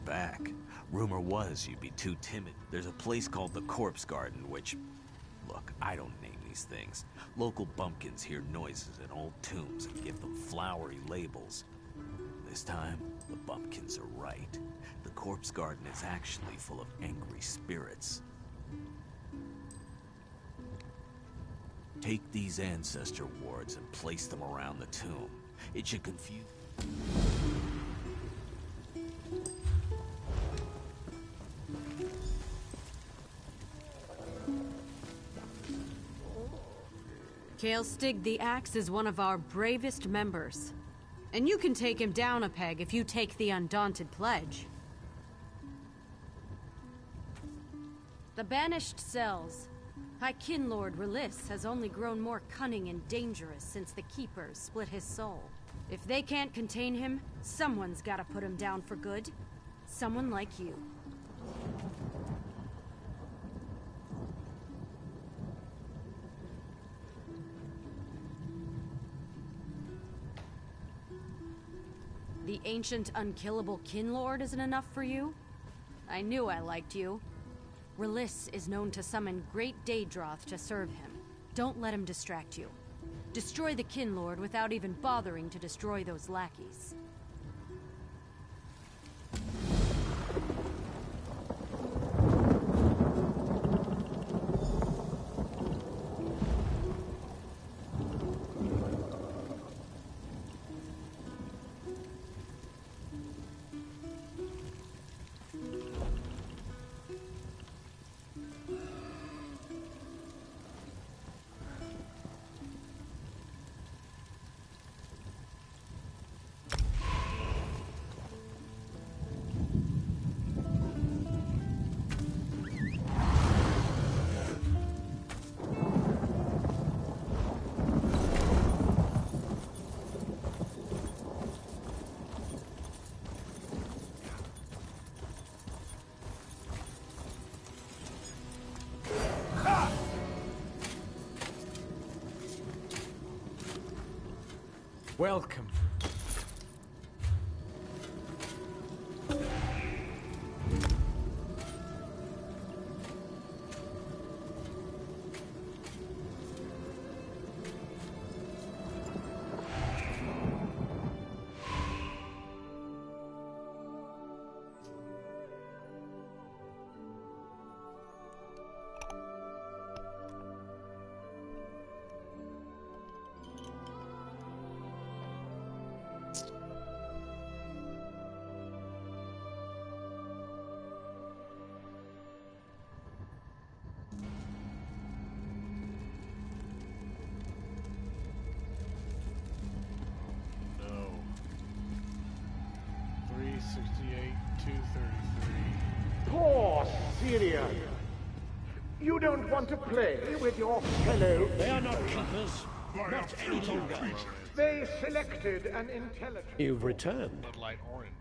Back. Rumor was you'd be too timid. There's a place called the Corpse Garden, which... Look, I don't name these things. Local bumpkins hear noises in old tombs and give them flowery labels. This time, the bumpkins are right. The Corpse Garden is actually full of angry spirits. Take these ancestor wards and place them around the tomb. It should confuse... Kalestig the Axe is one of our bravest members. And you can take him down a peg if you take the Undaunted Pledge. The Banished Cells. High Kinlord Relis has only grown more cunning and dangerous since the Keepers split his soul. If they can't contain him, someone's gotta put him down for good. Someone like you. The ancient, unkillable Kinlord isn't enough for you? I knew I liked you. Relis is known to summon great Daedroth to serve him. Don't let him distract you. Destroy the Kinlord without even bothering to destroy those lackeys. Welcome. Poor Syria. You don't want to play with your fellow... They are not keepers. Not any longer. They selected an intelligent... You've returned.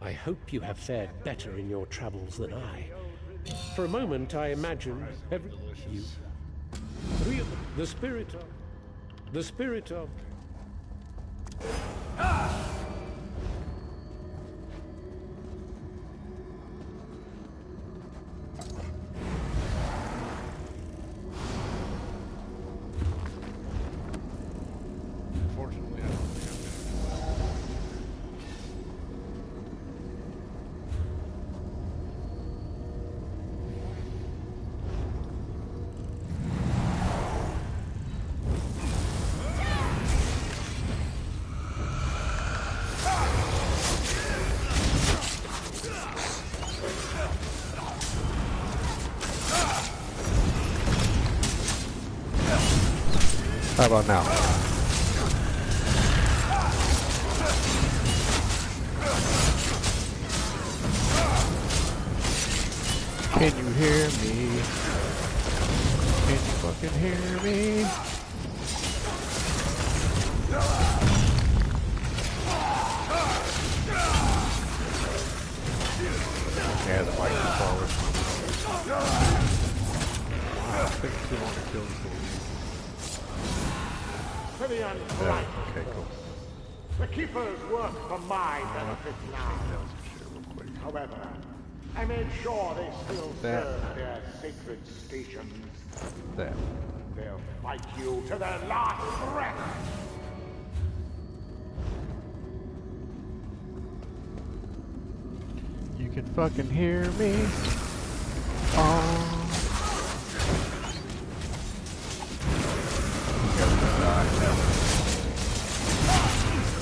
I hope you have fared better in your travels than I. For a moment, I imagined you. The spirit of... How about now? Can you hear me? Can you fucking hear me? Sirian Yeah, right. okay, cool. The Keepers work for my benefit now. However, I made sure they still serve their sacred stations. That. They'll fight you to their last breath. You can fucking hear me. Oh.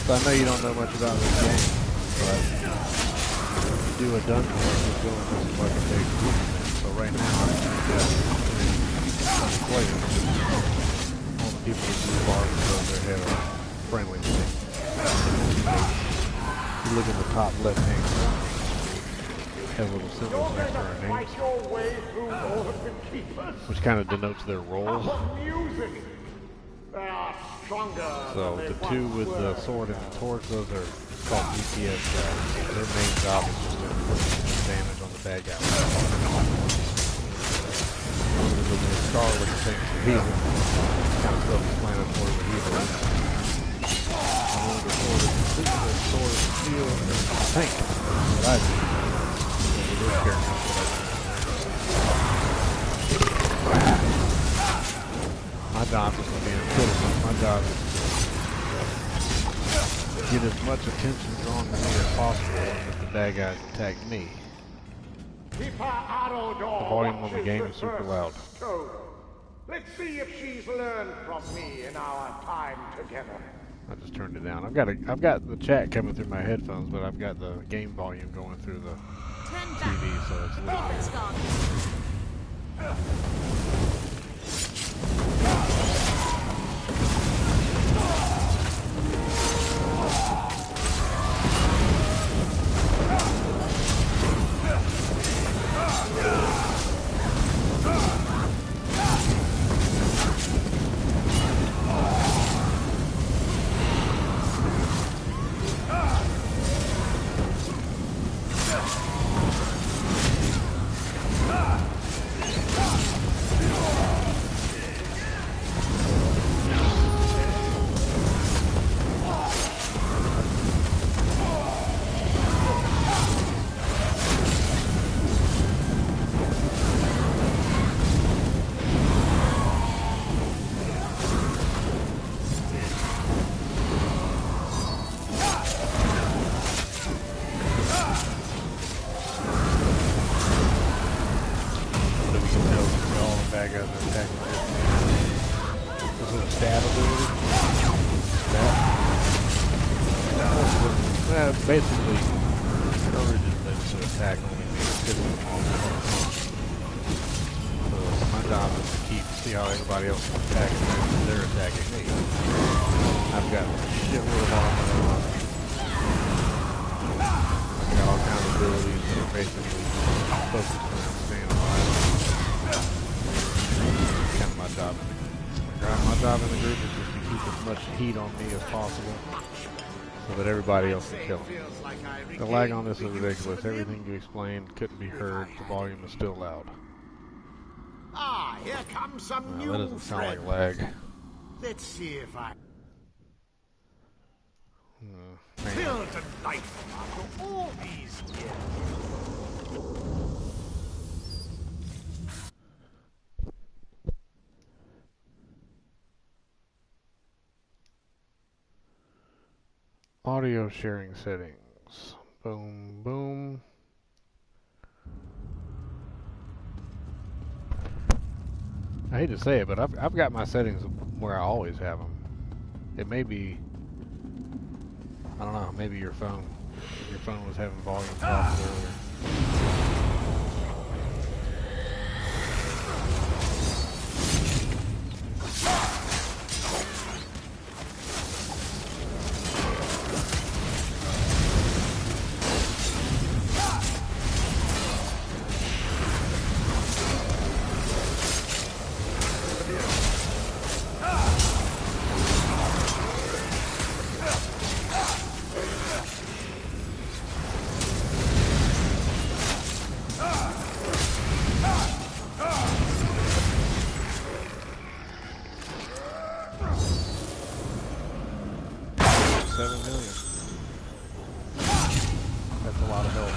So I know you don't know much about this game, but you do a dungeon and go into some fucking big group. So right now, I'm going to players. All the people that do bars and throw their head are friendly with me. You look in the top left hand corner. Have little symbols next to our names, which kind of denotes their role. So the two with the sword and the torch, those are called DPS guys. Their main job is just to inflict damage on the bad guy. The Scarlet things are healing. Kind of self-explanatory with healing. I'm on the sword and shield and tank. That's what I do. My job is to be intelligent. My job is to get as much attention drawn to me as possible if the bad guys attack me. The volume on the game is super loud. Let's see if she's learned from me in our time together. I just turned it down. I've got the chat coming through my headphones, but I've got the game volume going through the TV, so it's a little weird. Basically, courage is meant to attack only me, piss them off. So my job is to see how everybody else is attacking them when they're attacking me. I've got a shitload of armor. I've got all kinds of abilities that are basically focused on staying alive. That's kind of my job. My job in the group is just to keep as much heat on me as possible, so that everybody else can kill him. The lag on this is ridiculous. Everything you explained couldn't be heard. The volume is still loud. Ah, here comes some new that doesn't sound like lag. Let's see if I Man. build a life after all these years. Audio sharing settings. Boom, boom. I hate to say it, but I've got my settings where I always have them. It may be, I don't know, maybe your phone was having volume problems earlier. 7 million. That's a lot of health.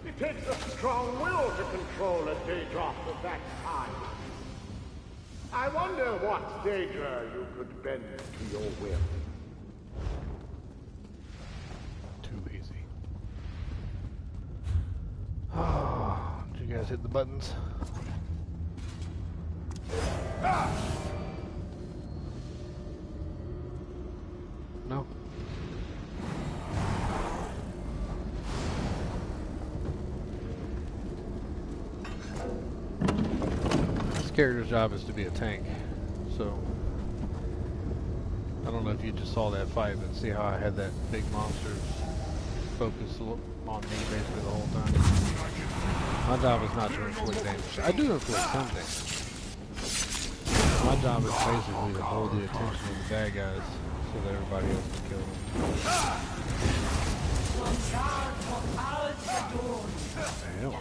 It takes a strong will to control a Daedroth of that kind. I wonder what danger you could bend to your will. Too easy. Oh, did you guys hit the buttons? No? This character's job is to be a tank, so I don't know if you just saw that fight, but see how I had that big monster focus on me basically the whole time. My job is not to inflict damage. I do inflict some damage. My job is basically to hold the attention of the bad guys so that everybody else can kill them. Damn.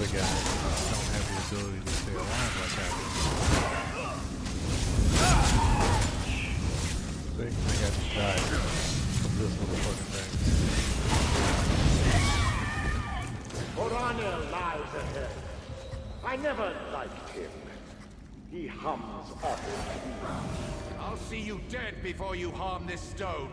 other guys don't have the ability to stay alive like I do. See, I just died from this little fucking thing. Orania lies ahead. I never liked him. He hums awful. I'll see you dead before you harm this stone.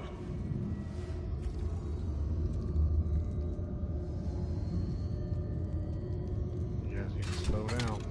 You guys need to slow down.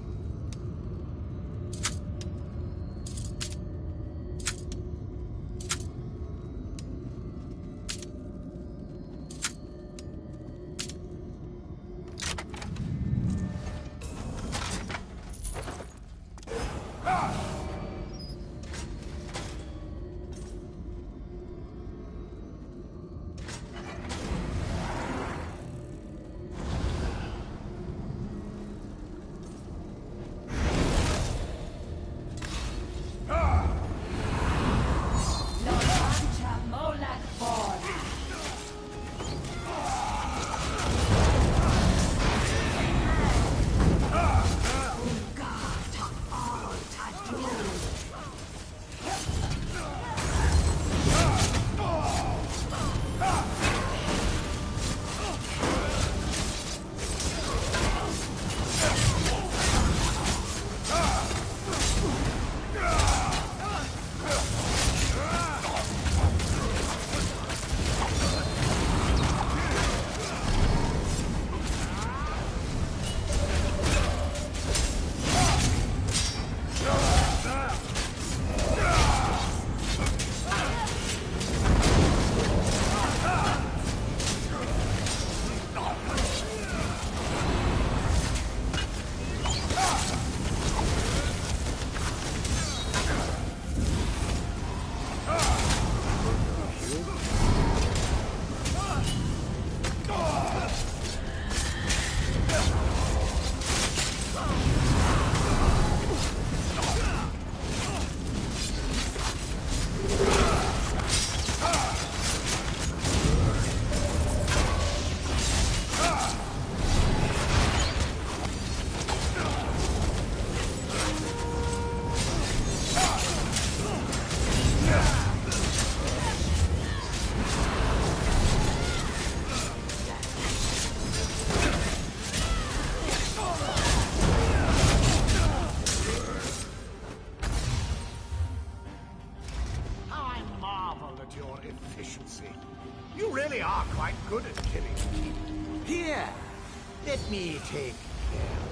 You really are quite good at killing people. Here, let me take care.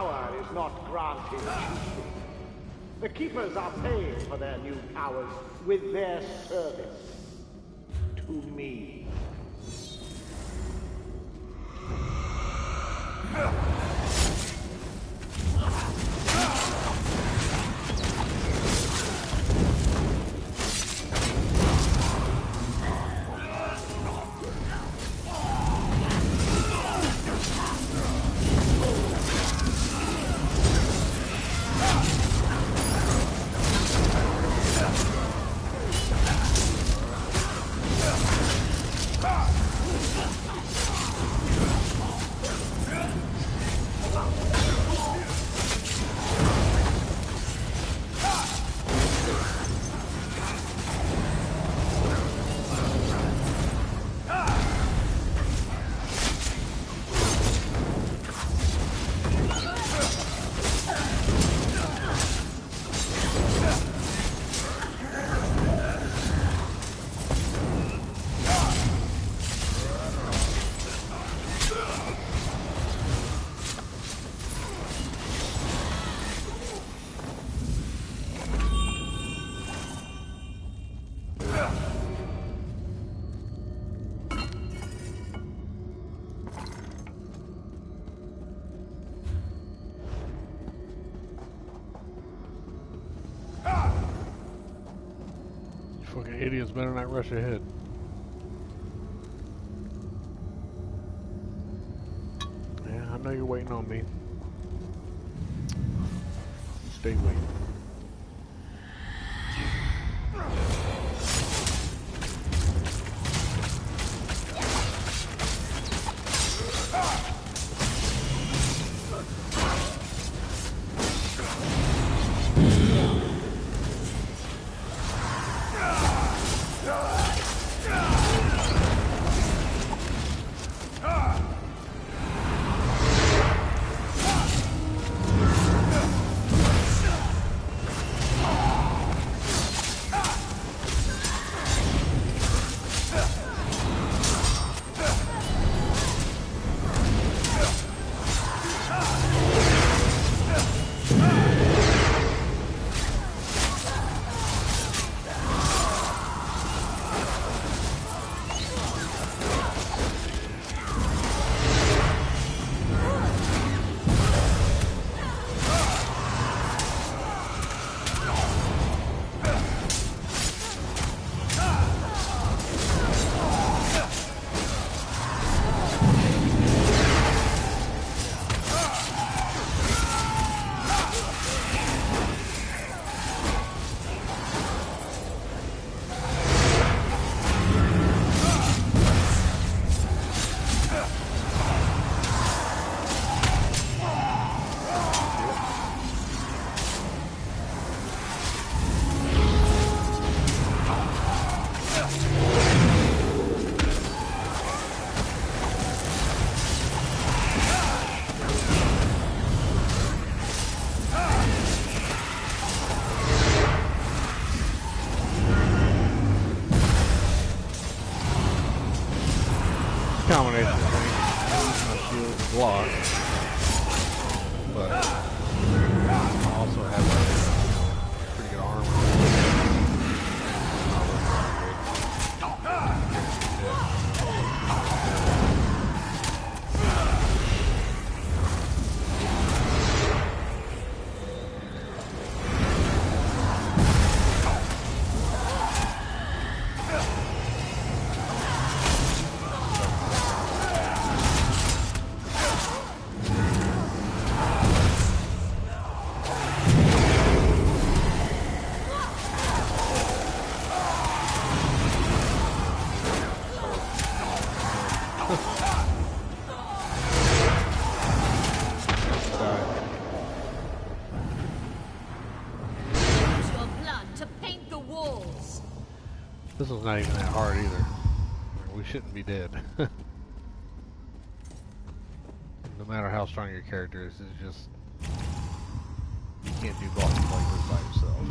power is not granted cheaply. The Keepers are paying for their new powers with their service to me. Fucking idiots better not rush ahead. Yeah, I know you're waiting on me. Stay waiting. Combination of things. My shield to block, but I also have pretty good armor. This was not even that hard either. We shouldn't be dead. No matter how strong your character is, it's just... You can't do bosses like this by yourself.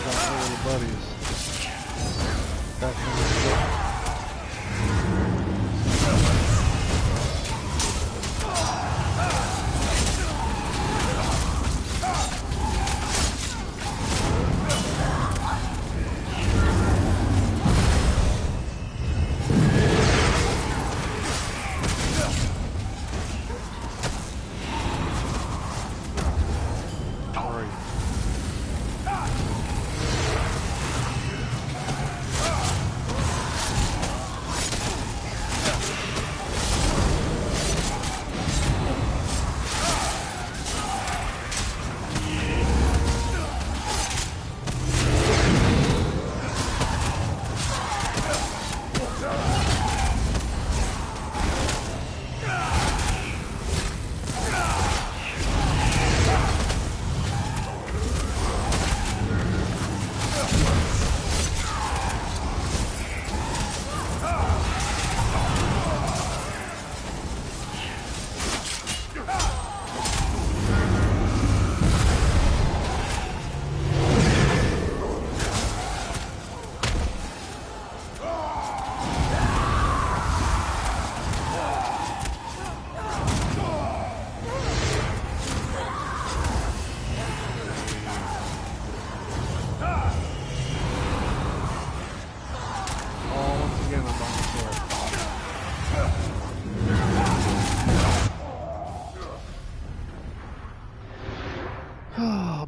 got my little buddies. Back from the ship.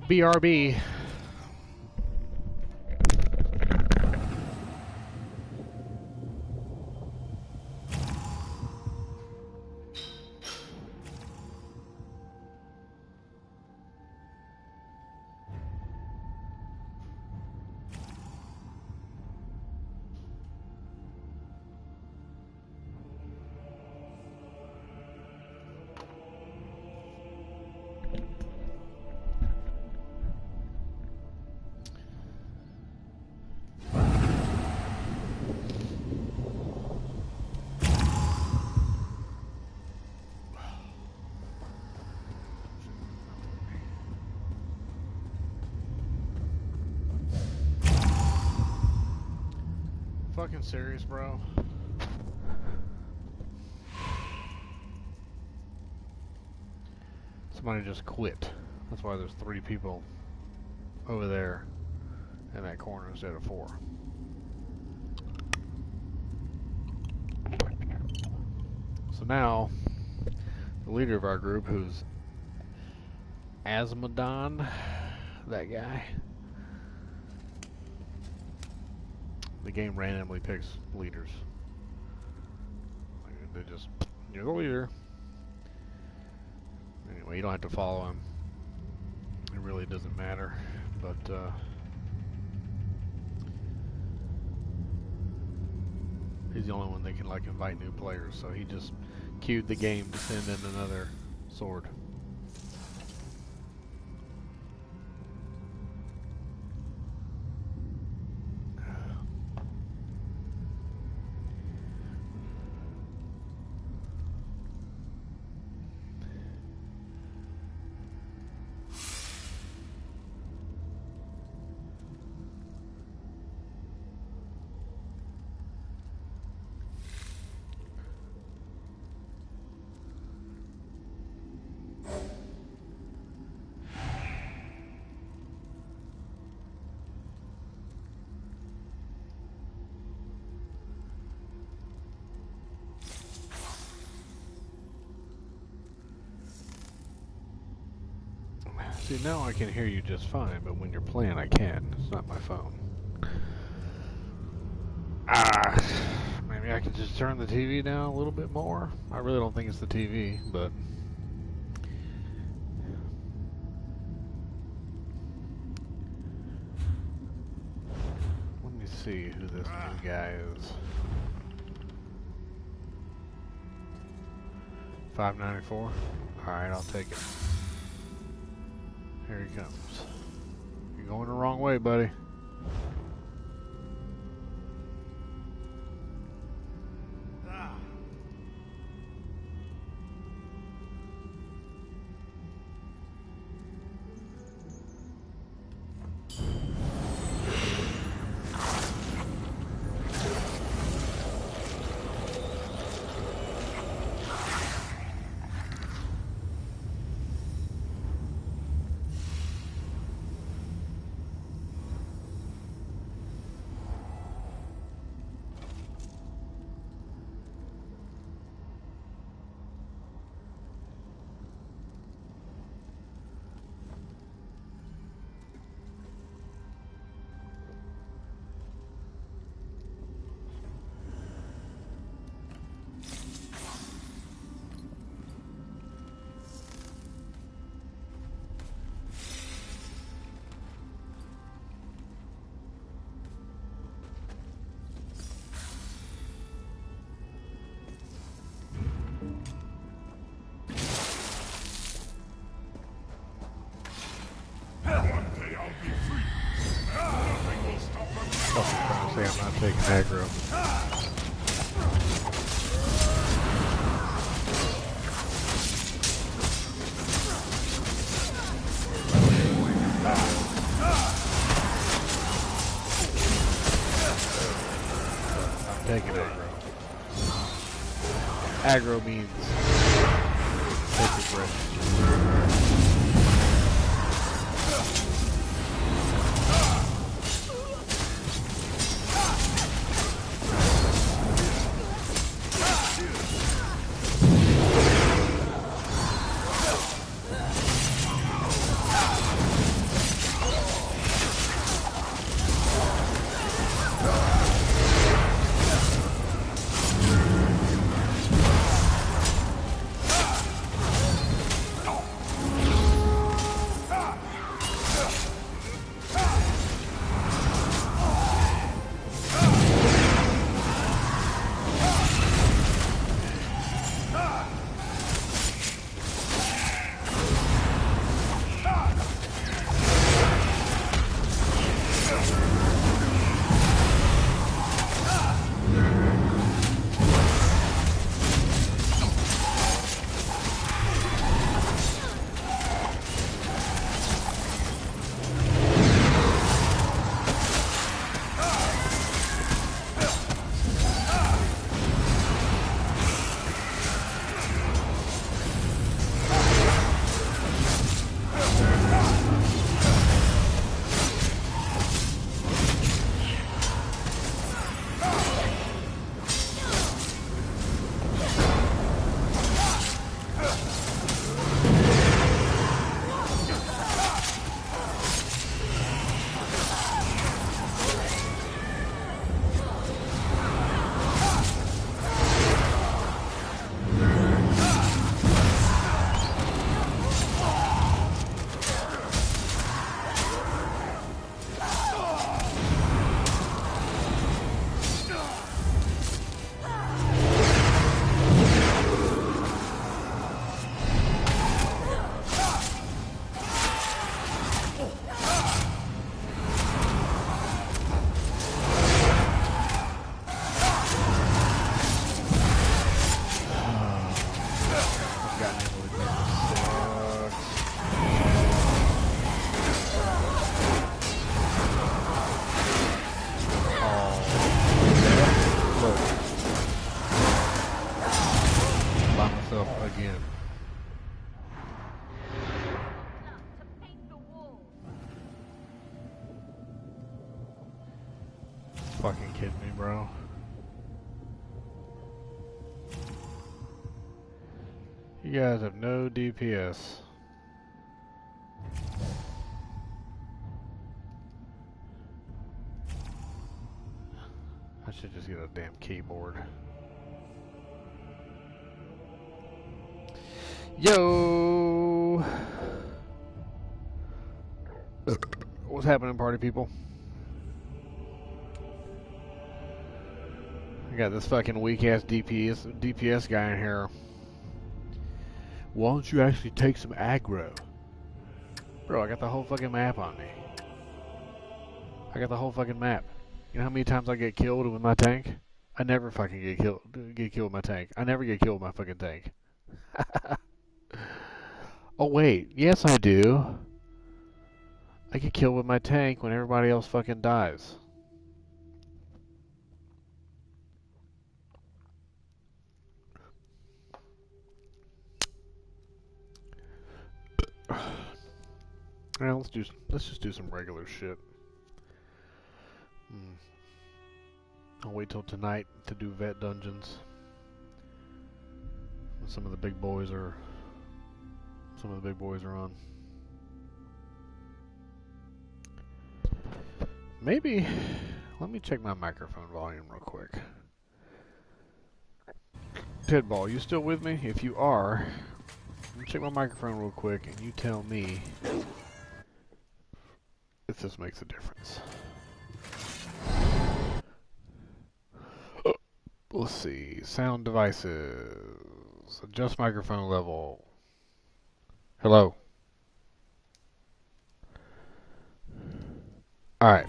BRB. Fucking serious, bro? Somebody just quit. That's why there's 3 people over there in that corner instead of 4. So now, the leader of our group, who's Asmodon, that guy. The game randomly picks leaders. They just, you're the leader. Anyway, you don't have to follow him. It really doesn't matter. But, he's the only one that can, like, invite new players. So he just queued the game to send in another sword. See, now I can hear you just fine, but when you're playing, I can't. It's not my phone. Maybe I could just turn the TV down a little bit more. I really don't think it's the TV, but... Let me see who this new guy is. 594? Alright, I'll take it. Here he comes. You're going the wrong way, buddy. Fucking trying to say I'm not taking aggro. I'm taking aggro. Aggro means take a breath. Again. Fucking kidding me, bro. You guys have no DPS. I should just get a damn keyboard. Yo! What's happening, party people? I got this fucking weak-ass DPS guy in here. Why don't you actually take some aggro? Bro, I got the whole fucking map on me. I got the whole fucking map. You know how many times I get killed with my tank? I never fucking get killed with my tank. I never get killed with my fucking tank. Oh wait, yes I do. I get killed with my tank when everybody else fucking dies. Alright, let's just do some regular shit. I'll wait till tonight to do vet dungeons. Some of the big boys are on. Maybe let me check my microphone volume real quick. Tedball, you still with me? If you are, let me check my microphone real quick and you tell me if this makes a difference. Let's see. Sound devices. Adjust microphone level. Hello. Alright.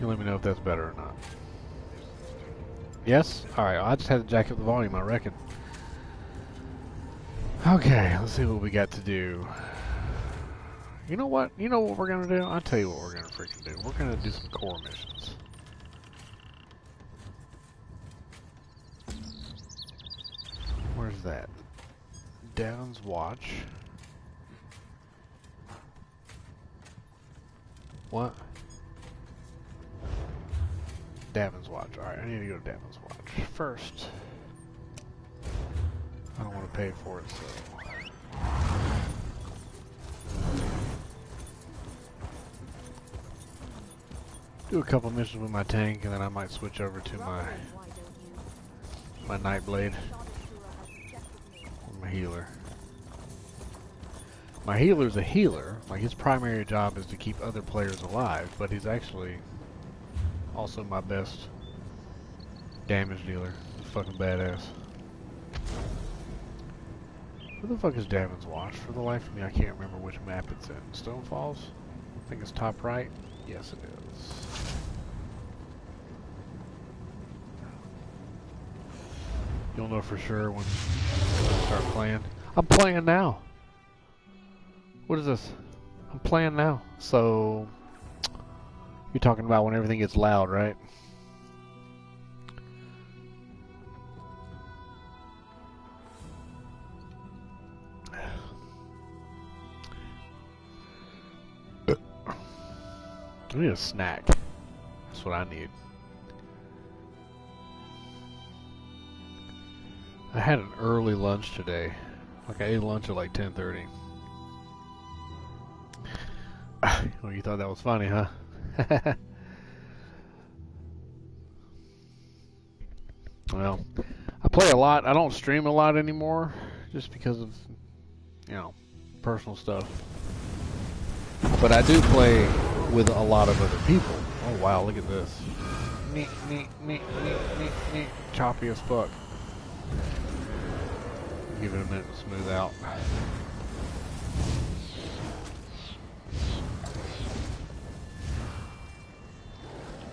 You let me know if that's better or not. Yes? Alright, I just had to jack up the volume, I reckon. Okay, let's see what we got to do. You know what? You know what we're gonna do? I'll tell you what we're gonna freaking do. We're gonna do some core missions. Where's that? Davin's Watch. What? Davin's Watch. Alright, I need to go to Davin's Watch first. I don't want to pay for it, so... do a couple missions with my tank, and then I might switch over to my Nightblade. Or my healer. My healer's a healer. Like, his primary job is to keep other players alive, but he's actually also my best damage dealer. He's fucking badass. Where the fuck is Davin's Watch? For the life of me, I can't remember which map it's in. Stone Falls? I think it's top right. Yes, it is. You'll know for sure when I start playing. I'm playing now. What is this? I'm playing now. So, you're talking about when everything gets loud, right? I need a snack. That's what I need. I had an early lunch today. Like, I ate lunch at like 10:30. Well, you thought that was funny, huh? Well, I play a lot. I don't stream a lot anymore, just because of, you know, personal stuff. But I do play with a lot of other people. Oh wow, look at this. Neat. Choppy as fuck. Give it a minute to smooth out.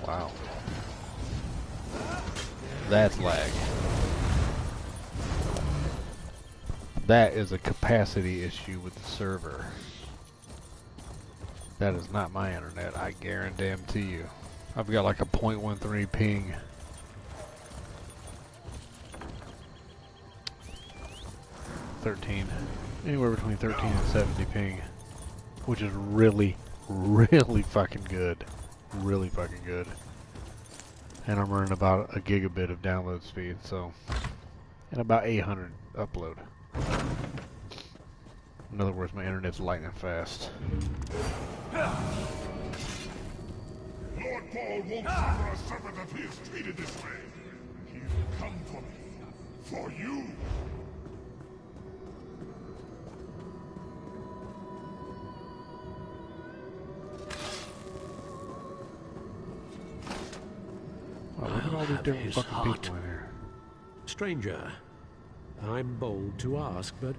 Wow. That's lag. That is a capacity issue with the server. That is not my internet, I guarantee you. I've got like a 0.13 ping. Anywhere between 13 and 70 ping. Which is really fucking good. Really fucking good. And I'm running about a gigabit of download speed, so... and about 800 upload. In other words, my internet's lightning fast. Lord Paul won't suffer a servant of his treated this way. He will come for me. For you. Wow, look at all these different fucking people in here. Stranger, I'm bold to ask, but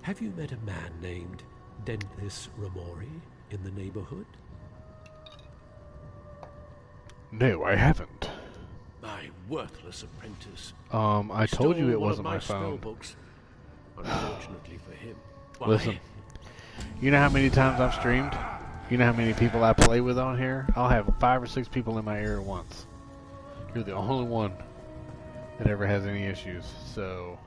have you met a man named Denthis Ramori in the neighborhood? No, I haven't. My worthless apprentice. I told you it wasn't my phone. Spellbooks, unfortunately for him. Why? Listen, you know how many times I've streamed? You know how many people I play with on here? I'll have 5 or 6 people in my ear at once. You're the only one that ever has any issues, so...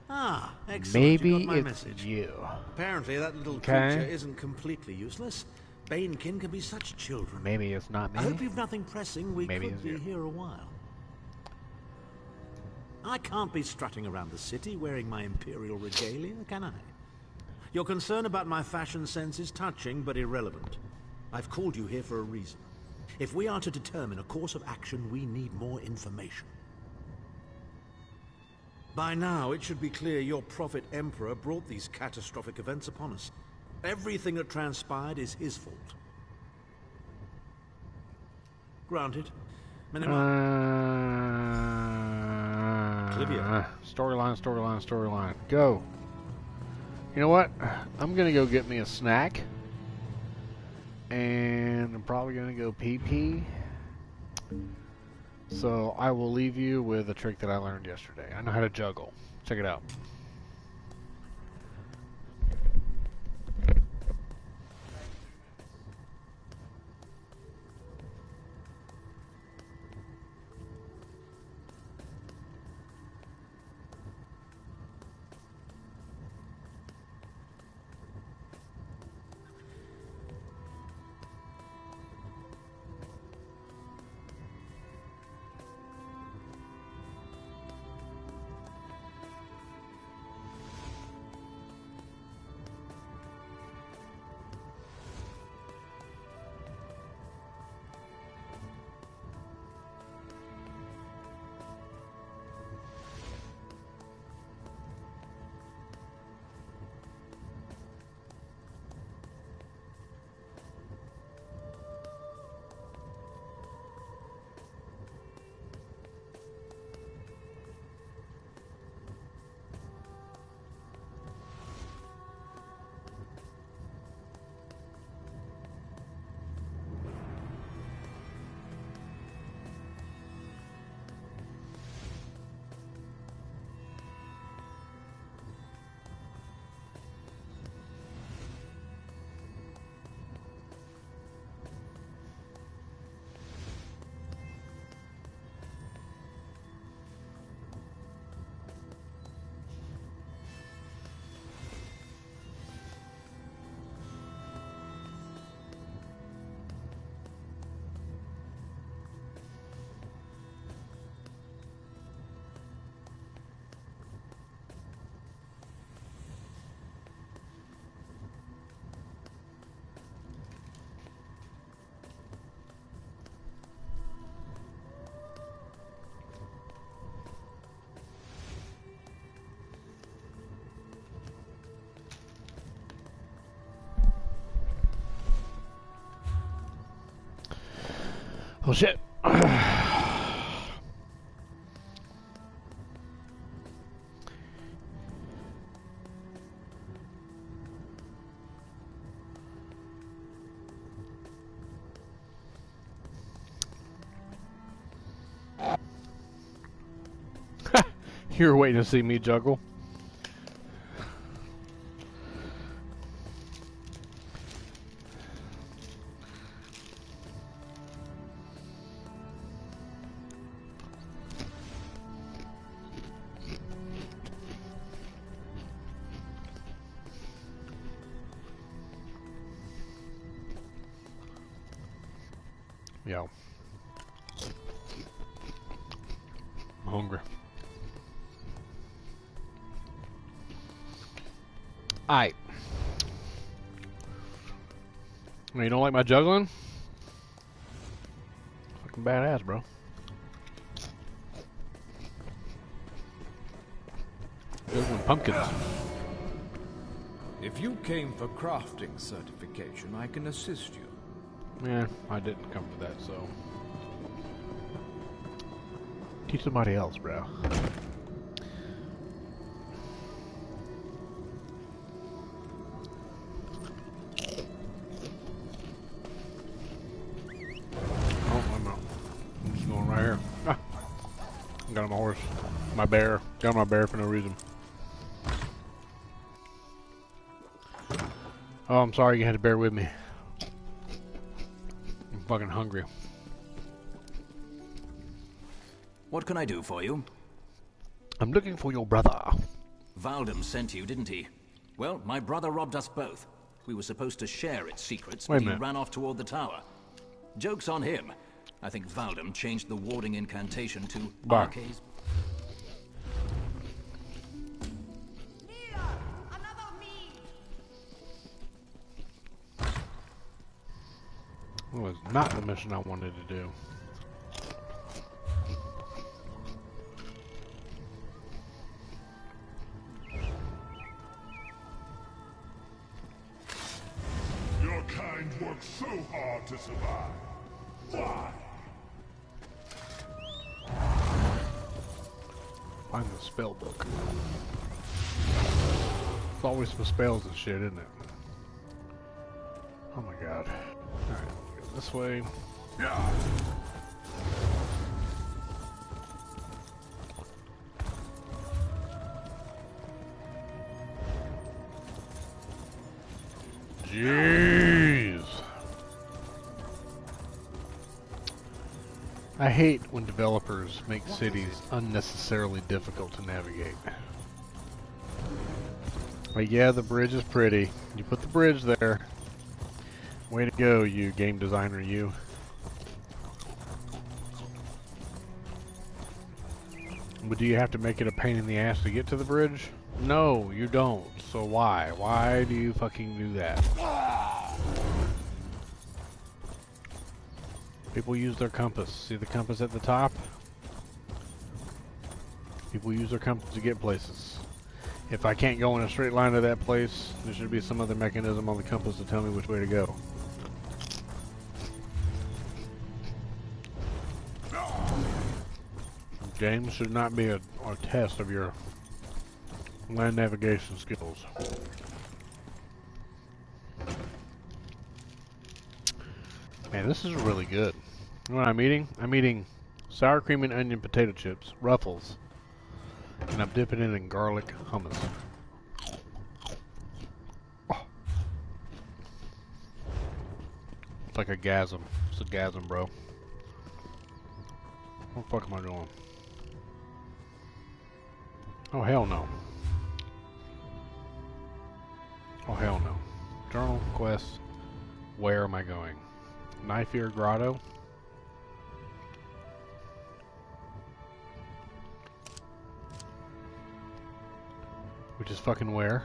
Ah, excellent. Maybe you got my it's message. you. Apparently that little creature isn't completely useless. Banekin can be such children. Maybe it's not me. I hope you've nothing pressing. We Maybe could it's be you. here a while. I can't be strutting around the city wearing my imperial regalia, can I? Your concern about my fashion sense is touching but irrelevant. I've called you here for a reason. If we are to determine a course of action, we need more information. By now, it should be clear your prophet Emperor brought these catastrophic events upon us. Everything that transpired is his fault. Granted. Storyline. Go. You know what? I'm gonna go get me a snack. And I'm probably gonna go pee-pee. So I will leave you with a trick that I learned yesterday. I know how to juggle. Check it out. Oh shit. You were waiting to see me juggle. Yo. I'm hungry. Aight. You don't like my juggling? Fucking badass, bro. Juggling pumpkins. If you came for crafting certification, I can assist you. Yeah, I didn't come for that, so... Teach somebody else, bro. Oh, I'm just going right here. Ah. Got on my horse. My bear. Got on my bear for no reason. Oh, I'm sorry you had to bear with me. I'm fucking hungry. What can I do for you? I'm looking for your brother. Valdem sent you, didn't he? Well, my brother robbed us both. We were supposed to share its secrets, but he ran off toward the tower. Joke's on him. I think Valdem changed the warding incantation to Arcades. It was not the mission I wanted to do. Your kind works so hard to survive. Why? Find the spell book. It's always for spells and shit, isn't it? Oh my god. Alright, go this way. Yeah. hate when developers make cities unnecessarily difficult to navigate. Like, yeah, the bridge is pretty. You put the bridge there. Way to go, you game designer, you. But do you have to make it a pain in the ass to get to the bridge? No, you don't. So why? Why do you fucking do that? People use their compass. See the compass at the top? People use their compass to get places. If I can't go in a straight line to that place, there should be some other mechanism on the compass to tell me which way to go. Games should not be a test of your land navigation skills. Man, this is really good. You know what I'm eating? I'm eating sour cream and onion potato chips, Ruffles, and I'm dipping it in garlic hummus. Oh. It's like a gasm. It's a gasm, bro. What the fuck am I doing? Oh, hell no. Oh, hell no. Journal, quest. Where am I going? Knife Ear Grotto? Which is fucking where?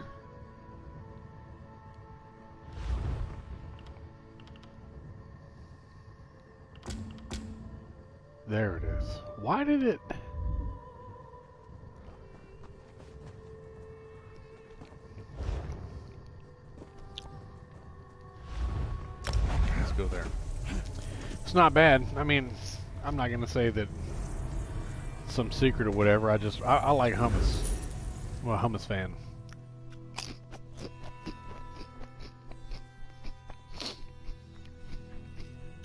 There it is. Why did it... Let's go there. It's not bad. I mean, I'm not gonna say that it's some secret or whatever. I like hummus. I'm a hummus fan.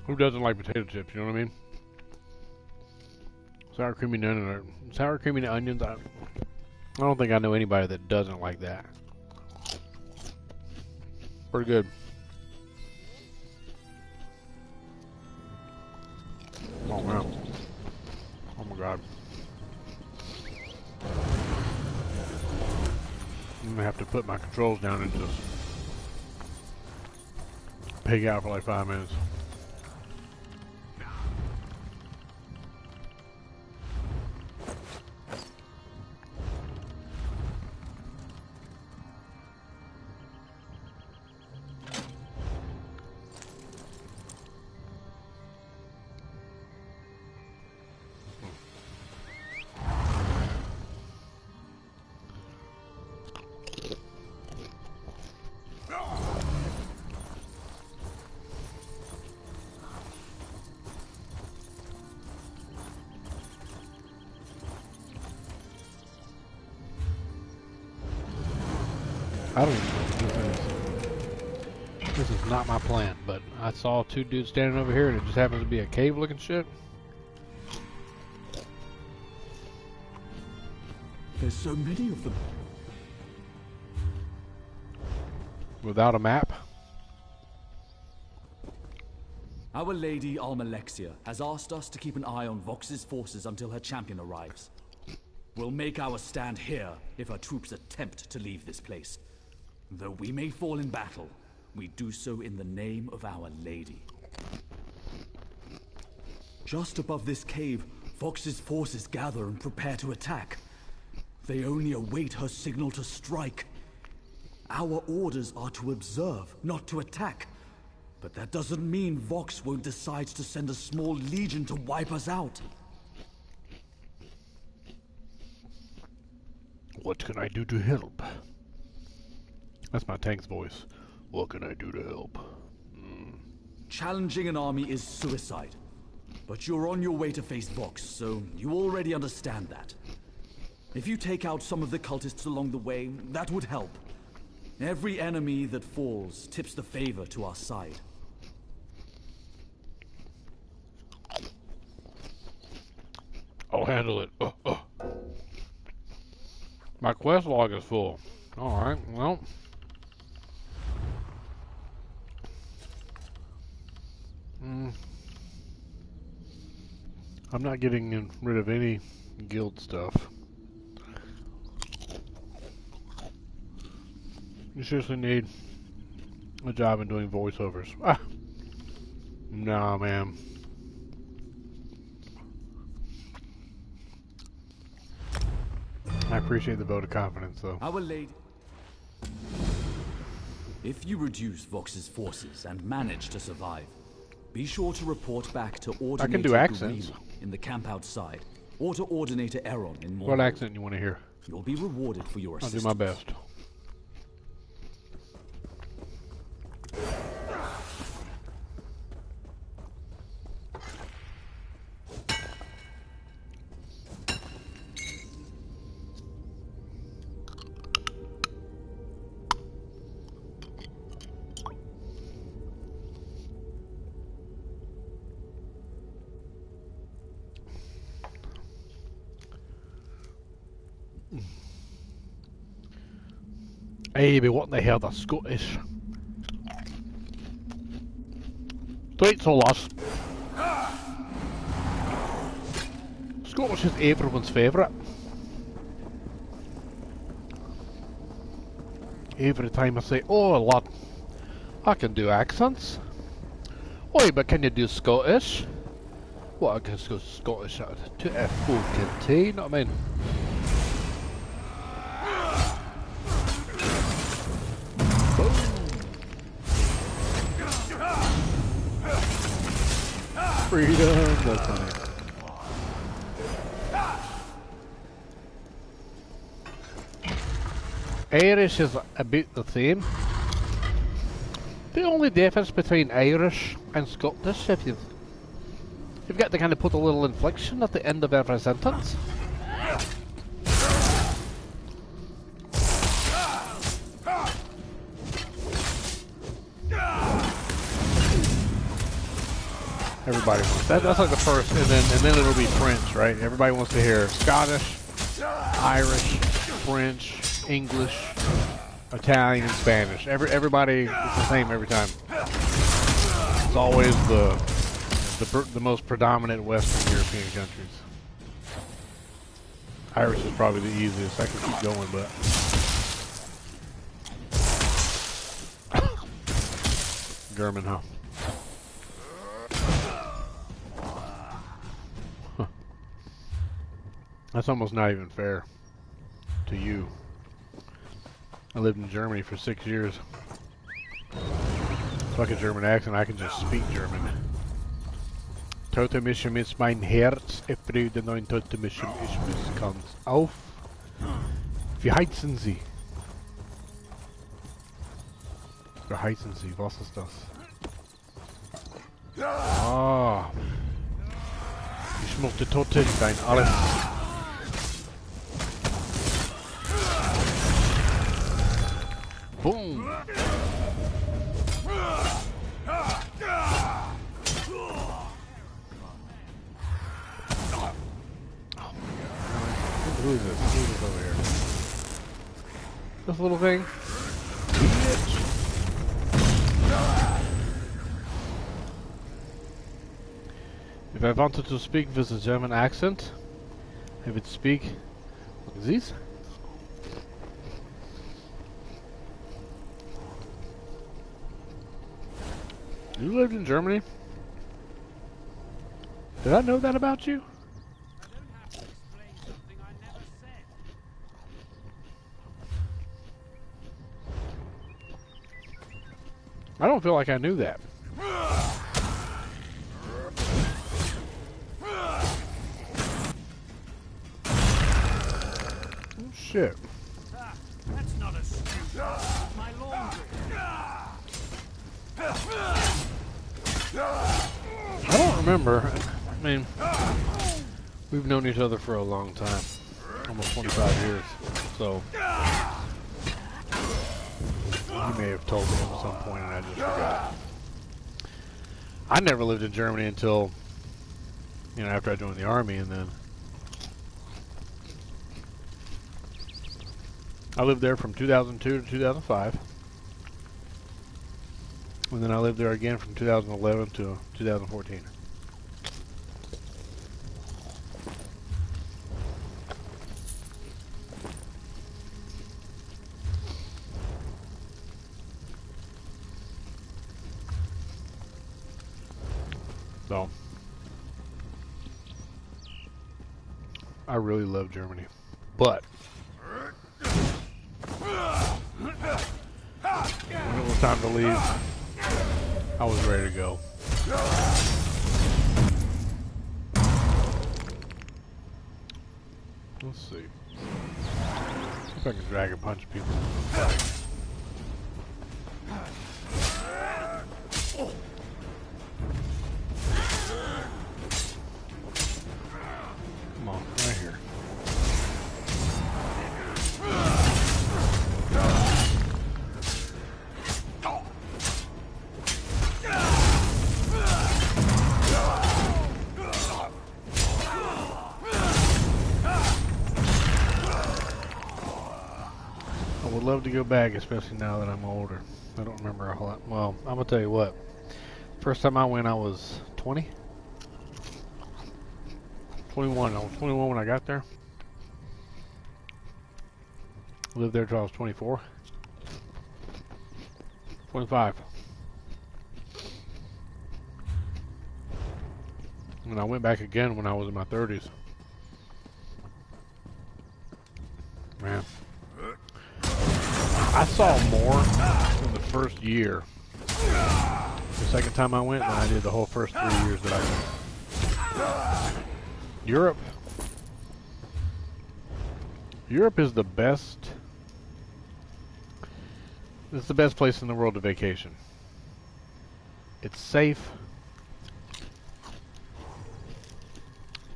Who doesn't like potato chips? You know what I mean? Sour cream and onions. I don't think I know anybody that doesn't like that. Pretty good. Oh man. Oh my god. I'm gonna have to put my controls down and just pig out for like 5 minutes. I don't even know what this is not my plan, but I saw two dudes standing over here and it just happens to be a cave looking shit. There's so many of them. Without a map? Our Lady Almalexia has asked us to keep an eye on Vox's forces until her champion arrives. We'll make our stand here if her troops attempt to leave this place. Though we may fall in battle, we do so in the name of Our Lady. Just above this cave, Vox's forces gather and prepare to attack. They only await her signal to strike. Our orders are to observe, not to attack. But that doesn't mean Vox won't decide to send a small legion to wipe us out. What can I do to help? That's my tank's voice. What can I do to help? Challenging an army is suicide. But you're on your way to face Vox, so you already understand that. If you take out some of the cultists along the way, that would help. Every enemy that falls tips the favor to our side. I'll handle it. My quest log is full. Alright, well. I'm not getting rid of any guild stuff. You seriously need a job in doing voiceovers. Ah! Nah, man. I appreciate the vote of confidence, though. Our Lady... If you reduce Vox's forces and manage to survive, be sure to report back to Ordinator I can do accents. in the camp outside, or to Ordinator Aaron in Morrow. What accent you want to hear? You'll be rewarded for your assistance. I'll do my best. Hey, but what the hell, the Scottish? Straight to us. Scottish is everyone's favourite. Every time I say, oh lad, I can do accents. Oi, but can you do Scottish? What, I can go Scottish to a fucking T, you know what I mean? Freedom, that's funny. Irish is a bit the same. The only difference between Irish and Scottish, if you've got to kind of put a little inflection at the end of every sentence. Everybody wants that. That's like the first, and then it'll be French, right? Everybody wants to hear Scottish, Irish, French, English, Italian, and Spanish. Everybody is the same every time. It's always the most predominant Western European countries. Irish is probably the easiest. I can keep going, but German, huh? That's almost not even fair to you. I lived in Germany for 6 years. Fuck a German accent, I can just speak German. Totemischen ist mein Herz, Freude neun Totemischen ich misskannt. Auf. Wie heizen Sie? Wie heizen Sie? Was ist das? Ah. Ich möchte Toten sein, alles. Boom! Who is this? Who is this over here? This little thing? Bitch! If I wanted to speak with a German accent, I would speak like this. You lived in Germany? Did I know that about you? I don't feel like I knew that. Oh shit. That's not a stew. My laundry. I don't remember. I mean, we've known each other for a long time. Almost 25 years. So, you may have told me at some point and I just forgot. I never lived in Germany until, you know, after I joined the army, and then I lived there from 2002 to 2005. And then I lived there again from 2011 to 2014. So, I really love Germany. But, when it was time to leave, I was ready to go. Let's see. See if I can drag and punch people. Come on, right here. I would love to go back, especially now that I'm older. I don't remember a whole lot. Well, I'm gonna tell you what. First time I went, I was 20? 21. I was 21 when I got there. Lived there till I was 24. 25. And I went back again when I was in my 30s. Man. I saw more in the first year. The second time I went than I did the whole first 3 years that I went. Europe. Europe is the best. It's the best place in the world to vacation. It's safe.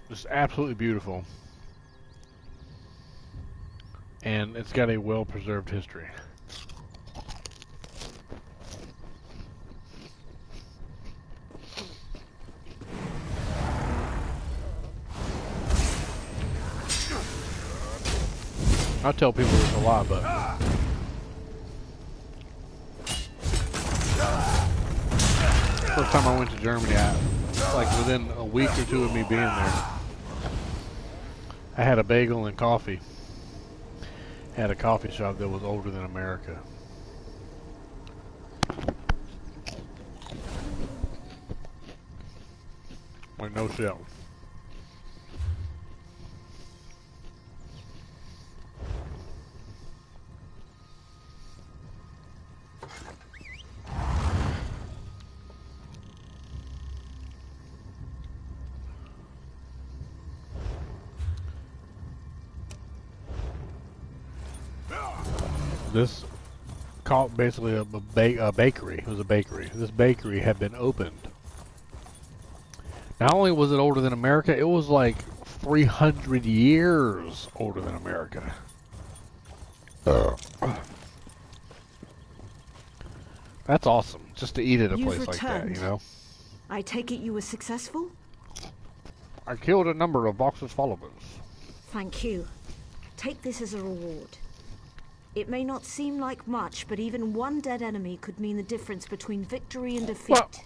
It's absolutely beautiful. And it's got a well-preserved history. I tell people this a lot, but first time I went to Germany, like within a week or two of me being there, I had a bagel and coffee at a coffee shop that was older than America. Like no shit. This called basically a bakery. It was a bakery. This bakery had been opened. Not only was it older than America, it was like 300 years older than America. That's awesome, just to eat at a place like that, you know? I take it you were successful? I killed a number of Vox's followers. Thank you. Take this as a reward. It may not seem like much, but even one dead enemy could mean the difference between victory and defeat. What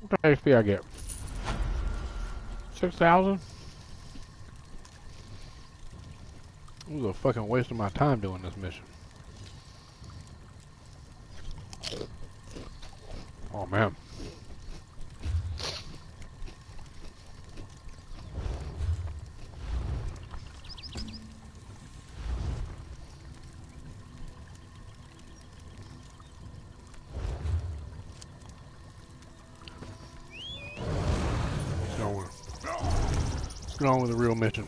the HP I get? 6,000? It was a fucking waste of my time doing this mission. Oh man. Let's get on with the real mission.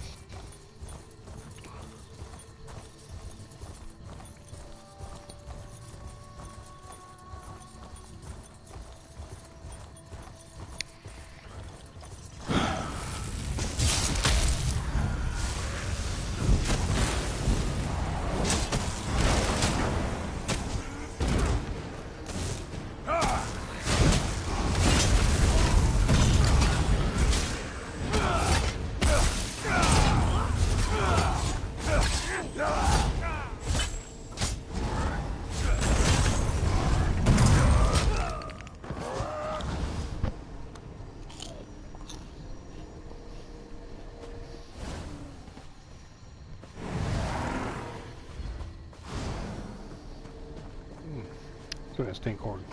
That stink horn.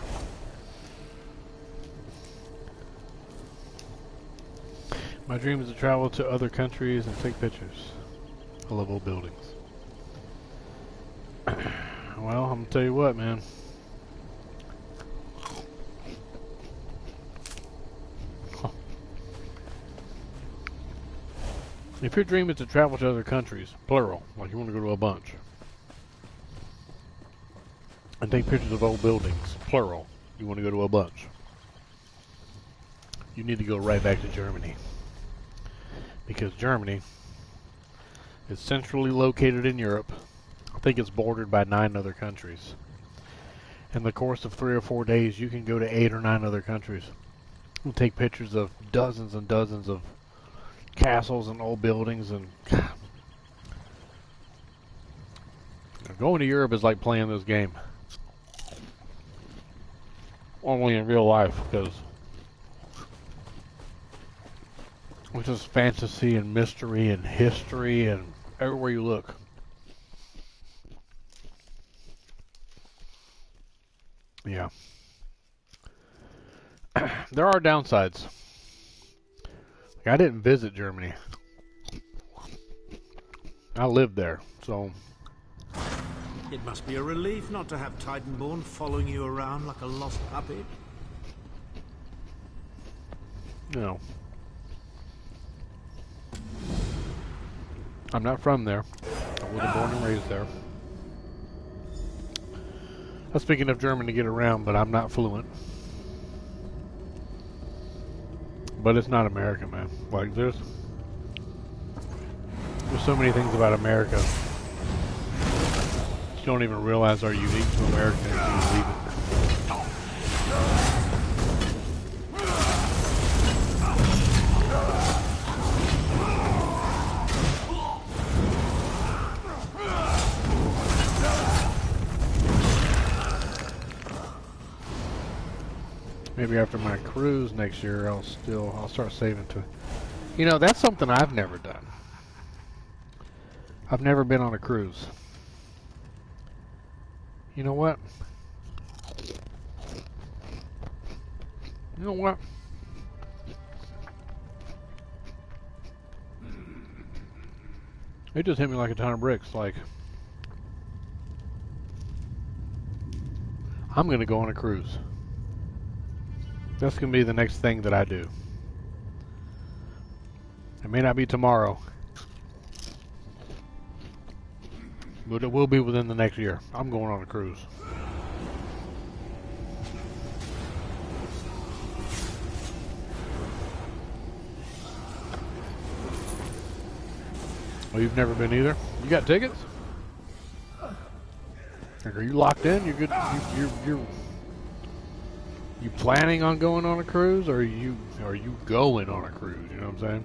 My dream is to travel to other countries and take pictures. I love old buildings. Well, I'm gonna tell you what, man. If your dream is to travel to other countries, plural, like you want to go to a bunch, and take pictures of old buildings, plural, you want to go to a bunch, you need to go right back to Germany. Because Germany is centrally located in Europe. I think it's bordered by 9 other countries. In the course of 3 or 4 days, you can go to 8 or 9 other countries and take pictures of dozens and dozens of castles and old buildings. And going to Europe is like playing this game. Only in real life, because it's just fantasy and mystery and history and everywhere you look. Yeah. There are downsides. Like, I didn't visit Germany. I lived there, so... It must be a relief not to have Titanborn following you around like a lost puppy. No. I'm not from there. I wasn't born and raised there. I'm speaking of German to get around, but I'm not fluent. But it's not America, man. Like, there's so many things about America you don't even realize are unique to America until you leave it. Maybe after my cruise next year, I'll start saving to. You know, that's something I've never done. I've never been on a cruise. You know what? You know what? It just hit me like a ton of bricks. Like, I'm gonna go on a cruise. That's going to be the next thing that I do. It may not be tomorrow, but it will be within the next year. I'm going on a cruise. Oh, you've never been either? You got tickets? Like, are you locked in? You're good. You planning on going on a cruise, or are you going on a cruise? You know what I'm saying?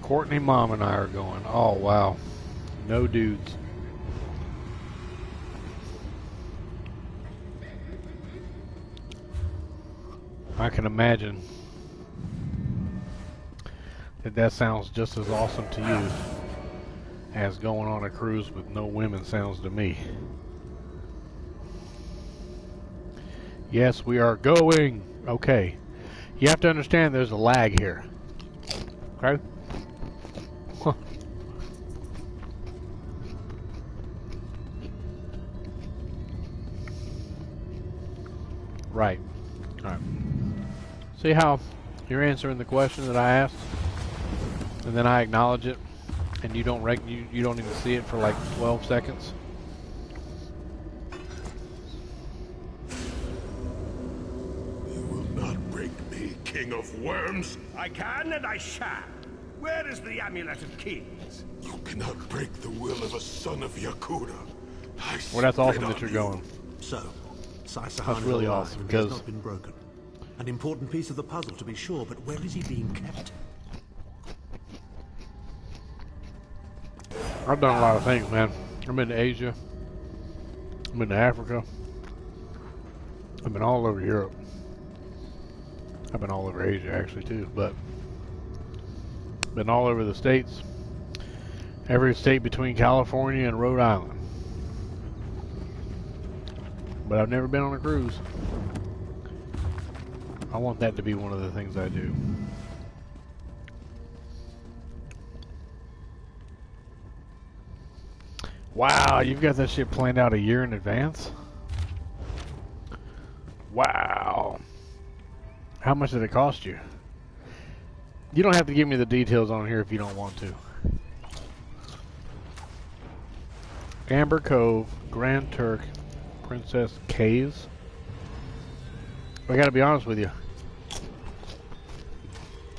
Courtney, Mom, and I are going. Oh wow, no dudes. I can imagine that sounds just as awesome to you as going on a cruise with no women sounds to me. Yes, we are going. Okay. You have to understand there's a lag here. Okay? Huh. Right. Alright. See how you're answering the question that I asked? And then I acknowledge it, and you don't you don't even see it for like 12 seconds? King of worms? I can and I shall. Where is the amulet of kings? You cannot break the will of a son of Yakuda. Well, that's awesome that you're going. So, that's really awesome because it's not been broken. An important piece of the puzzle, to be sure, but where is he being kept? I've done a lot of things, man. I've been to Asia. I've been to Africa. I've been all over Europe. I've been all over Asia, actually, too, but been all over the states. Every state between California and Rhode Island. But I've never been on a cruise. I want that to be one of the things I do. Wow, you've got that shit planned out a year in advance? Wow. How much did it cost you? You don't have to give me the details on here if you don't want to. Amber Cove, Grand Turk, Princess Caves. I gotta be honest with you.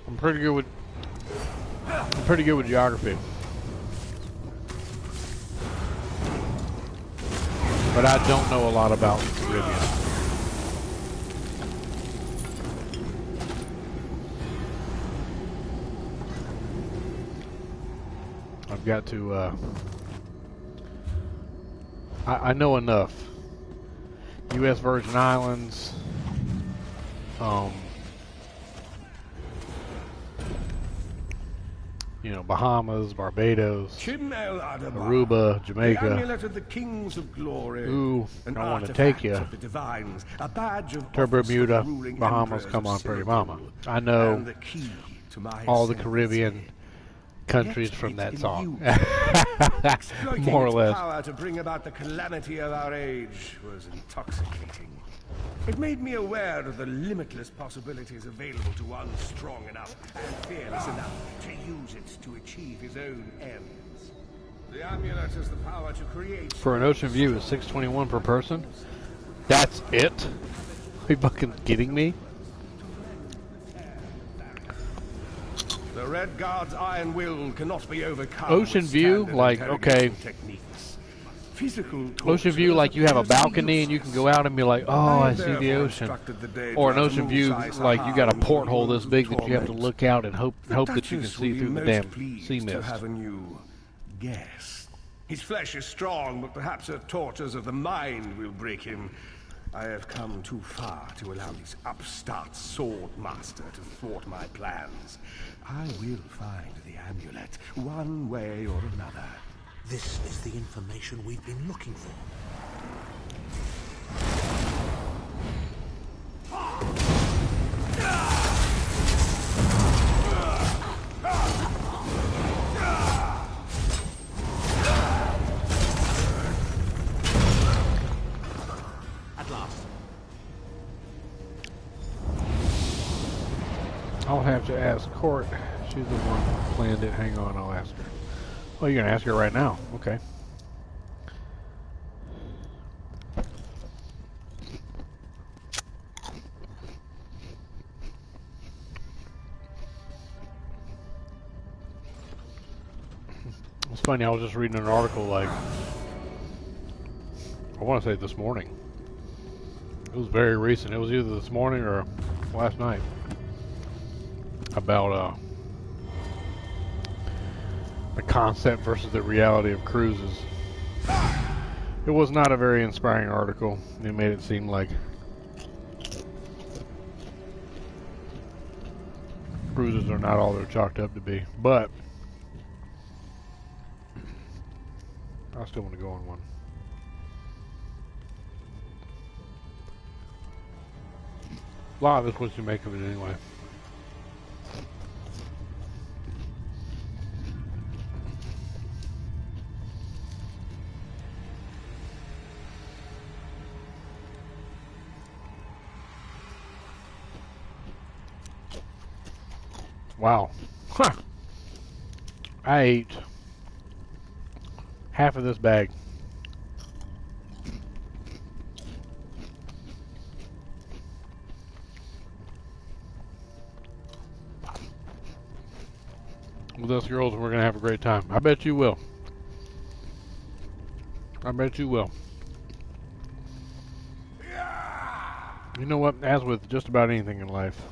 I'm pretty good with geography. But I don't know a lot about the Caribbean. I've got to, I know enough. U.S. Virgin Islands, you know, Bahamas, Barbados, Aruba, Jamaica. The amulet of the kings of glory. Ooh, an I want to take you of the divines, a badge of to Bermuda, Bahamas, come on, pretty mama. I know all the Caribbean countries from that song. More or less. Power to bring about the calamity of our age was intoxicating. It made me aware of the limitless possibilities available to one strong enough and fearless enough to use it to achieve his own ends. The amulet has the power to create... For an ocean view, it's $6.21 per person? That's it? Are you fucking kidding me? The Red Guard's iron will cannot be overcome. Ocean view, like, okay. Ocean view, like you have a balcony and you can go out and be like, oh, I see the ocean. Or an ocean view, like you got a porthole this big that you have to look out and hope that you can see through the damn sea mist. Guess. His flesh is strong, but perhaps her tortures of the mind will break him. I have come too far to allow this upstart sword master to thwart my plans. I will find the amulet, one way or another. This is the information we've been looking for. At last. I'll have to ask Court. She's the one who planned it. Hang on, I'll ask her. Oh, you're gonna ask her right now. Okay. It's funny, I was just reading an article, like, I want to say this morning. It was very recent. It was either this morning or last night. About, the concept versus the reality of cruises. It was not a very inspiring article. It made it seem like cruises are not all they're chalked up to be. But I still want to go on one. A lot of it's what you make of it anyway. Wow. Huh. I ate half of this bag. With us girls, we're going to have a great time. I bet you will. I bet you will. You know what? As with just about anything in life,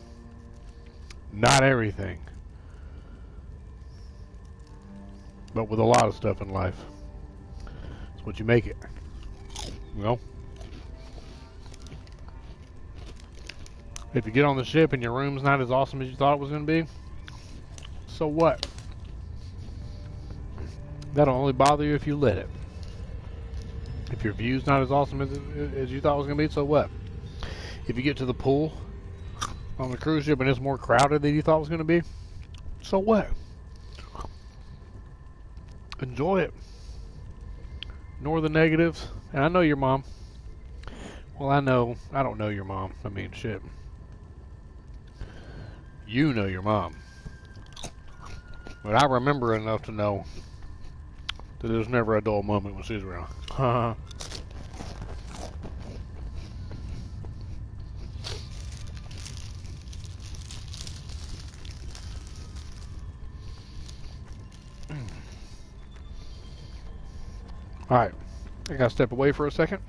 not everything, but with a lot of stuff in life, it's what you make it. You know? If you get on the ship and your room's not as awesome as you thought it was going to be, so what? That'll only bother you if you let it. If your view's not as awesome as you thought it was going to be, so what? If you get to the pool on the cruise ship and it's more crowded than you thought it was going to be, so what? Enjoy it. Ignore the negatives. And I know your mom. Well, I don't know your mom. I mean, shit. You know your mom. But I remember enough to know that there's never a dull moment when she's around. Alright, I gotta step away for a second.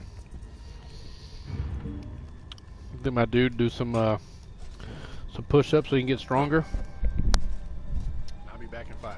Let my dude do some push-ups so he can get stronger. I'll be back in 5.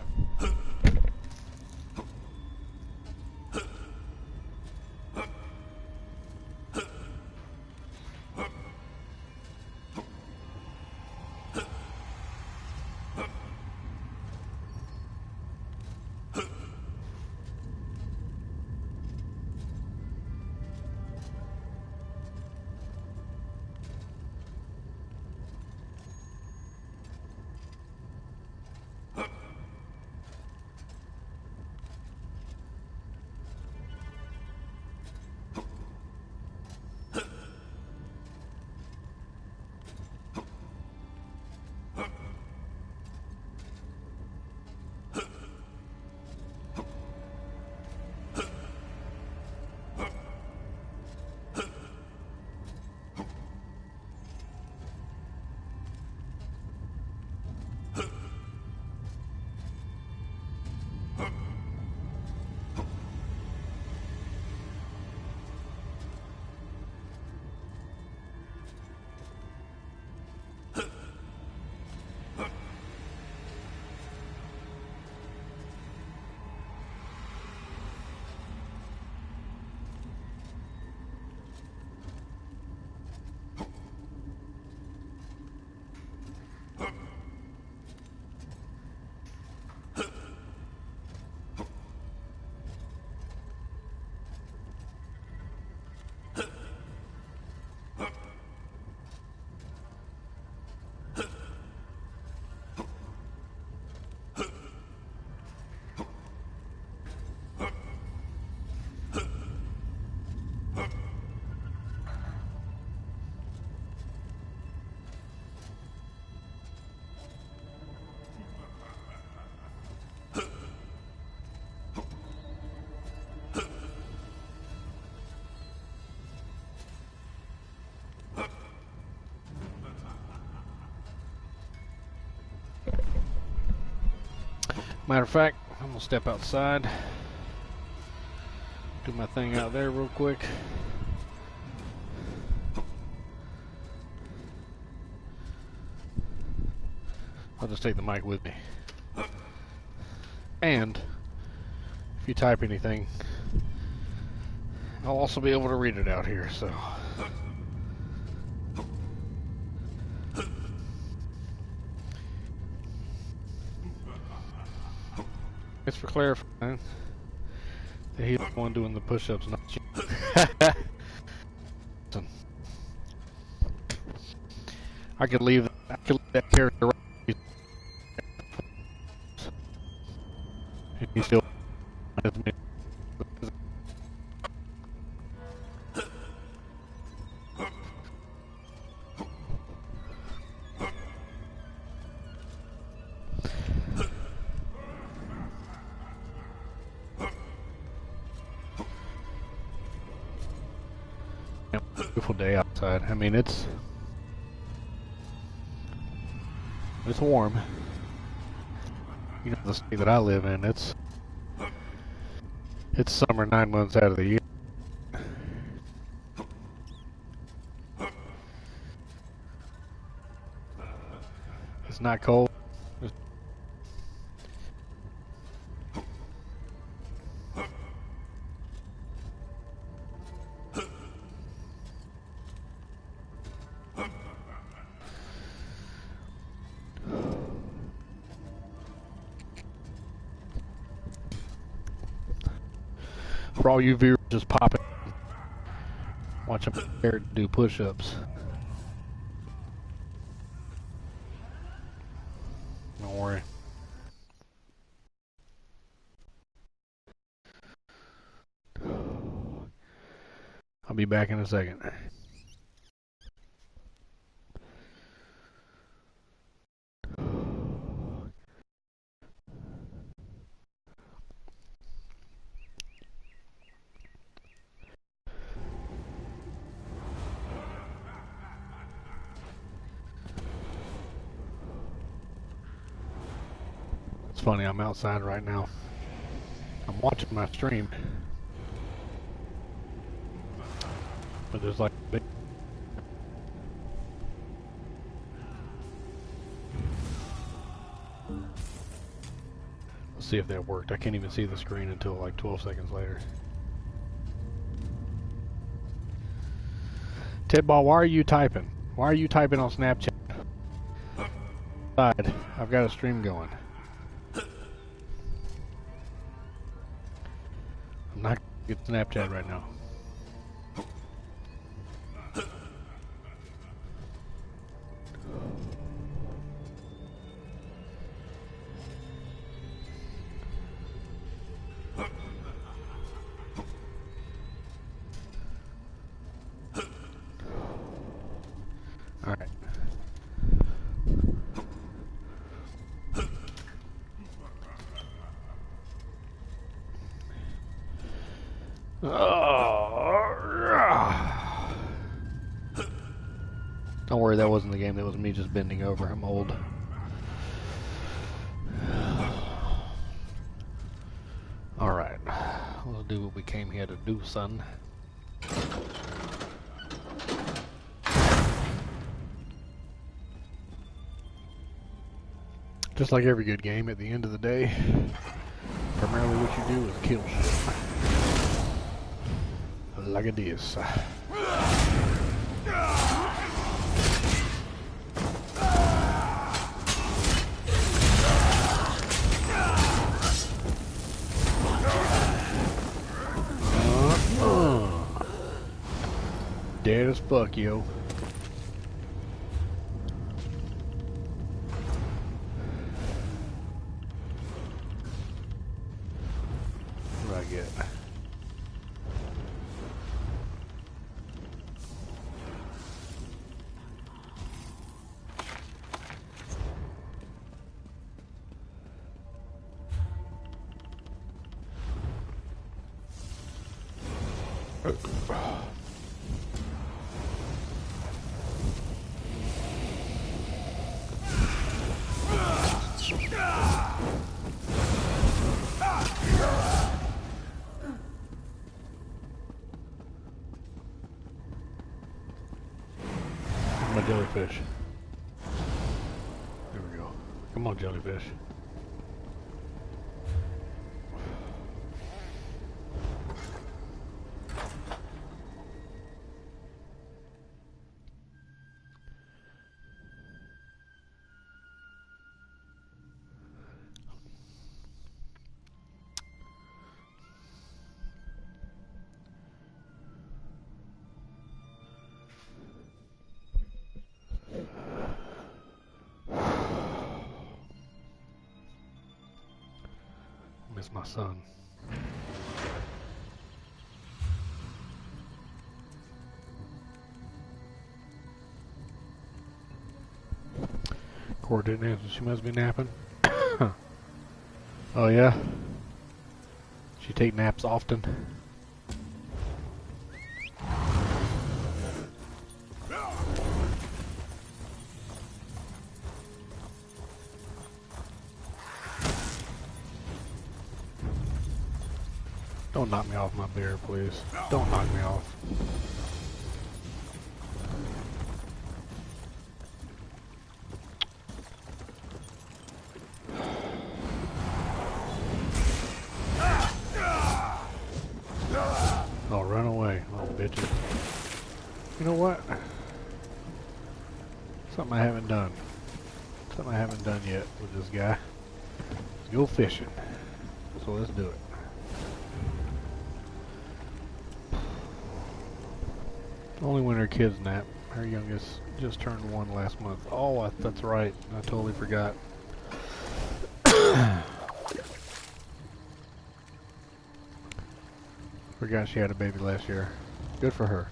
Matter of fact, I'm gonna step outside, do my thing out there real quick. I'll just take the mic with me. And if you type anything, I'll also be able to read it out here, so. Thanks for clarifying that he's the one doing the push-ups, not you. I could leave that character right. He's still me. Beautiful day outside. I mean, it's warm. You know, the state that I live in, it's summer 9 months out of the year. It's not cold. For all you viewers just popping, watch them prepare to do push-ups. I'll be back in a second. It's funny, I'm outside right now. I'm watching my stream. But there's like big... Let's see if that worked. I can't even see the screen until like 12 seconds later. Tidball, why are you typing? Why are you typing on Snapchat? I've got a stream going. I'm not gonna get Snapchat right now. Alright. Don't worry, that wasn't the game. That was me just bending over. I'm old. Alright. We'll do what we came here to do, son. Just like every good game, at the end of the day, primarily what you do is kill shit. Like it is. Dead as fuck, yo. What do I get? My jellyfish. There we go. Come on, jellyfish. Miss my son. Cord didn't answer. She must be napping. Oh yeah? She take naps often? Don't knock me off my bear, please. Don't knock me off. Oh, run away, little bitches. You know what? Something I haven't done. Something I haven't done yet with this guy. Let's go fishing. So let's do it. Only when her kids nap. Her youngest just turned 1 last month. Oh, that's right. I totally forgot. Forgot she had a baby last year. Good for her.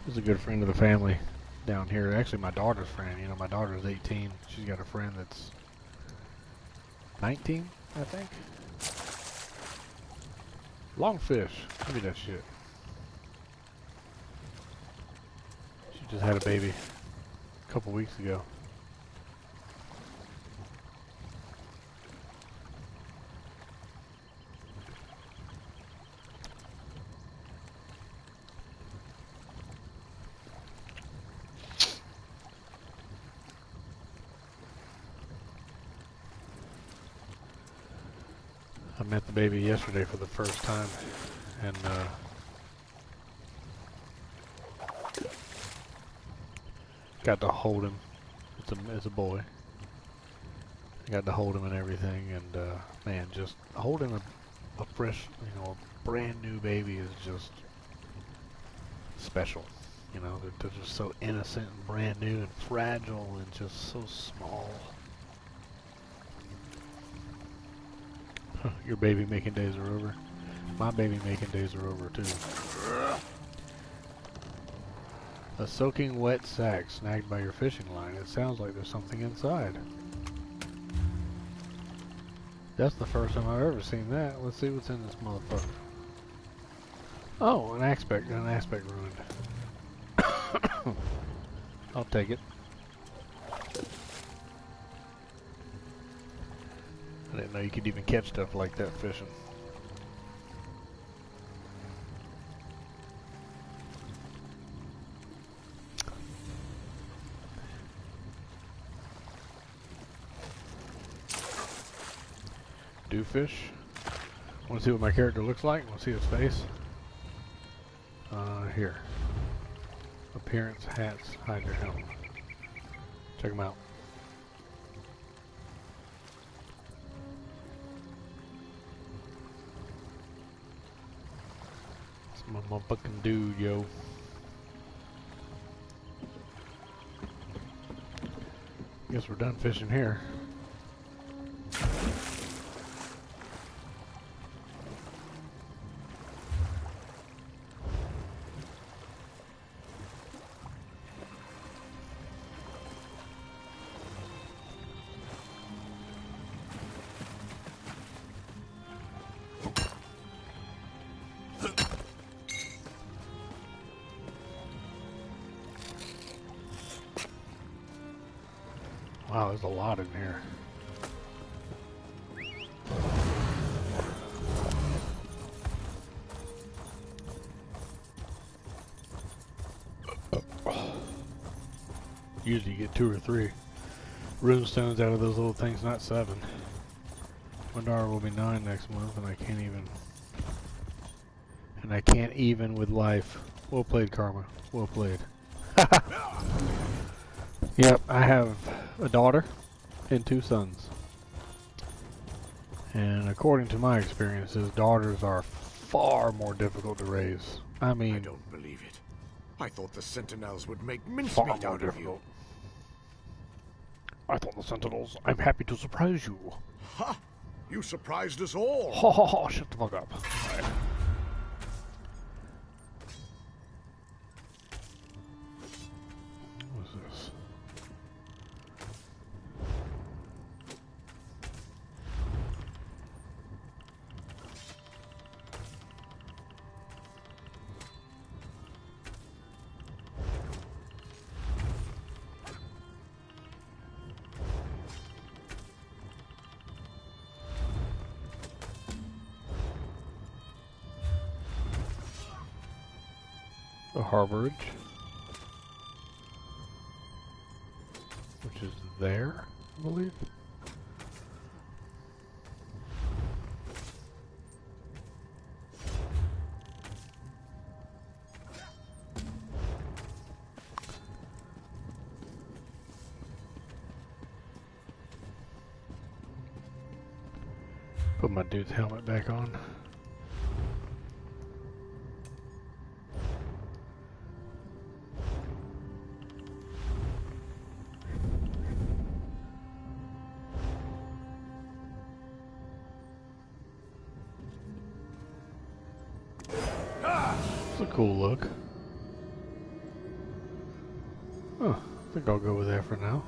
She's a good friend of the family down here. Actually, my daughter's friend. You know, my daughter's 18. She's got a friend that's 19, I think. Long fish. Give me that shit. She just had a baby a couple weeks ago. I met the baby yesterday for the first time, and got to hold him. It's a boy. I got to hold him and everything, and man, just holding a fresh, you know, a brand new baby is just special. You know, they're just so innocent and brand new and fragile and just so small. Your baby making days are over. My baby making days are over too. A soaking wet sack snagged by your fishing line. It sounds like there's something inside. That's the first time I've ever seen that. Let's see what's in this motherfucker. Oh, an aspect ruined. I'll take it. I didn't know you could even catch stuff like that fishing. Do fish? Want to see what my character looks like? Want to see his face? Here. Appearance, hats, hide your helm. Check them out. My motherfucking dude, yo. Guess we're done fishing here. Wow, there's a lot in here. Usually you get 2 or 3 runestones out of those little things, not 7. My daughter will be 9 next month, and I can't even. And I can't even with life. Well played, Karma. Well played. Yep, I have a daughter and 2 sons. And according to my experiences, daughters are far more difficult to raise. I mean, I don't believe it. I thought the Sentinels would make mincemeat out of you. I thought the Sentinels. I'm happy to surprise you. Ha! You surprised us all. Ha ha ha! Shut the fuck up. All right. What is this? A harborage, which is there, I believe. Put my dude's helmet back on. That's a cool look. Oh, I think I'll go with that for now.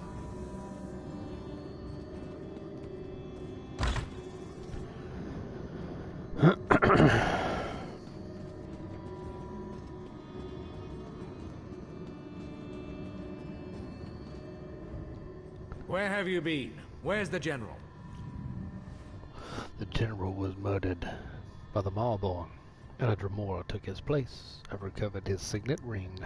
Where have you been? Where's the general? The general was murdered by the Marborn. Eladramora took his place. I've recovered his signet ring.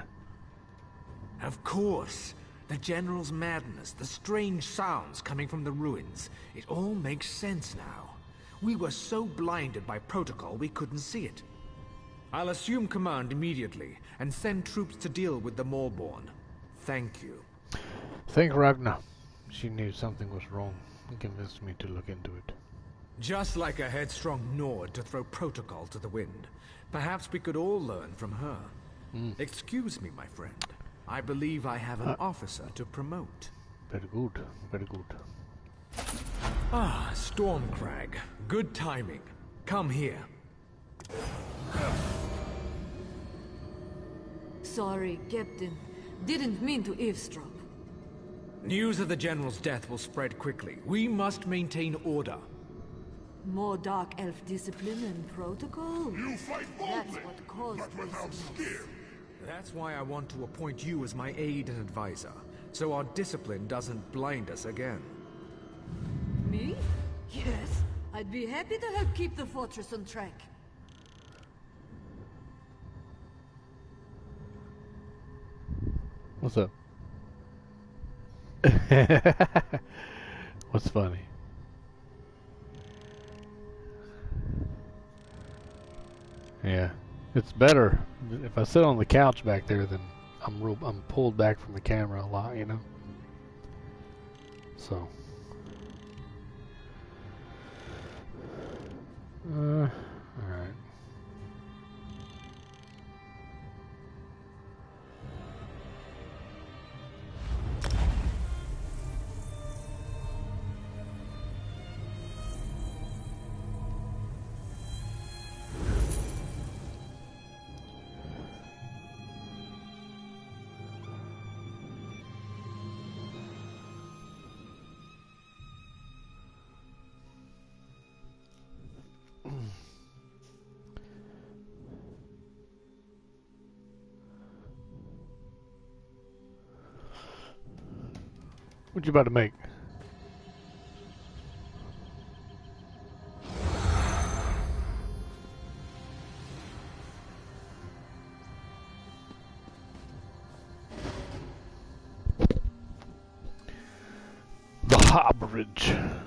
Of course. The general's madness, the strange sounds coming from the ruins. It all makes sense now. We were so blinded by protocol we couldn't see it. I'll assume command immediately and send troops to deal with the Marborn. Thank you. Thank Ragnar. She knew something was wrong and convinced me to look into it. Just like a headstrong Nord to throw protocol to the wind. Perhaps we could all learn from her. Excuse me, my friend. I believe I have an officer to promote. Very good, very good. Ah, Stormcrag. Good timing. Come here. Sorry, Captain. Didn't mean to eavesdrop. News of the General's death will spread quickly. We must maintain order. More Dark Elf discipline and protocol? You fight boldly, That's what caused but without this skill. mess. That's why I want to appoint you as my aide and advisor, so our discipline doesn't blind us again. Me? Yes. I'd be happy to help keep the fortress on track. What's up? What's funny? Yeah, it's better if I sit on the couch back there. Then I'm pulled back from the camera a lot, you know. So, all right. What you about to make? The harborage.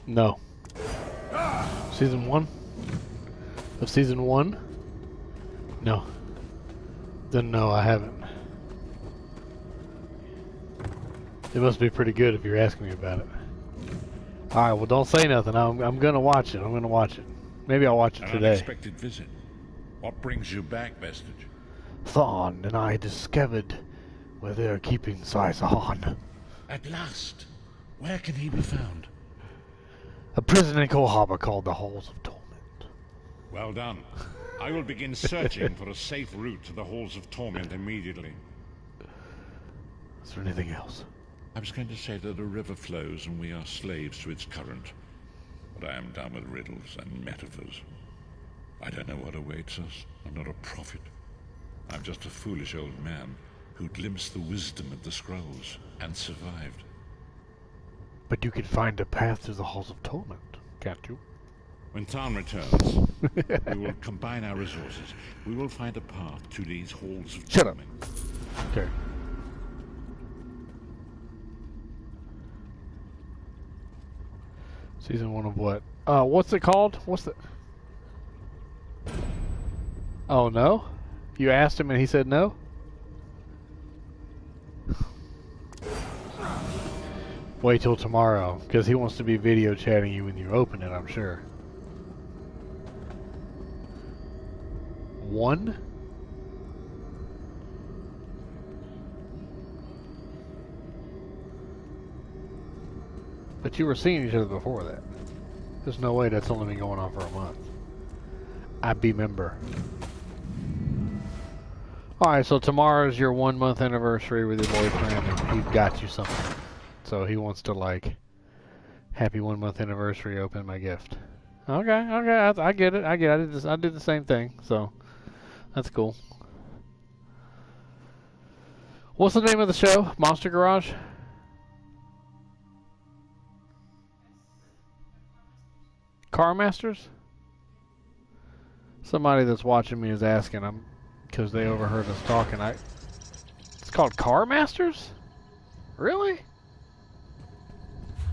No. Season 1? Of Season 1? No. Then no, I haven't. It must be pretty good if you're asking me about it. Alright, well don't say nothing. I'm gonna watch it. I'm gonna watch it. Maybe I'll watch it today. An unexpected visit. What brings you back, Vestige? Thorn and I discovered where they're keeping Saizon. At last. Where can he be found? A prison in Coal Harbor called the Halls of Torment. Well done. I will begin searching for a safe route to the Halls of Torment immediately. Is there anything else? I was going to say that a river flows and we are slaves to its current. But I am done with riddles and metaphors. I don't know what awaits us. I'm not a prophet. I'm just a foolish old man who glimpsed the wisdom of the scrolls and survived. But you could find a path to the Halls of Torment, can't you? When Tarn returns, we will combine our resources. We will find a path to these Halls of Torment. Okay. Season 1 of what? What's it called? What's the... Oh, no? You asked him and he said no? Wait till tomorrow, because he wants to be video chatting you when you open it, I'm sure. 1? But you were seeing each other before that. There's no way that's only been going on for a month. I remember. Alright, so tomorrow's your 1 month anniversary with your boyfriend, and he got you something. So he wants to, like, happy 1 month anniversary, open my gift. Okay, I get it, I did the same thing, so that's cool. What's the name of the show? Monster Garage? Car Masters? Somebody that's watching me is asking them because they overheard us talking. It's called Car Masters? Really?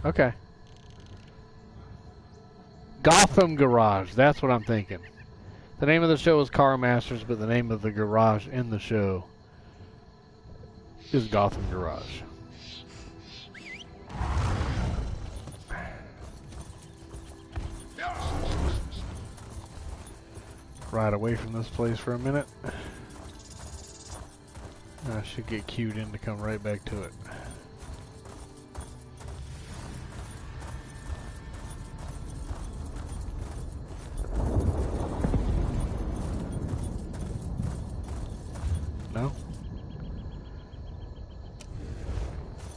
Okay. Gotham Garage. That's what I'm thinking. The name of the show is Car Masters, but the name of the garage in the show is Gotham Garage. Ride away from this place for a minute. I should get queued in to come right back to it. No?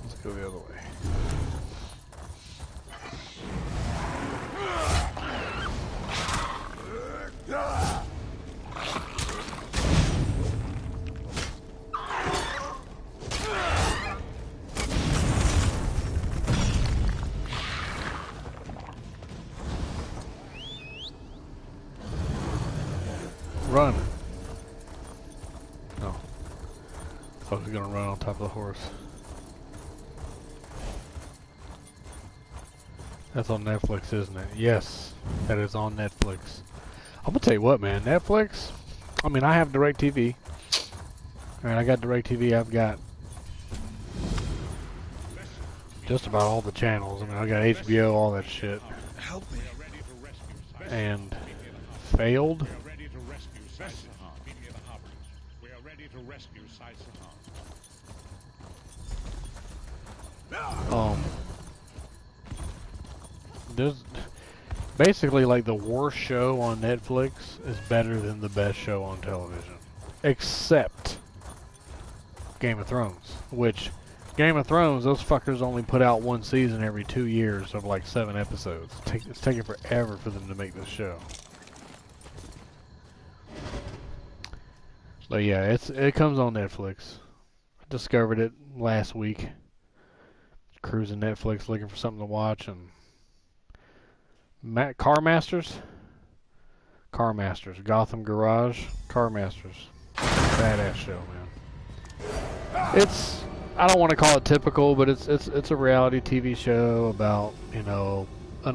Let's go the other way. Run. No. Fuck, he's gonna run on top of the horse. That's on Netflix, isn't it? Yes, that is on Netflix. I'm gonna tell you what, man. Netflix. I mean, I have DirecTV. Alright, I got DirecTV. I've got just about all the channels. I mean, I got HBO, all that shit. Help me. And failed. There's basically like the worst show on Netflix is better than the best show on television, except Game of Thrones. Which Game of Thrones, those fuckers only put out 1 season every 2 years of like 7 episodes. It's taking forever for them to make this show. But yeah, it comes on Netflix. I discovered it last week. Cruising Netflix looking for something to watch, and Car Masters? Car Masters. Gotham Garage. Car Masters. Badass show, man. It's, I don't want to call it typical, but it's a reality TV show about, you know, an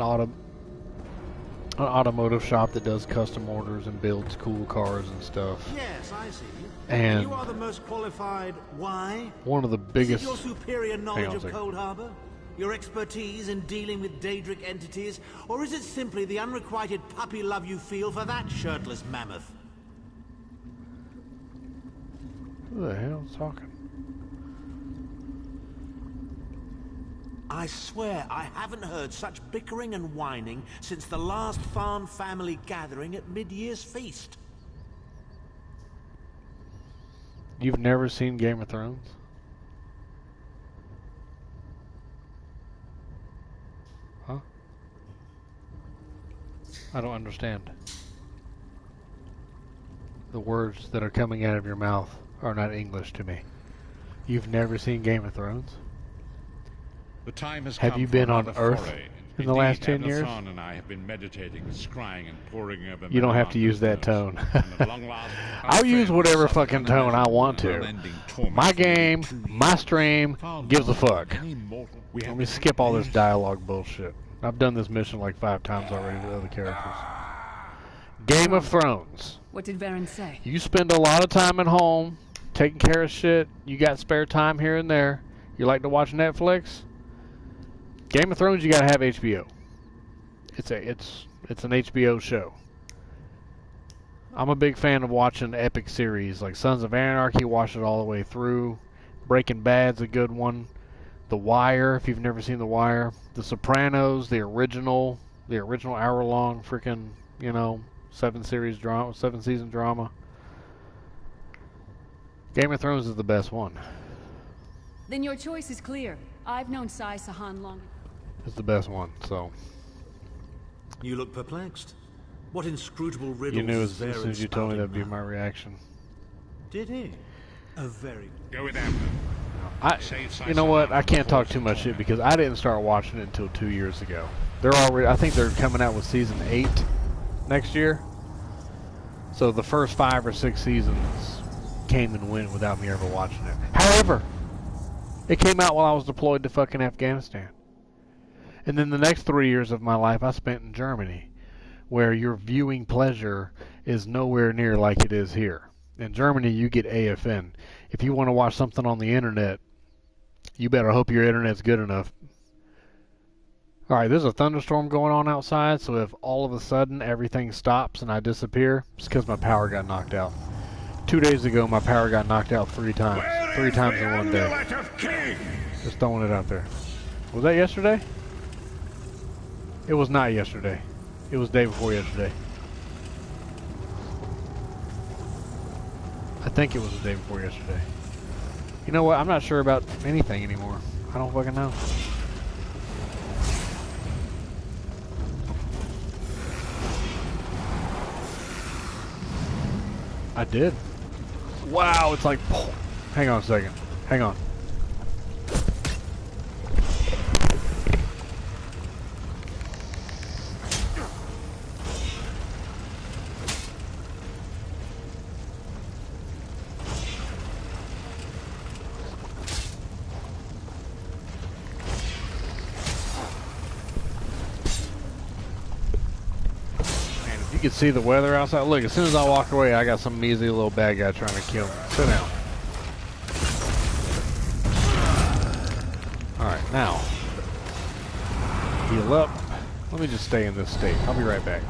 automotive shop that does custom orders and builds cool cars and stuff. Yes, I see. And you are the most qualified. Why? One of the biggest... Is it your superior knowledge of Cold Harbor? Your expertise in dealing with Daedric entities? Or is it simply the unrequited puppy love you feel for that shirtless mammoth? Who the hell's talking? I swear I haven't heard such bickering and whining since the last farm family gathering at mid-year's feast. You've never seen Game of Thrones? Huh? I don't understand. The words that are coming out of your mouth are not English to me. You've never seen Game of Thrones? The time has Have come you for been on another Earth foray. in the last 10 years? Anathan and I have been meditating, scrying, and poring over You don't have to use that tone. And at long last, I'll use whatever fucking tone I want to. My game, my stream, gives a fuck. Let me skip all this dialogue bullshit. I've done this mission like 5 times already with other characters. Game of Thrones. What did Varen say? You spend a lot of time at home, taking care of shit. You got spare time here and there. You like to watch Netflix? Game of Thrones, you gotta have HBO. It's an HBO show. I'm a big fan of watching epic series like Sons of Anarchy. Watched it all the way through. Breaking Bad's a good one. The Wire, if you've never seen The Wire. The Sopranos, the original hour-long freaking 7-season drama. Game of Thrones is the best one. Then your choice is clear. I've known Sai Sahan long. It's the best one, so. You look perplexed. What inscrutable riddles You knew is as there soon in as you told me spouting that'd be mouth? my reaction. Did he? A very... Go with them. You know what? I can't talk too much shit because I didn't start watching it until 2 years ago. I think they're coming out with season 8 next year. So the first 5 or 6 seasons came and went without me ever watching it. However, it came out while I was deployed to fucking Afghanistan. And then the next 3 years of my life I spent in Germany, where your viewing pleasure is nowhere near like it is here. In Germany, you get AFN. If you want to watch something on the internet, you better hope your internet's good enough. Alright, there's a thunderstorm going on outside, so if all of a sudden everything stops and I disappear, it's because my power got knocked out. 2 days ago, my power got knocked out 3 times. 3 times in one day. Just throwing it out there. Was that yesterday? It was not yesterday. It was day before yesterday. I think it was the day before yesterday. You know what? I'm not sure about anything anymore. I don't fucking know. I did. Wow, it's like... Hang on a second. Hang on. You can see the weather outside. Look, as soon as I walk away, I got some measly little bad guy trying to kill me. Sit down. Alright, now. Heal up. Let me just stay in this state. I'll be right back.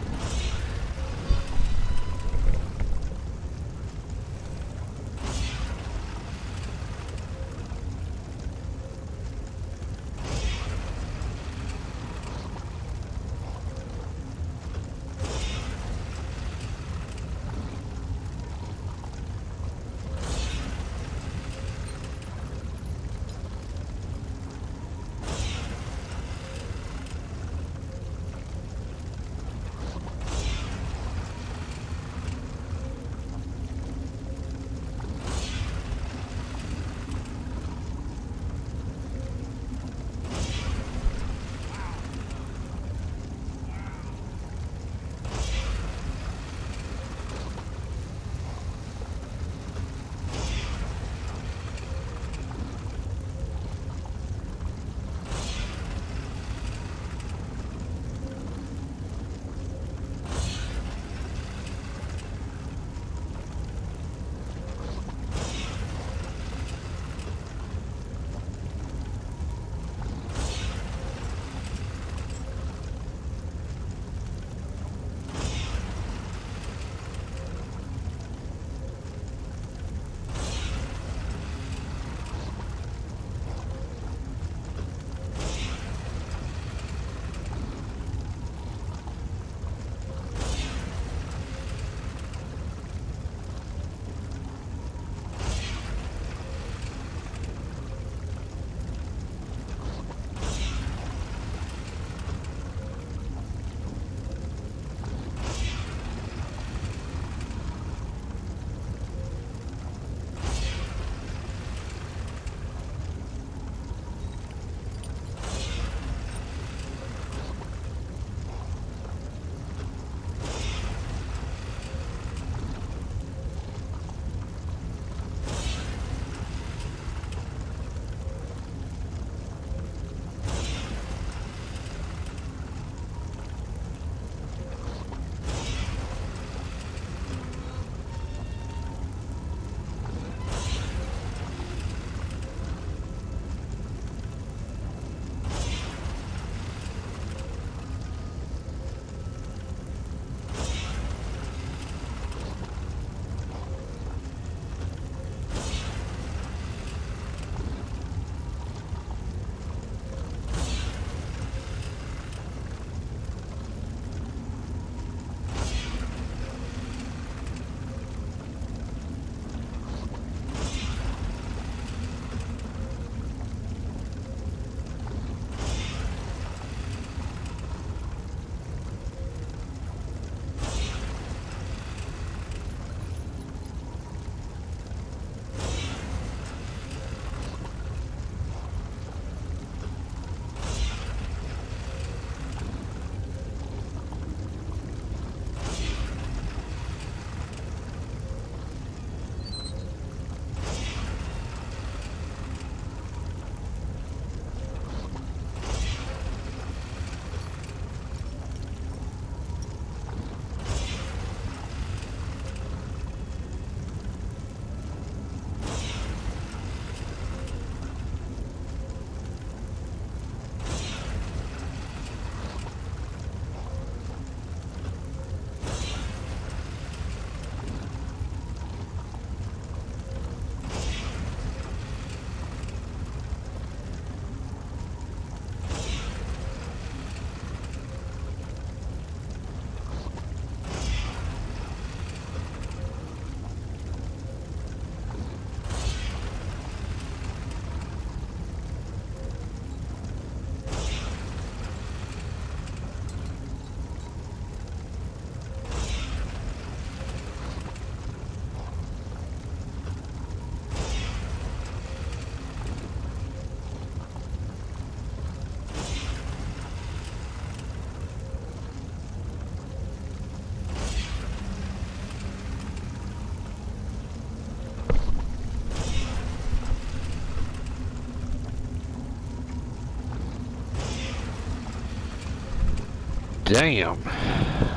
Damn.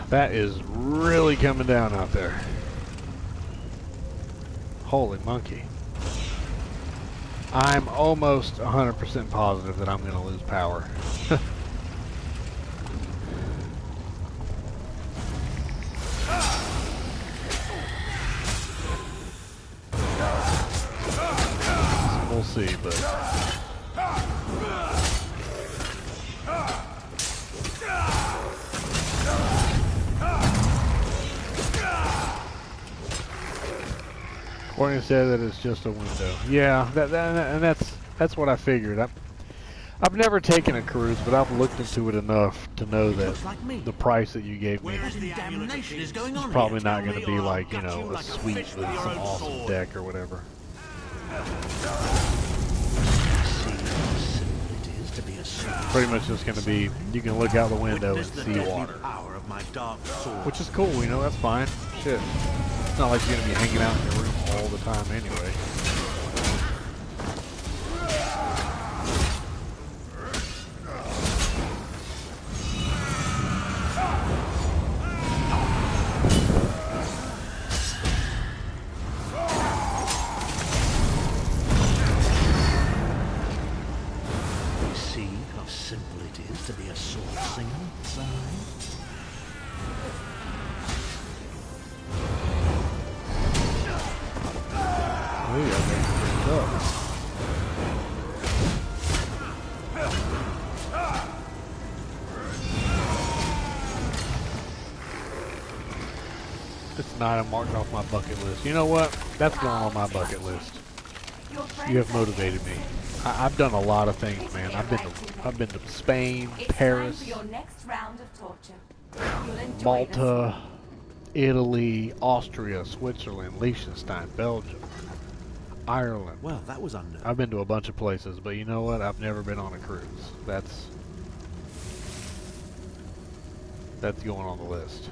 That is really coming down out there. Holy monkey. I'm almost 100% positive that I'm going to lose power. We'll see, but... Courtney said that it's just a window. Yeah, and that's what I figured. I've never taken a cruise, but I've looked into it enough to know that the price that you gave me is probably not going to be like, you know, a suite with some awesome deck or whatever. Pretty much just going to be, you can look out the window and see water. Which is cool, you know, that's fine. Shit. It's not like you're going to be hanging out in your room all the time anyway. You see how simple it is to be a sword singer, son? It's an item marked off my bucket list. You know what? That's going on my bucket list. You have motivated me. I've done a lot of things, man. I've been to Spain, Paris, Malta, Italy, Austria, Switzerland, Liechtenstein, Belgium, Ireland. Well, that was unknown. I've been to a bunch of places, but you know what? I've never been on a cruise. That's going on the list.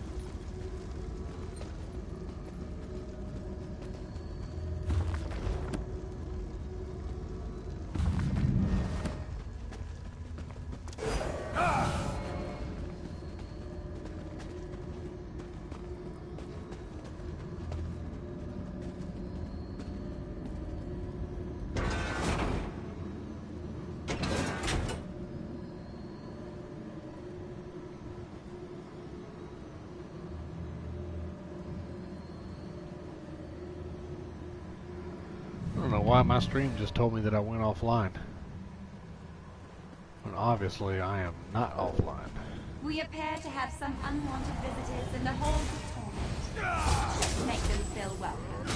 I don't know why my stream just told me that I went offline. And obviously I am not offline. We appear to have some unwanted visitors in the halls of torment. Let's make them feel welcome.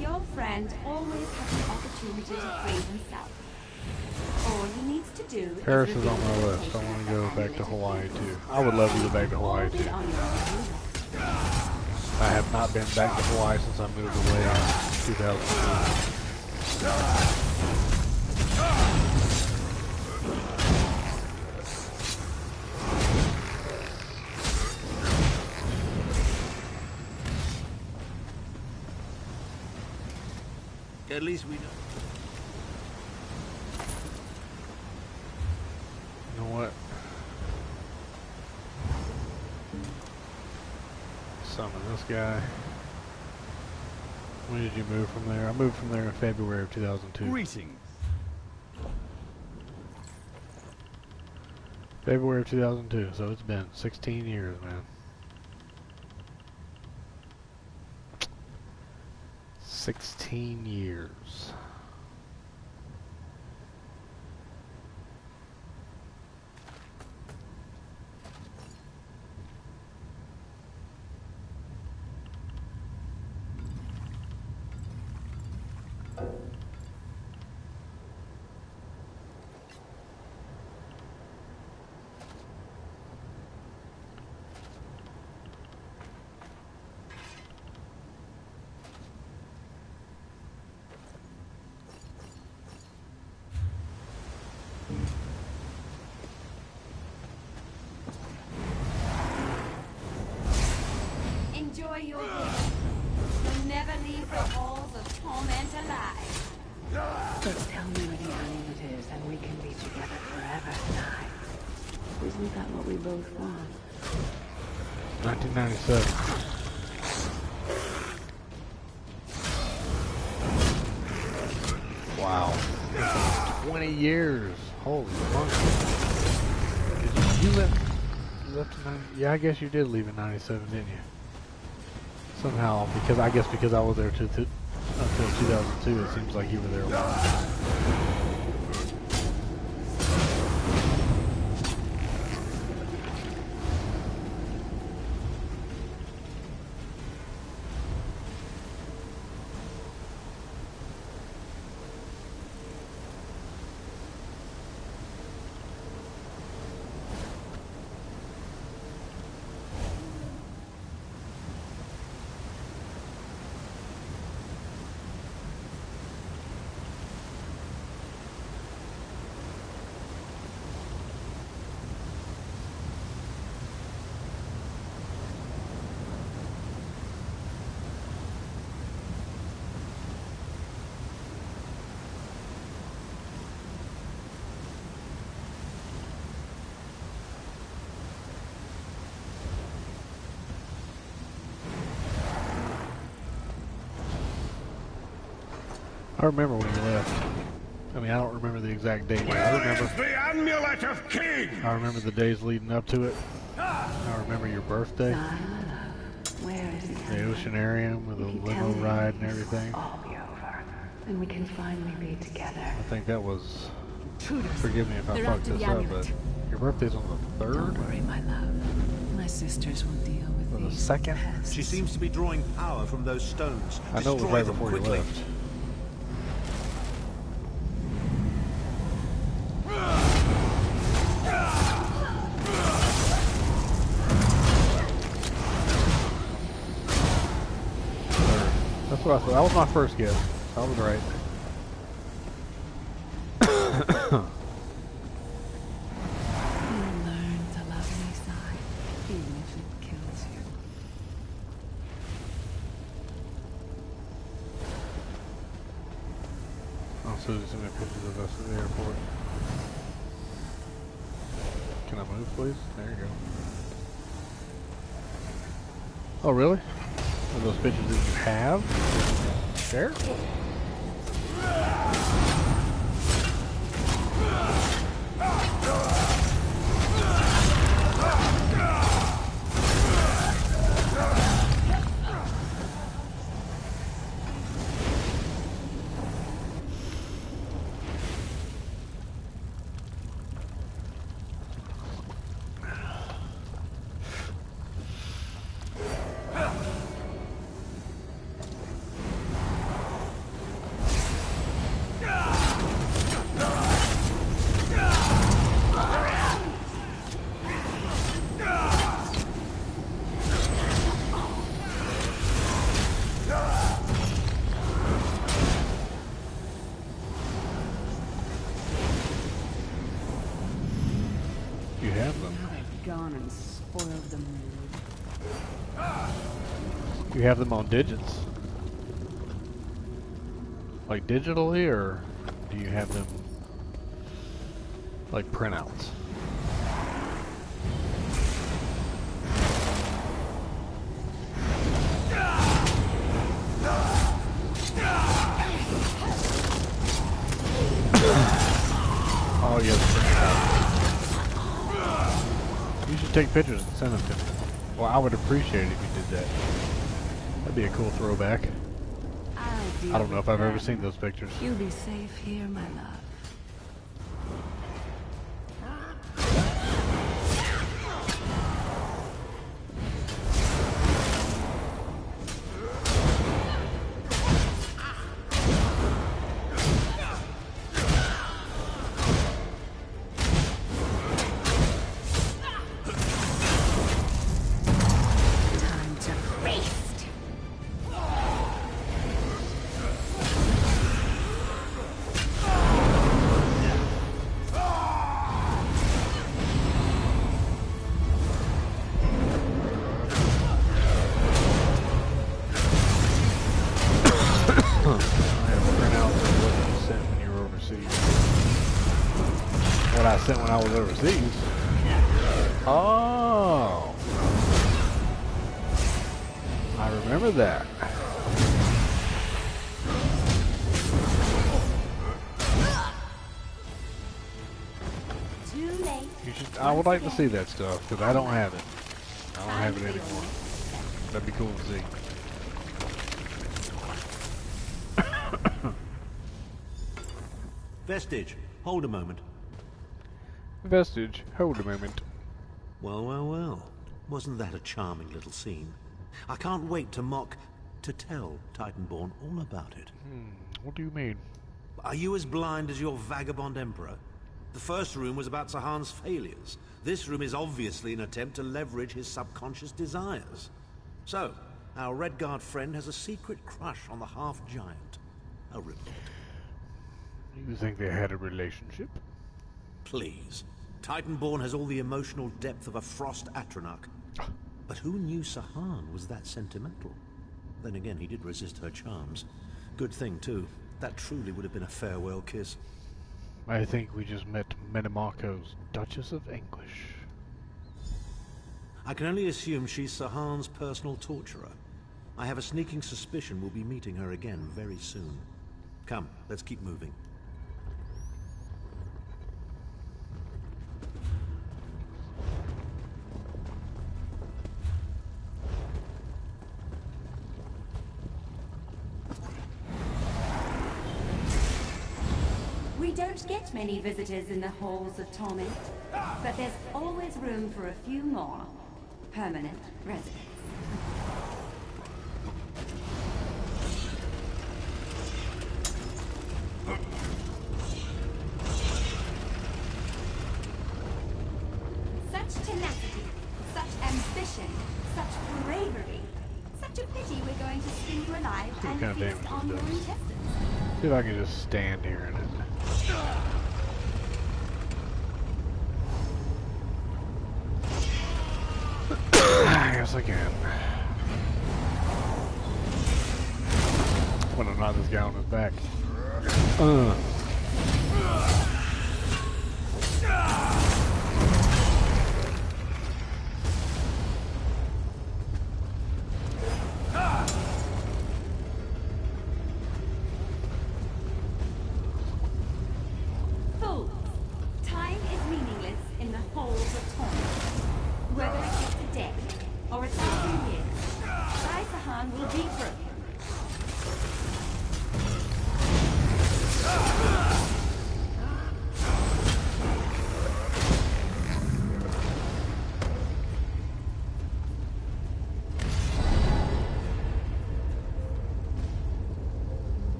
Your friend always has the opportunity to free himself. All he needs to do Paris is on my list. I want to go back to Hawaii too. I would love to go back to Hawaii too. I have not been back to Hawaii since I moved away in 2002. At least we know. You know what? Summon this guy. When did you move from there? I moved from there in February of 2002. Greetings. February of 2002, so it's been 16 years, man. 16 years. Enjoy your visit. You'll never leave the halls of torment alive. Don't tell me where the animals Isn't that what we both want? 1997. Wow. 20 years. Holy monkey. You left in 90, yeah, I guess you did leave in 97, didn't you? Somehow, because I was there until 2002, it seems like you were there a while. I remember when you left. I mean, I don't remember the exact date. But I remember the amulet of King. I remember the days leading up to it. I remember your birthday. Where is the Oceanarium with the limo ride and everything. All be over, and we can finally be together. I think that was. Forgive me if I fucked this up, but your birthday's on the 3rd. Don't worry, my love. My sisters will deal with the 2nd. She seems to be drawing power from those stones. I know it was right before you left. That's what I thought. That was my first guess. I was right. You'll learn to love me, Sai, even if it kills you. Oh, Susie sent me pictures of us at the airport. Can I move, please? There you go. Oh, really? Are those pictures that you have? Share? You have them on digits? Like digitally, or do you have them like printouts? Oh, yes. You should take pictures and send them to me. Well, I would appreciate it if you did that. That'd be a cool throwback. I don't know if I've ever seen those pictures. You'll be safe here, my love. What I sent when I was overseas. Oh. I remember that. I would like to see that stuff, because I don't have it. I don't have it anymore. That'd be cool to see. Vestige, hold a moment. Vestige, hold a moment. Well, well, well. Wasn't that a charming little scene? I can't wait to tell Titanborn all about it. What do you mean? Are you as blind as your vagabond emperor? The first room was about Sahan's failures. This room is obviously an attempt to leverage his subconscious desires. So, our Redguard friend has a secret crush on the half-giant. A report. You think they had a relationship? Please. Titanborn has all the emotional depth of a Frost Atronach. But who knew Sahan was that sentimental? Then again, he did resist her charms. Good thing, too. That truly would have been a farewell kiss. I think we just met Metamarco's Duchess of English. I can only assume she's Sahan's personal torturer. I have a sneaking suspicion we'll be meeting her again very soon. Come, let's keep moving. We don't get many visitors in the halls of torment, but there's always room for a few more permanent residents. Such tenacity, such ambition, such bravery. Such a pity we're going to skin you alive and feast on your intestines. See if I can just stand here in it. I guess I can. I'm gonna knock this guy on his back.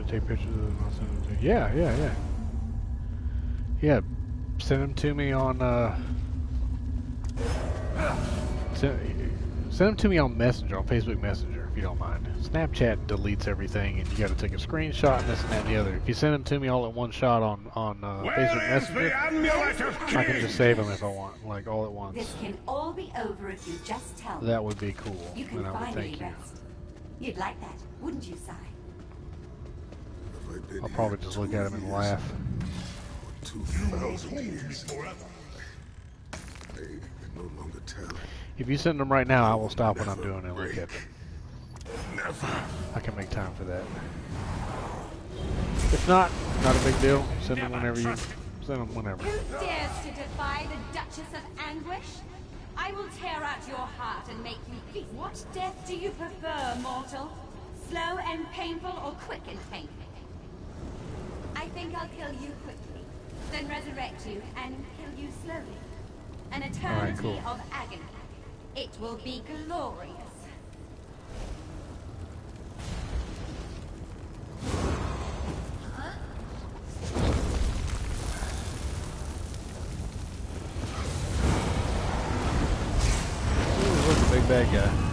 Take pictures of them. I'll send them to you. Yeah. Send them to me on send them to me on Messenger, on Facebook Messenger, if you don't mind. Snapchat deletes everything, and you got to take a screenshot and this and that and the other. If you send them to me all at one shot on Facebook Messenger, I can just save them if I want, like all at once. This can all be over if you just tell me. That would be cool. You can finally rest. You'd like that, wouldn't you, Si? I'll probably just look at him and laugh. 2,000 years. I can no longer tell. If you send them right now, I will stop what I'm doing and look at them. I can make time for that. If not a big deal. Send them whenever you send them whenever. Who dares to defy the Duchess of Anguish? I will tear out your heart and make you bleed. What death do you prefer, mortal? Slow and painful or quick and painful? I think I'll kill you quickly, then resurrect you and kill you slowly. An eternity of agony. It will be glorious. Ooh, look, a big bad guy.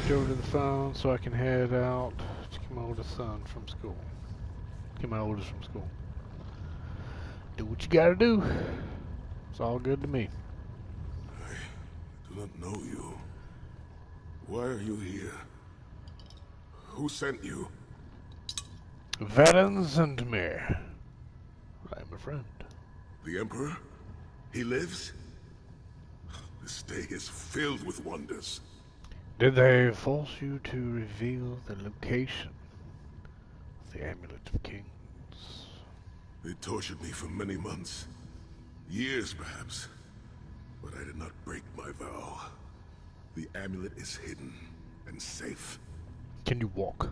switch over to the phone so I can head out to get my oldest son from school. Get my oldest from school. Do what you gotta do. It's all good to me. I do not know you. Why are you here? Who sent you? Valens and me. I am a friend. The Emperor? He lives? This day is filled with wonders. Did they force you to reveal the location of the Amulet of Kings? They tortured me for many months. Years, perhaps. But I did not break my vow. The amulet is hidden and safe. Can you walk?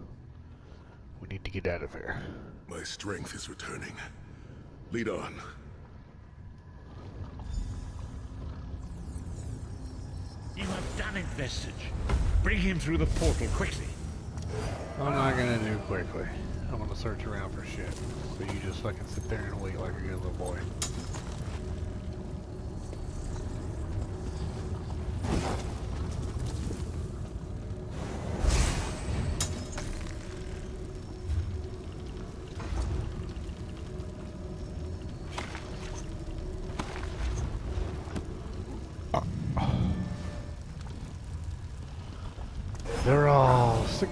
We need to get out of here. My strength is returning. Lead on. You have done it, Vestige. Bring him through the portal quickly. I'm not gonna do quickly. I'm gonna search around for shit. So you just fucking sit there and wait like a good little boy. They're all 6.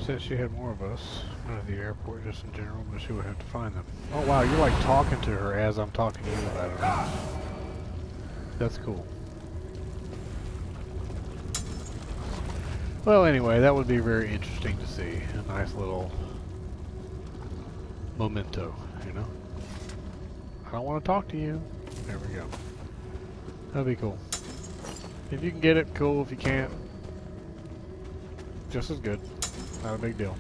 Said she had more of us. Not at the airport, just in general, but she would have to find them. Oh wow, you're like talking to her as I'm talking to you about her. That's cool. Well, anyway, that would be very interesting to see. A nice little memento, you know? I don't want to talk to you. There we go. That'd be cool. If you can get it, cool. If you can't, just as good. Not a big deal.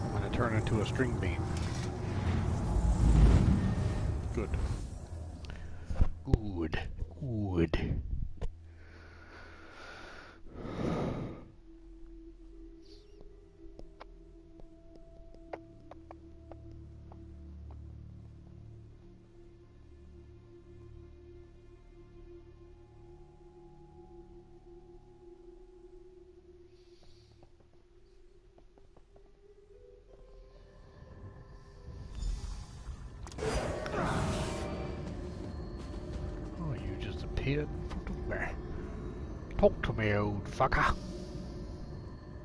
I'm gonna turn into a string bean. Good. Good. Good. Here in front of me. Talk to me, old fucker.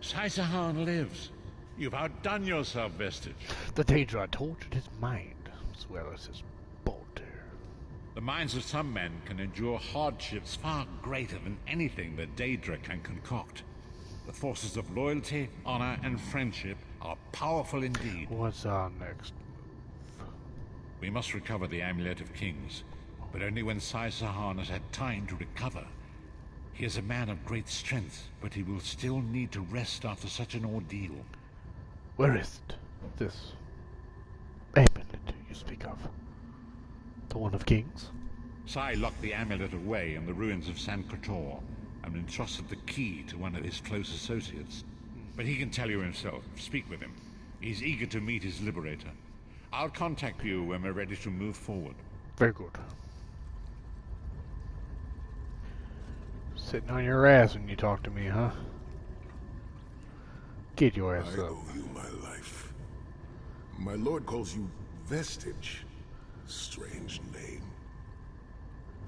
Saisahan lives. You've outdone yourself, Vestige. The Daedra tortured his mind, as well as his body. The minds of some men can endure hardships far greater than anything the Daedra can concoct. The forces of loyalty, honor, and friendship are powerful indeed. What's our next move? We must recover the Amulet of Kings. But only when Saisahan has had time to recover. He is a man of great strength, but he will still need to rest after such an ordeal. Where is it? This amulet you speak of? The one of kings? Sai locked the amulet away in the ruins of San Krator and entrusted the key to one of his close associates. But he can tell you himself. Speak with him. He's eager to meet his liberator. I'll contact you when we're ready to move forward. Very good. Sitting on your ass when you talk to me, huh? Get your ass up. I owe you my life. My lord calls you Vestige. Strange name.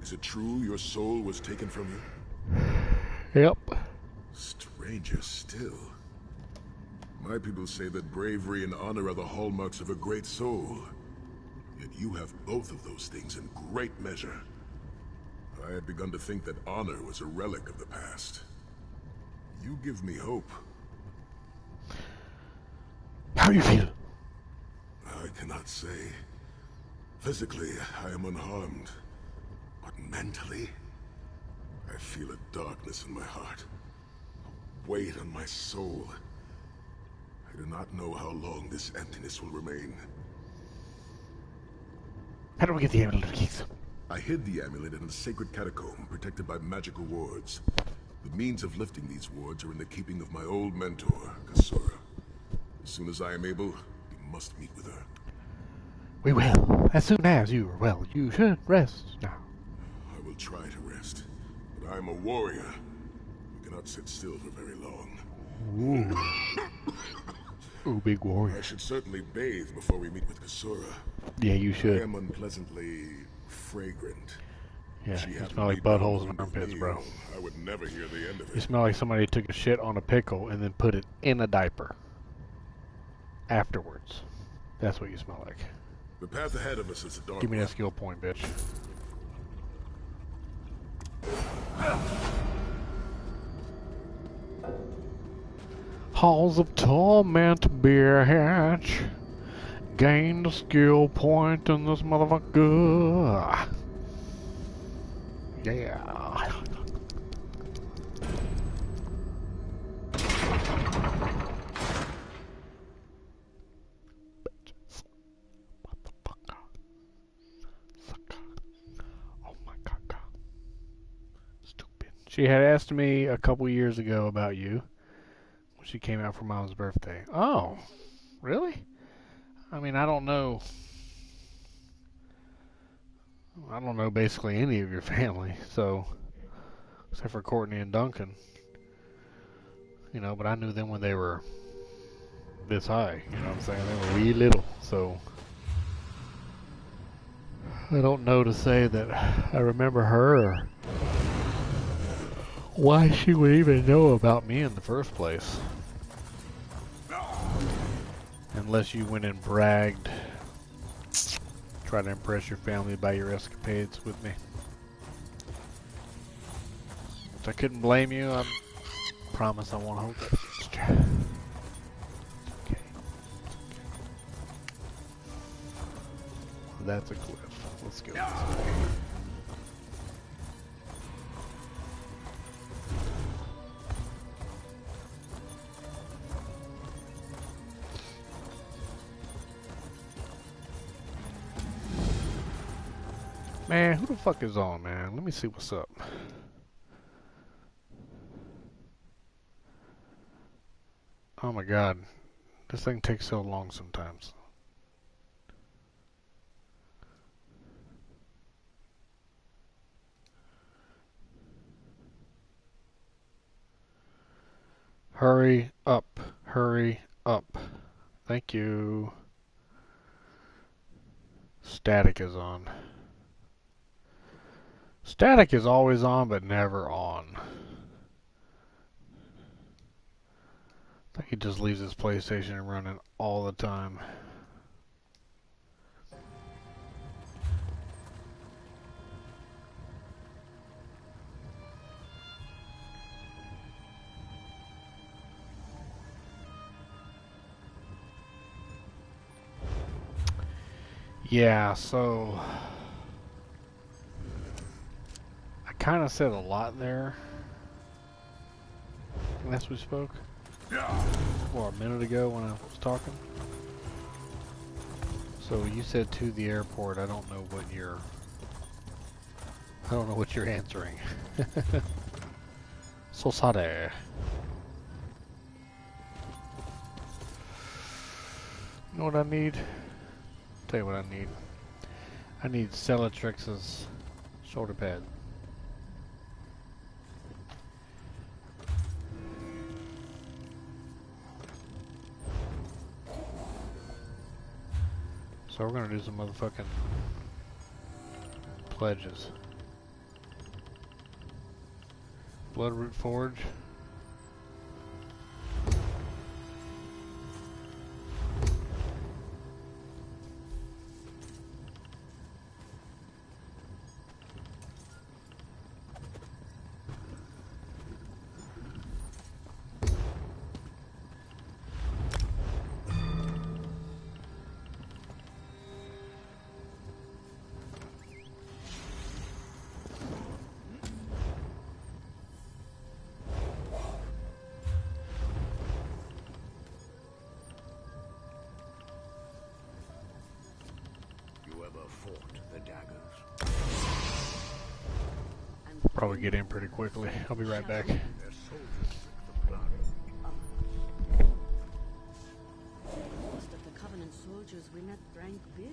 Is it true your soul was taken from you? Yep. Stranger still. My people say that bravery and honor are the hallmarks of a great soul. Yet you have both of those things in great measure. I had begun to think that honor was a relic of the past. You give me hope. How you feel? I cannot say. Physically, I am unharmed. But mentally, I feel a darkness in my heart. A weight on my soul. I do not know how long this emptiness will remain. How do we get the amulet, Keith? I hid the amulet in a sacred catacomb protected by magical wards. The means of lifting these wards are in the keeping of my old mentor, Kasura. As soon as I am able, we must meet with her. We will. As soon as you are well, you should rest now. I will try to rest, but I am a warrior. I cannot sit still for very long. Ooh. Ooh, big warrior. I should certainly bathe before we meet with Kasura. Yeah, you should. I am unpleasantly fragrant. Yeah, you smell like buttholes and armpits, bro. I would never hear the end of it. You smell like somebody took a shit on a pickle and then put it in a diaper. Afterwards. That's what you smell like. The path ahead of us is a dark Give me that skill point, bitch. Halls of Torment, bitch. Gain the skill point in this motherfucker. Yeah. She had asked me a couple years ago about you when she came out for Mom's birthday. Oh, really? I mean, I don't know basically any of your family, so except for Courtney and Duncan. You know, but I knew them when they were this high, you know what I'm saying? They were wee little, so I don't know to say that I remember her or why she would even know about me in the first place. Unless you went and bragged, try to impress your family by your escapades with me. Which I couldn't blame you. I promise I won't hold that against you. Okay. That's a cliff. Let's go. Man, who the fuck is on, man? Let me see what's up. Oh my god. This thing takes so long sometimes. Hurry up. Hurry up. Thank you. Static is on. Static is always on, but never on. I think he just leaves his PlayStation running all the time. Yeah, so I kind of said a lot there last we spoke, or a minute ago when I was talking. So you said to the airport. I don't know what you're answering. So sorry. You know what I need? Tell you what I need. I need Cellatrix's shoulder pad. So we're gonna do some motherfucking pledges. Bloodroot Forge. fought the daggers. Probably get in pretty quickly. I'll be right back. Most of the Covenant soldiers we met drank beer.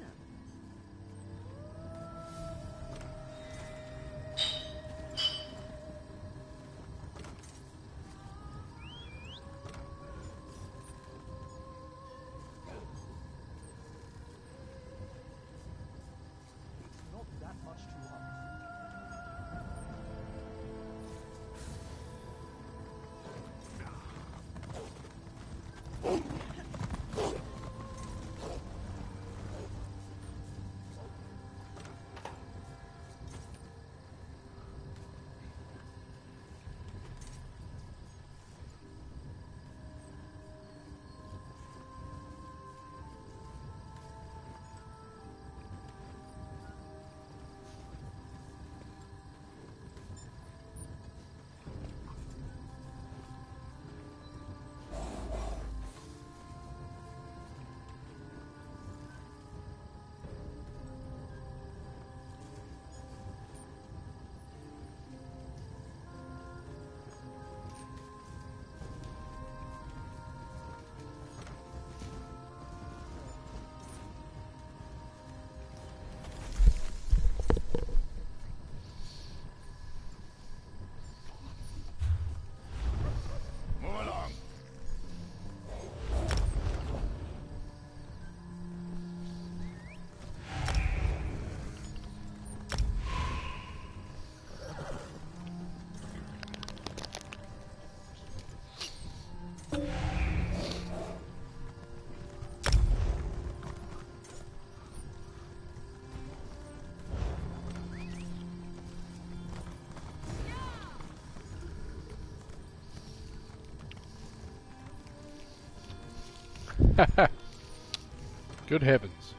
Good heavens.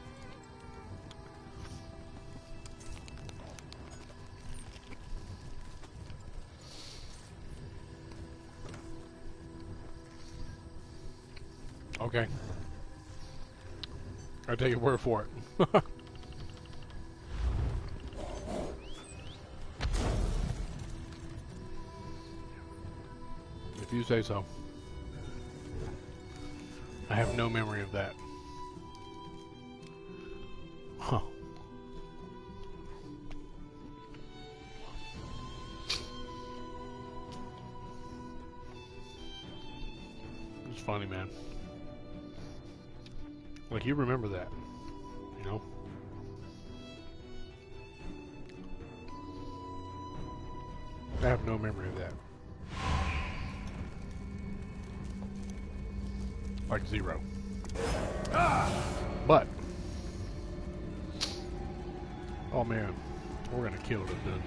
Okay. I'll take your word for it. If you say so. I have no memory of that. Huh. It's funny, man. Like, you remember that, you know? I have no memory of that. Like, zero. But, oh man, we're gonna kill this dungeon.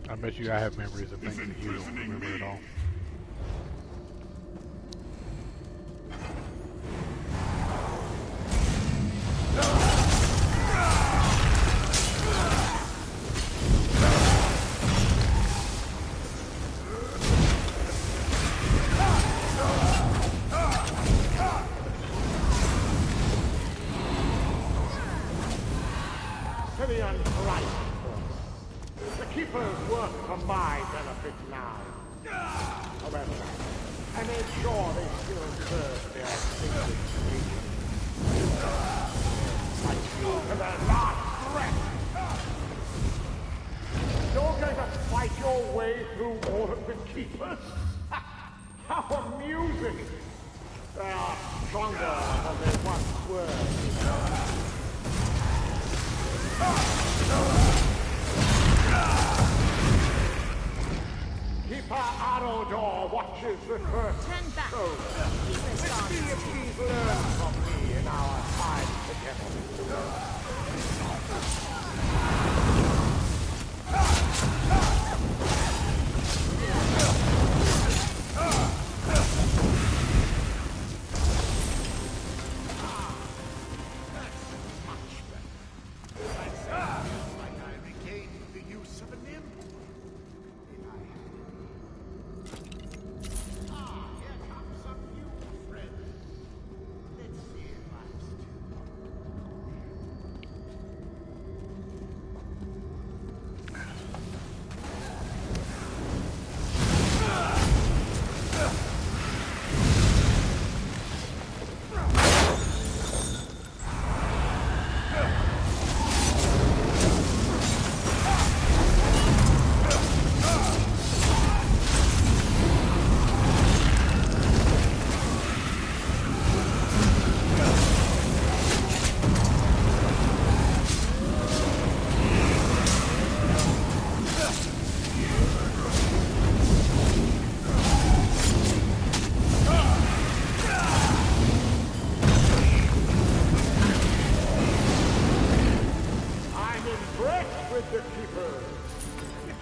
I bet you I have memories of things that you don't remember at all.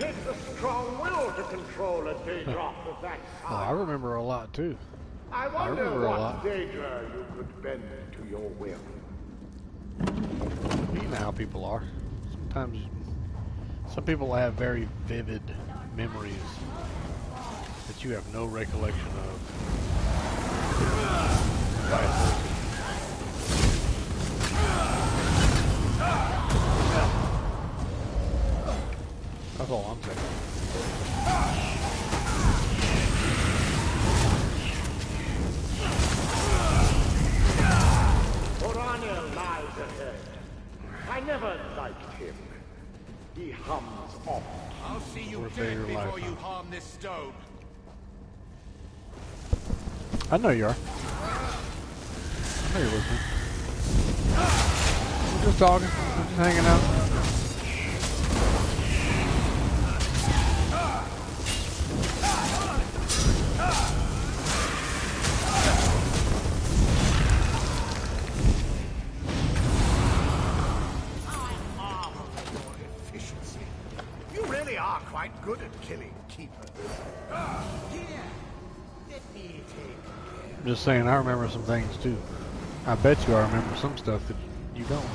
takes a strong will to control a Daedroth of that Oh, kind. I remember a lot too. I wonder what Daedra you could bend to your will. You know how people are. Sometimes some people have very vivid memories that you have no recollection of. That's all I'm saying. Oranil lies ahead. I never liked him. He hums off. I'll see you dead before you harm this stone. I know you are. I know you're listening. We're just talking. We're just hanging out. Quite good at killing keepers. Here, let me take I'm just saying, I remember some things too. I bet you I remember some stuff that you don't.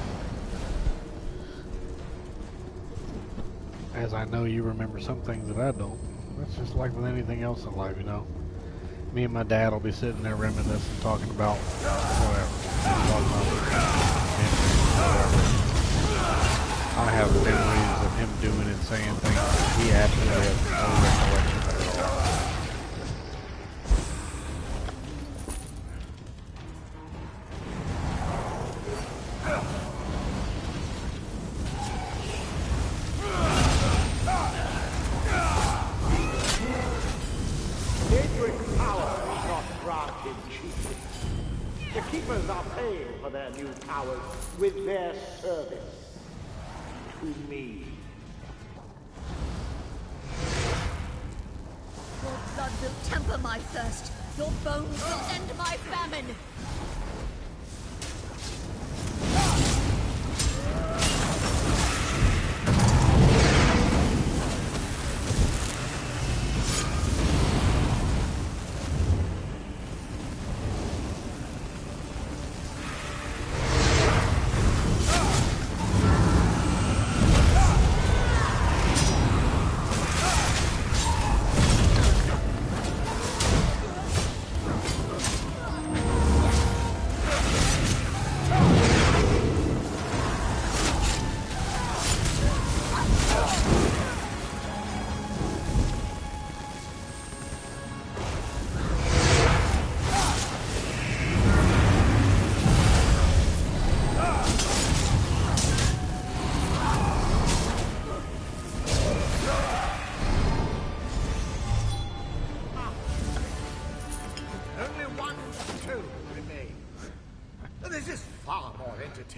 As I know you remember some things that I don't. That's just like with anything else in life, you know. Me and my dad will be sitting there reminiscing, talking about whatever. I have memories of him doing and saying things that he absolutely has no recollection of at all. Daedric power is not granted cheaply. The keepers are paying for their new powers with their service to me. Your blood will temper my thirst. Your bones will end my famine.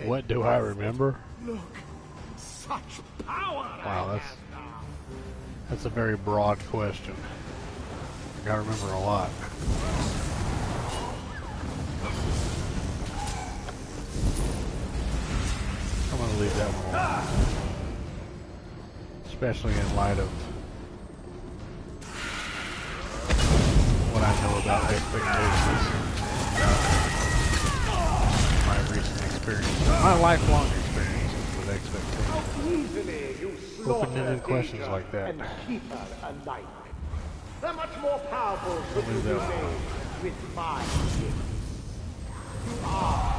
What do I remember? Look, such power! Wow, that's a very broad question. I gotta remember a lot. I'm gonna leave that one alone. Especially in light of what I know about expectations. My recent experience, my lifelong experience with expectations. Open-ended questions like that. And keep her alike. They're much more powerful to be made with my gift. You are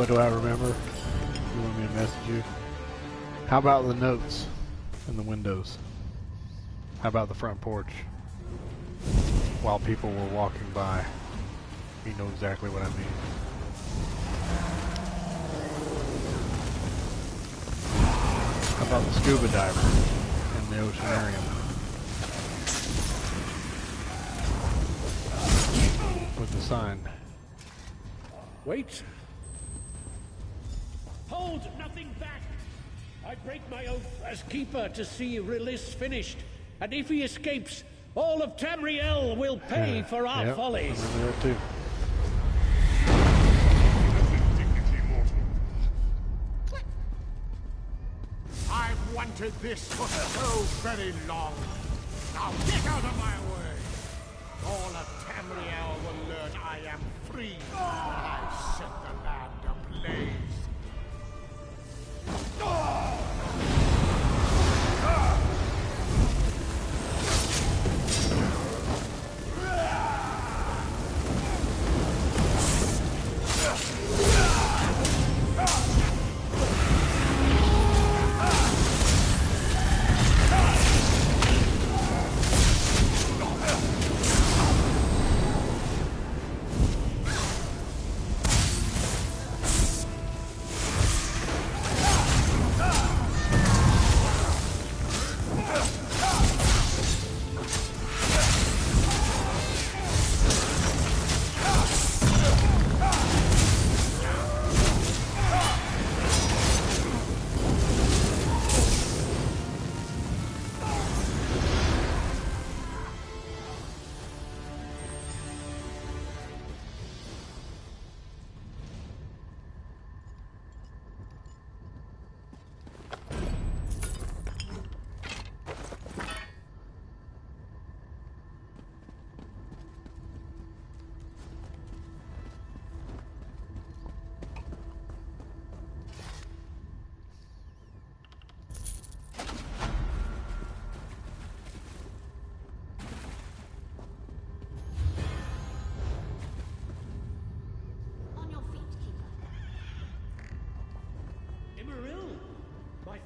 What do I remember? You want me to message you? How about the notes in the windows? How about the front porch? While people were walking by. You know exactly what I mean. How about the scuba diver in the oceanarium? with the sign. Wait. Hold nothing back. I break my oath as keeper to see Release finished. And if he escapes, all of Tamriel will pay for our follies. I remember that too. I've wanted this for so very long. Now get out of my way! All of Tamriel will learn I am free. I set the land ablaze.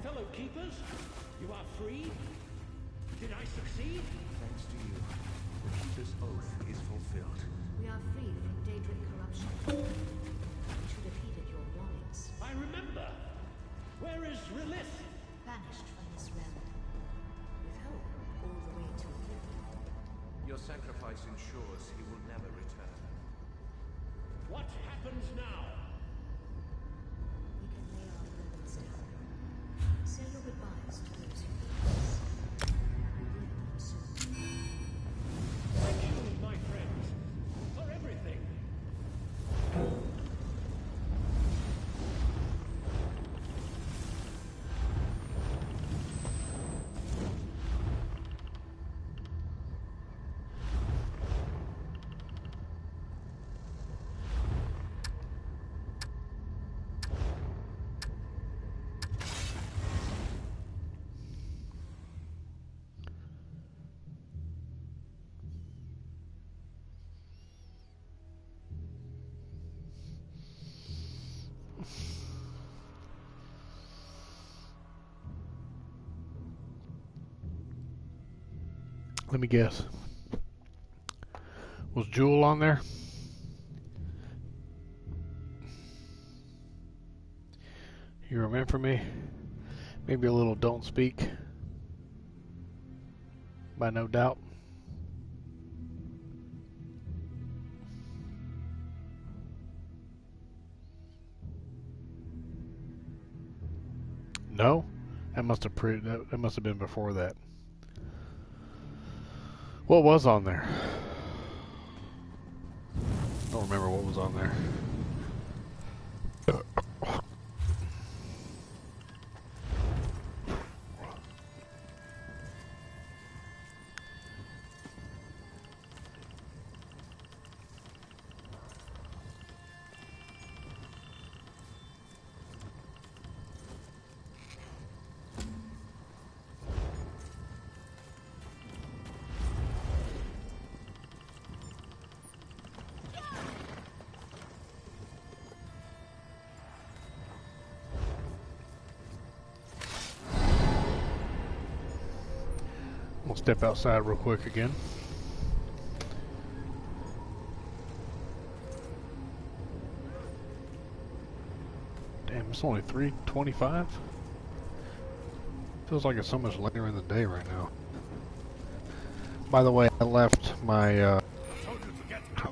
Fellow keepers, you are free? Did I succeed? Thanks to you, the keeper's oath is fulfilled. We are free from Daedric corruption. We should have heeded your warnings. I remember. Where is Release? Banished from this realm. With hope all the way to oblivion. Your sacrifice ensures he will never return. What happens now? We can lay our burdens down. Say your goodbyes to those who leave us. We will not soon. Thank you, my friends, for everything. Let me guess. Was Jewel on there? You remember me? Maybe a little Don't Speak. By No Doubt. No? That must have that must have been before that. What was on there? Don't remember what was on there. We'll step outside real quick again. Damn, it's only 3:25. Feels like it's so much later in the day right now. By the way, I left my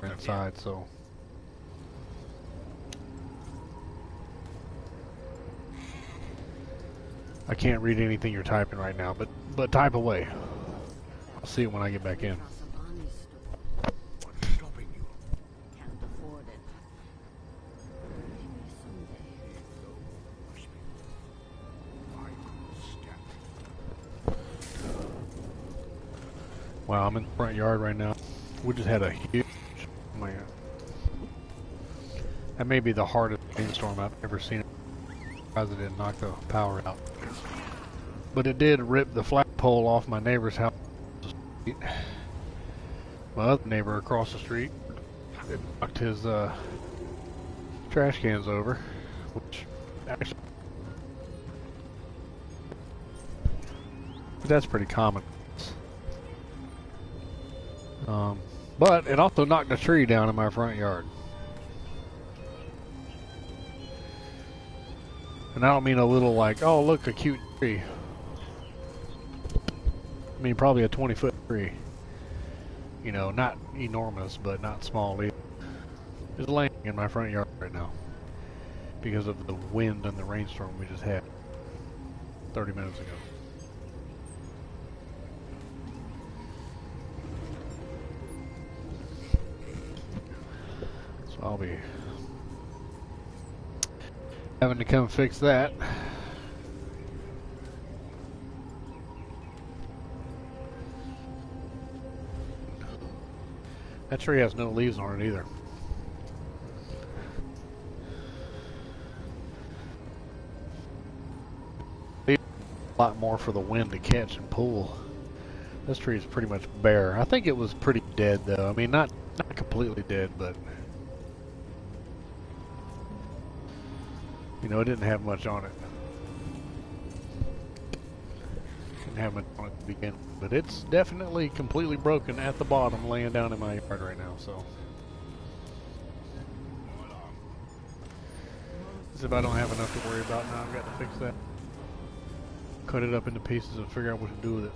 are inside, so... I can't read anything you're typing right now, but type away. I'll see it when I get back in. What's stopping you? Can't afford it. Maybe someday. Wow, I'm in the front yard right now. We just had a huge... Oh my God. That may be the hardest rainstorm I've ever seen. Surprised it didn't knock the power out. But it did rip the flagpole off my neighbor's house. My other neighbor across the street, it knocked his trash cans over, which actually that's pretty common. But it also knocked a tree down in my front yard. And I don't mean a little like, oh look, a cute tree. I mean probably a 20-foot tree. You know, not enormous, but not small either. It's laying in my front yard right now because of the wind and the rainstorm we just had 30 minutes ago. So I'll be having to come fix that. That tree has no leaves on it either. A lot more for the wind to catch and pull. This tree is pretty much bare. I think it was pretty dead though. I mean, not completely dead, but you know, it didn't have much on it. Didn't have much on it to begin with. But it's definitely completely broken at the bottom, laying down in my yard right now, so. As if I don't have enough to worry about now, I've got to fix that. Cut it up into pieces and figure out what to do with it.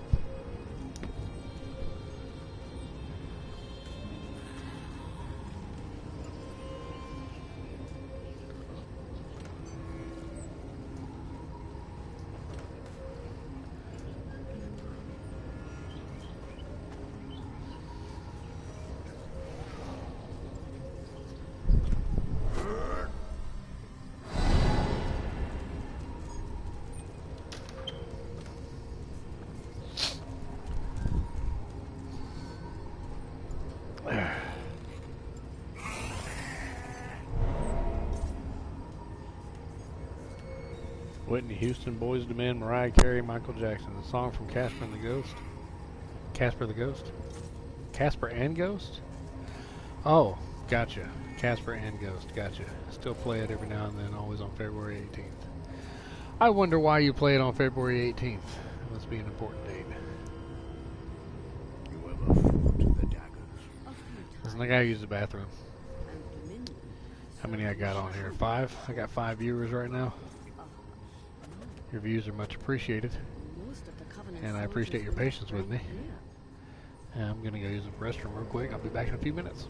Whitney Houston, Boys to Men, Mariah Carey, Michael Jackson. The song from Casper and the Ghost. Casper the Ghost? Casper and Ghost? Oh, gotcha. Casper and Ghost, gotcha. Still play it every now and then, always on February 18th. I wonder why you play it on February 18th. It must be an important date. You ever fought the daggers? Listen, I gotta use the bathroom. How many I got on here? 5? I got 5 viewers right now. Your views are much appreciated, and I appreciate your patience with me. And I'm going to go use the restroom real quick. I'll be back in a few minutes.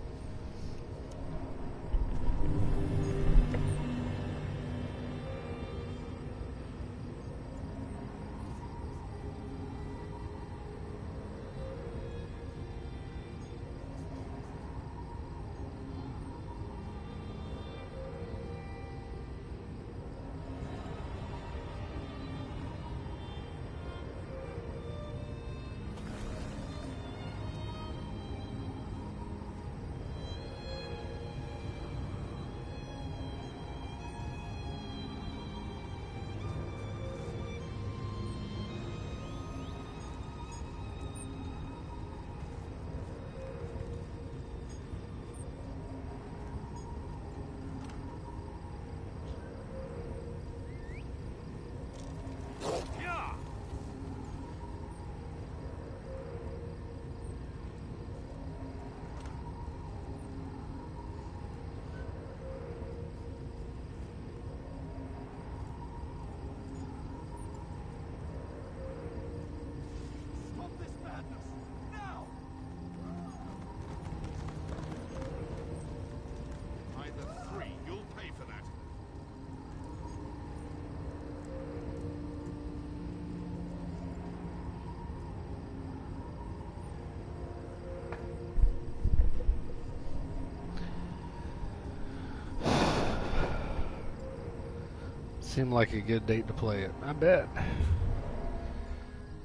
Seemed like a good date to play it. I bet.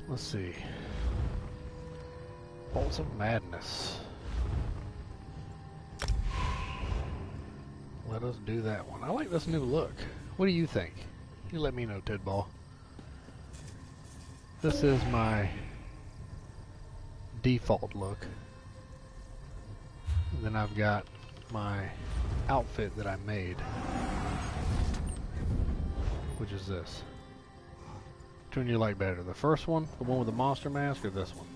Let's see. Bolts of Madness. Let us do that one. I like this new look. What do you think? You let me know, Tidball. This is my default look. And then I've got my outfit that I made, which is this. Which one you like better? The first one, the one with the monster mask, or this one?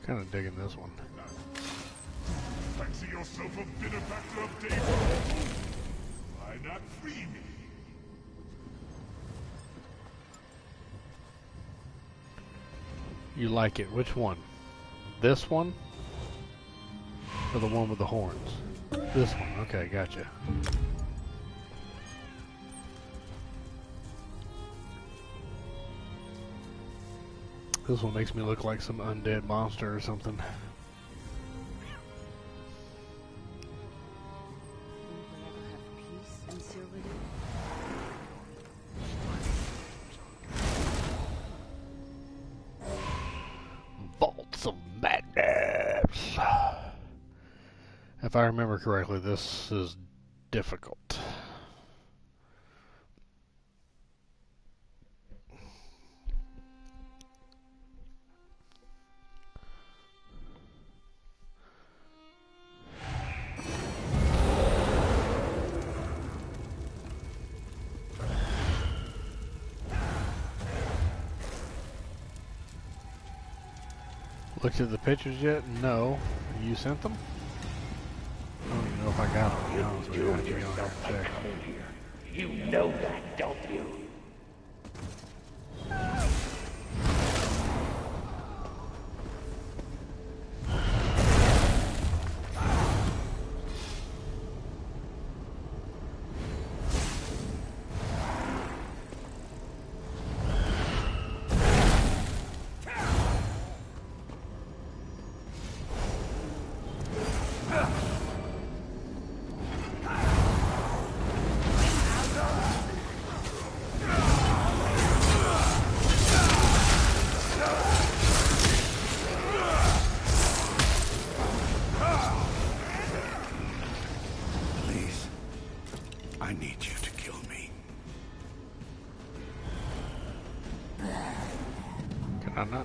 Kind of digging this one. Fancy yourself a benefactor of David? Why not free me? You like it? Which one? This one? Or the one with the horns? This one. Okay, gotcha. This one makes me look like some undead monster or something. Bolts of Madness. If I remember correctly, this is difficult. Looked at the pictures yet? No. You sent them? I don't even know if I got them, to be honest with you. I have to check. You know that, don't you?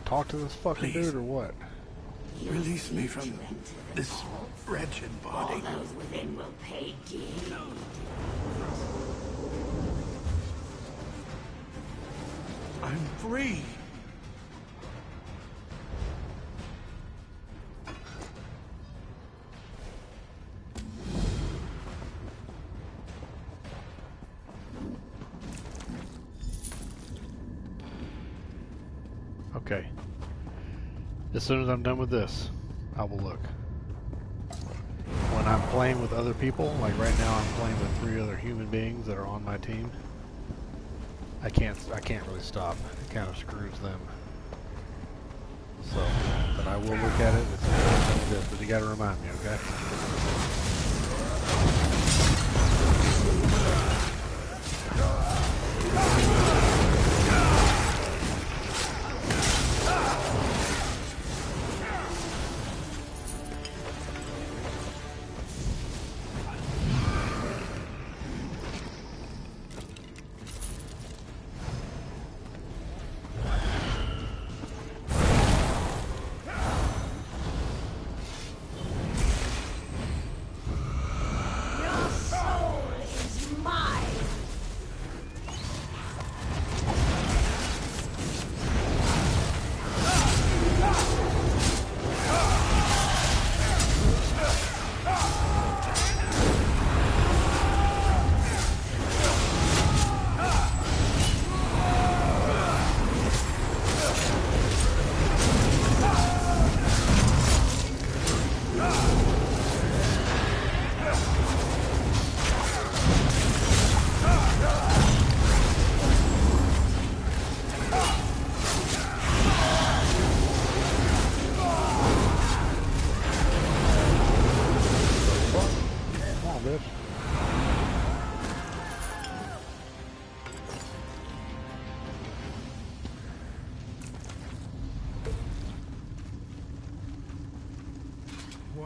Talk to this fucking dude or what? Release me from this wretched body. All those within will pay dearly. I'm free. Okay. As soon as I'm done with this, I will look. When I'm playing with other people, like right now I'm playing with 3 other human beings that are on my team, I can't really stop. It kind of screws them. So, but I will look at it as soon as I'm done with this, but you gotta remind me, okay?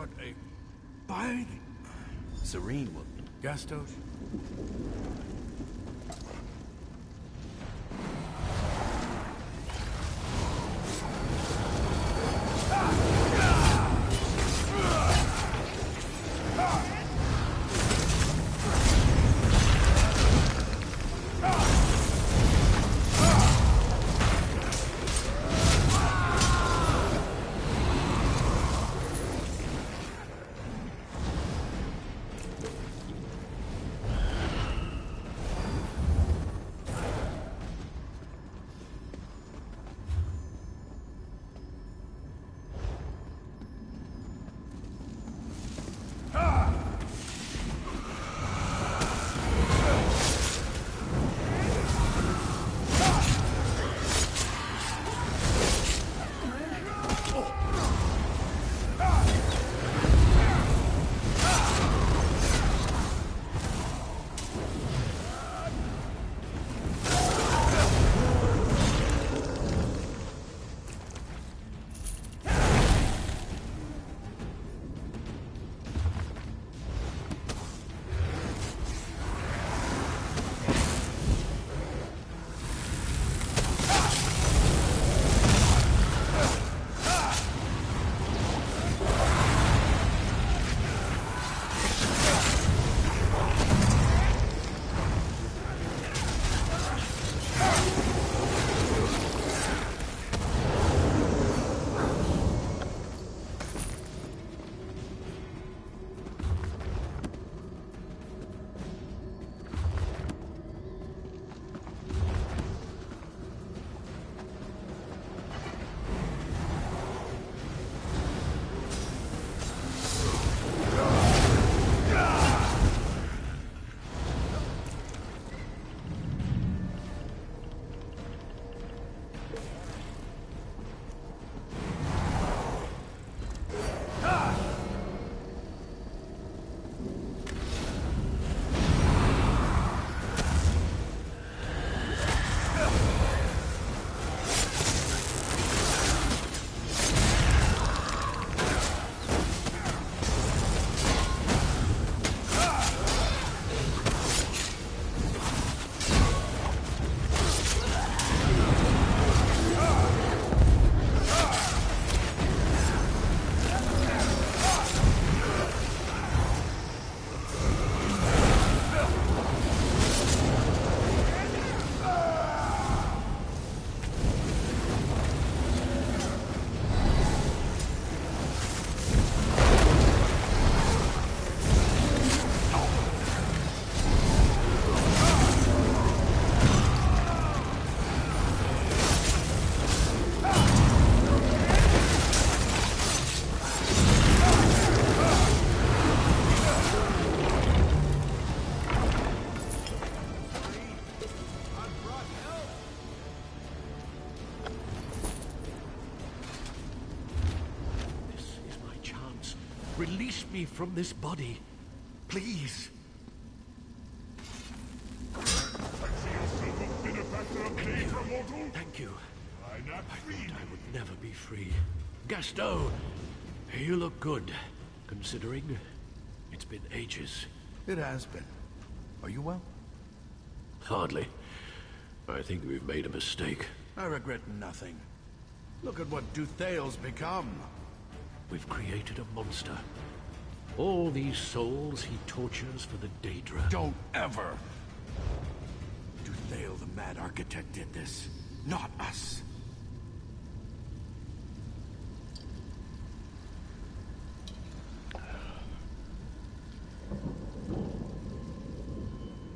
What a binding. Serene will. Gastos? Release me from this body, please. Thank you. I thought I would never be free. Gaston, you look good, considering it's been ages. It has been. Are you well? Hardly. I think we've made a mistake. I regret nothing. Look at what Dutheil's become. We've created a monster. All these souls he tortures for the Daedra. Don't ever! Dutheil, the Mad Architect, did this. Not us.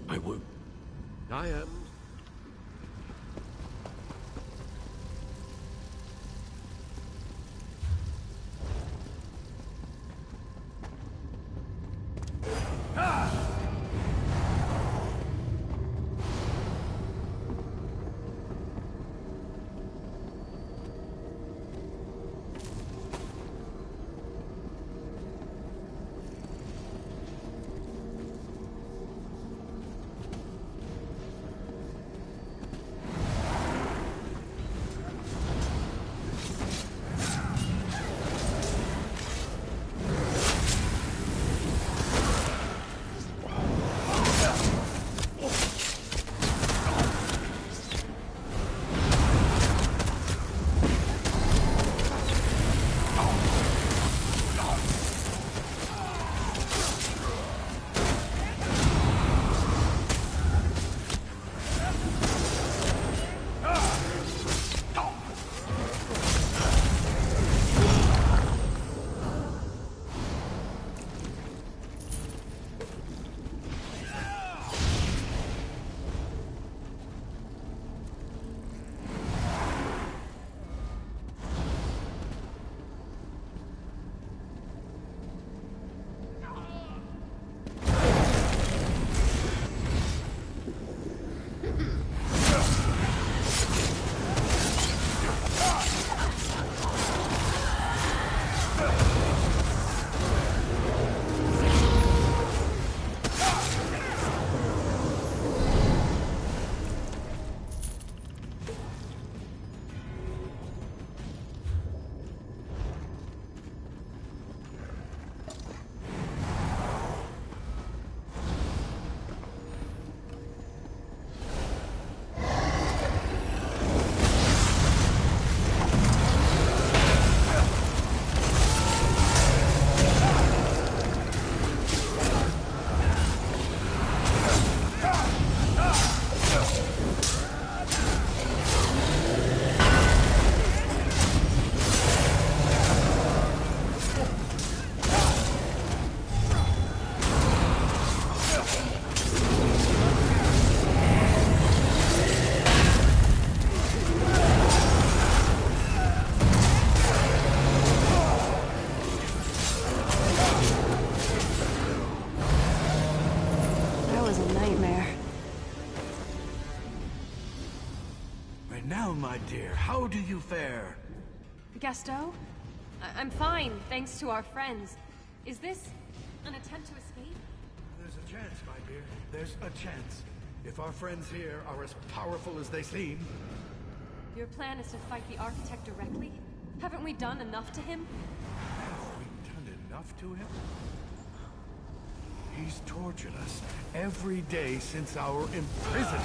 I won't. I am. And now, my dear, how do you fare? Gasto? I'm fine, thanks to our friends. Is this an attempt to escape? There's a chance, my dear. There's a chance. If our friends here are as powerful as they seem. Your plan is to fight the Architect directly? Haven't we done enough to him? Have we done enough to him? He's tortured us every day since our imprisonment.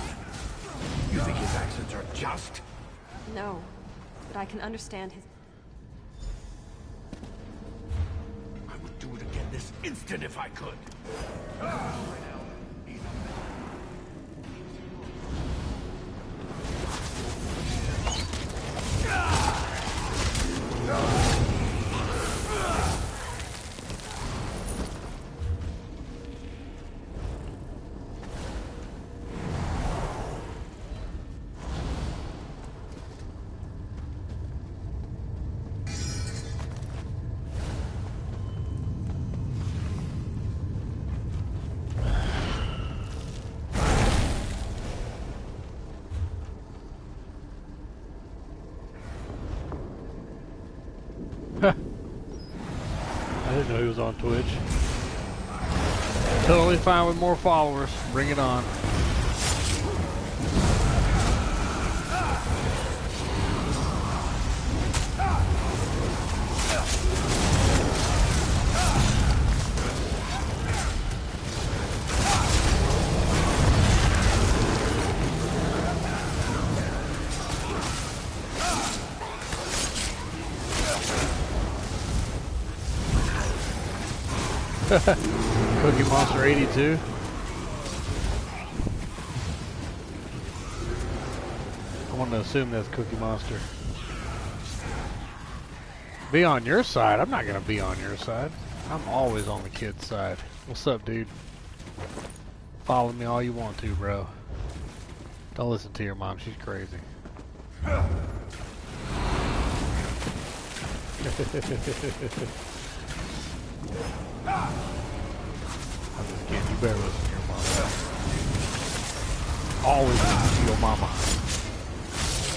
You think his actions are just? No, but I can understand his... I would do it again this instant if I could. I didn't know he was on Twitch. Totally fine with more followers. Bring it on. Cookie Monster 82. I want to assume that's Cookie Monster. Be on your side? I'm not going to be on your side. I'm always on the kid's side. What's up, dude? Follow me all you want to, bro. Don't listen to your mom. She's crazy. I'm just kidding. You better listen to your mama. Always listen to your mama.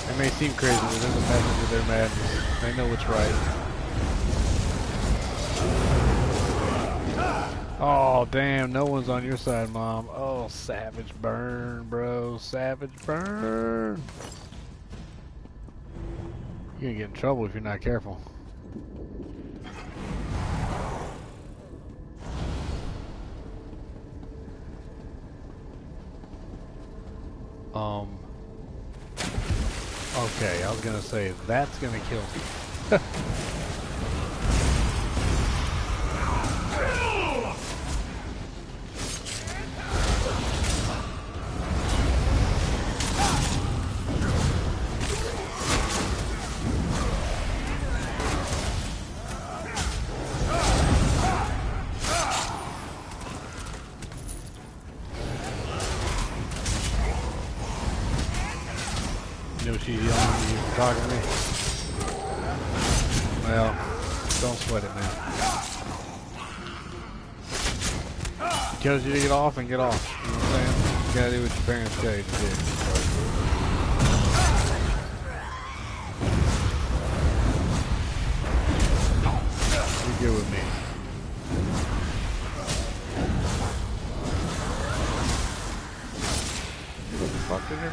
They may seem crazy, but there's a message of their madness. They know what's right. Oh, damn. No one's on your side, Mom. Oh, savage burn, bro. Savage burn. You're gonna get in trouble if you're not careful. Okay, I was gonna say that's gonna kill me. She's yelling at you for talking to me. Well, don't sweat it, man. She tells you to get off and get off. You know what I'm saying? You gotta do what your parents tell you to do. You're good with me. Fuck is it?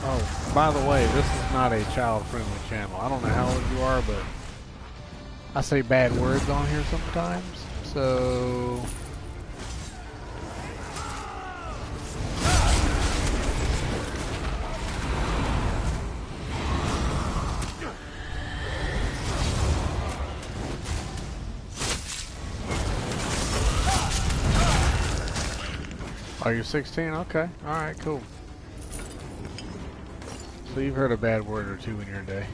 Oh, by the way, this is not a child-friendly channel. I don't know how old you are, but I say bad words on here sometimes, so... Oh, you're 16? Okay. Alright, cool. So you've heard a bad word or two in your day.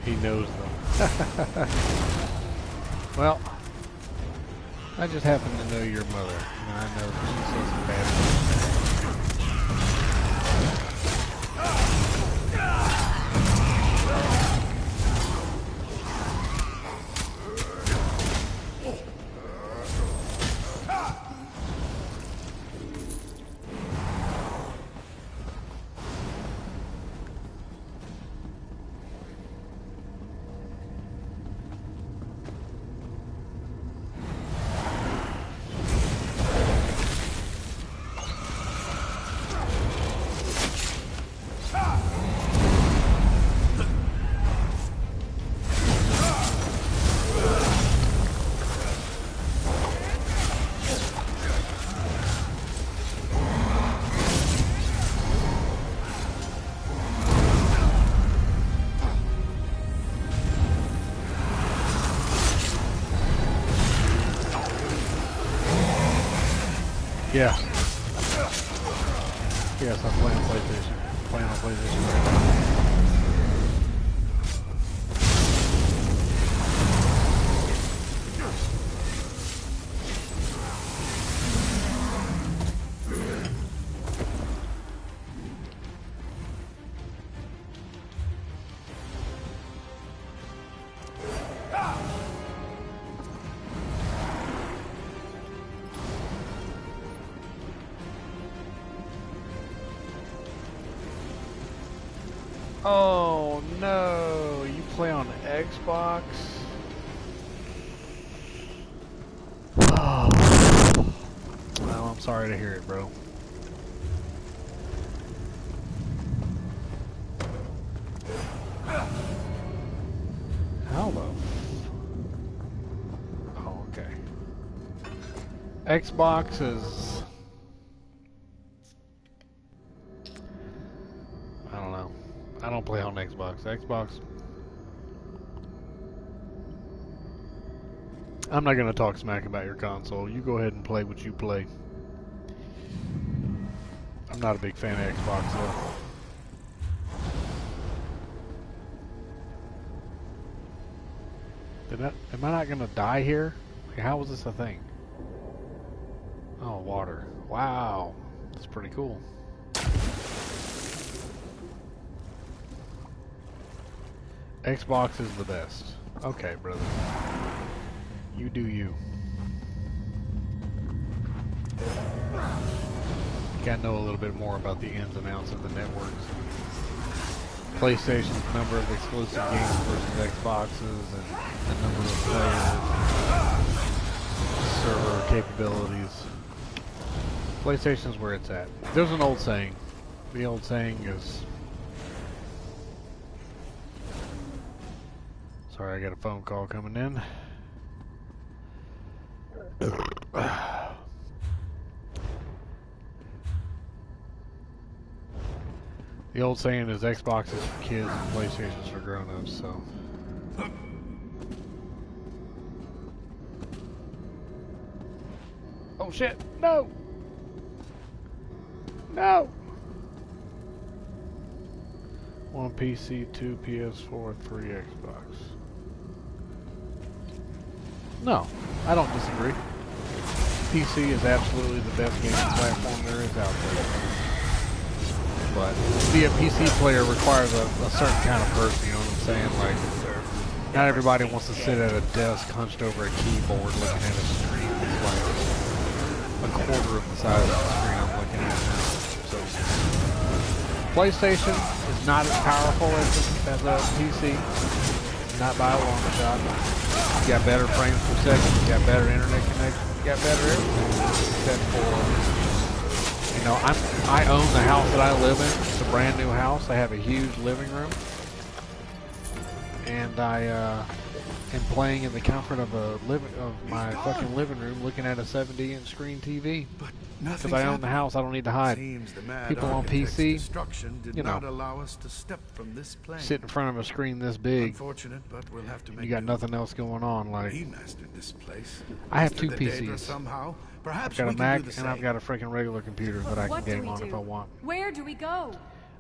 He knows them. Well, I just happen to know your mother, and I know that she says some bad things. Yeah. Yes, I'm playing PlayStation. Playing on PlayStation right now. Oh no, you play on Xbox? Oh. Well, I'm sorry to hear it, bro. How the? Oh, okay. Xbox is... I don't know. I don't play on Xbox. Xbox... I'm not gonna talk smack about your console. You go ahead and play what you play. I'm not a big fan of Xbox though. Am I not gonna die here? Like, how was this a thing? Oh, water. Wow. That's pretty cool. Xbox is the best. Okay, brother. You do you. You gotta know a little bit more about the ins and outs of the networks. PlayStation's number of exclusive games versus Xboxes, and the number of players, server capabilities. PlayStation's where it's at. There's an old saying. The old saying is... Sorry, I got a phone call coming in. The old saying is Xbox is for kids and PlayStation's for grown-ups, so... Oh shit! No! No! 1 PC, 2 PS4, 3 Xbox. No, I don't disagree. PC is absolutely the best gaming platform there is out there. But to be a PC player requires a certain kind of person, you know what I'm saying? Like, not everybody wants to sit at a desk hunched over a keyboard looking at a screen that's like a quarter of the size of the screen I'm looking at now. So, PlayStation is not as powerful as a PC, not by a long shot. You got better frames per second, you got better internet connection, you got better everything, except for, you know, I own the house that I live in. It's a brand new house. I have a huge living room, and I am playing in the comfort of my fucking living room, looking at a 70-inch screen TV. Because I own the house, I don't need to hide. People on PC, you know, allow us to step from this plane. sit in front of a screen this big. Unfortunate, but we'll have to make you got nothing else going on. Like, he mastered this place. I have 2 PCs. Somehow. I've got a Mac and I've got a freaking regular computer that I can game on if I want. Where do we go?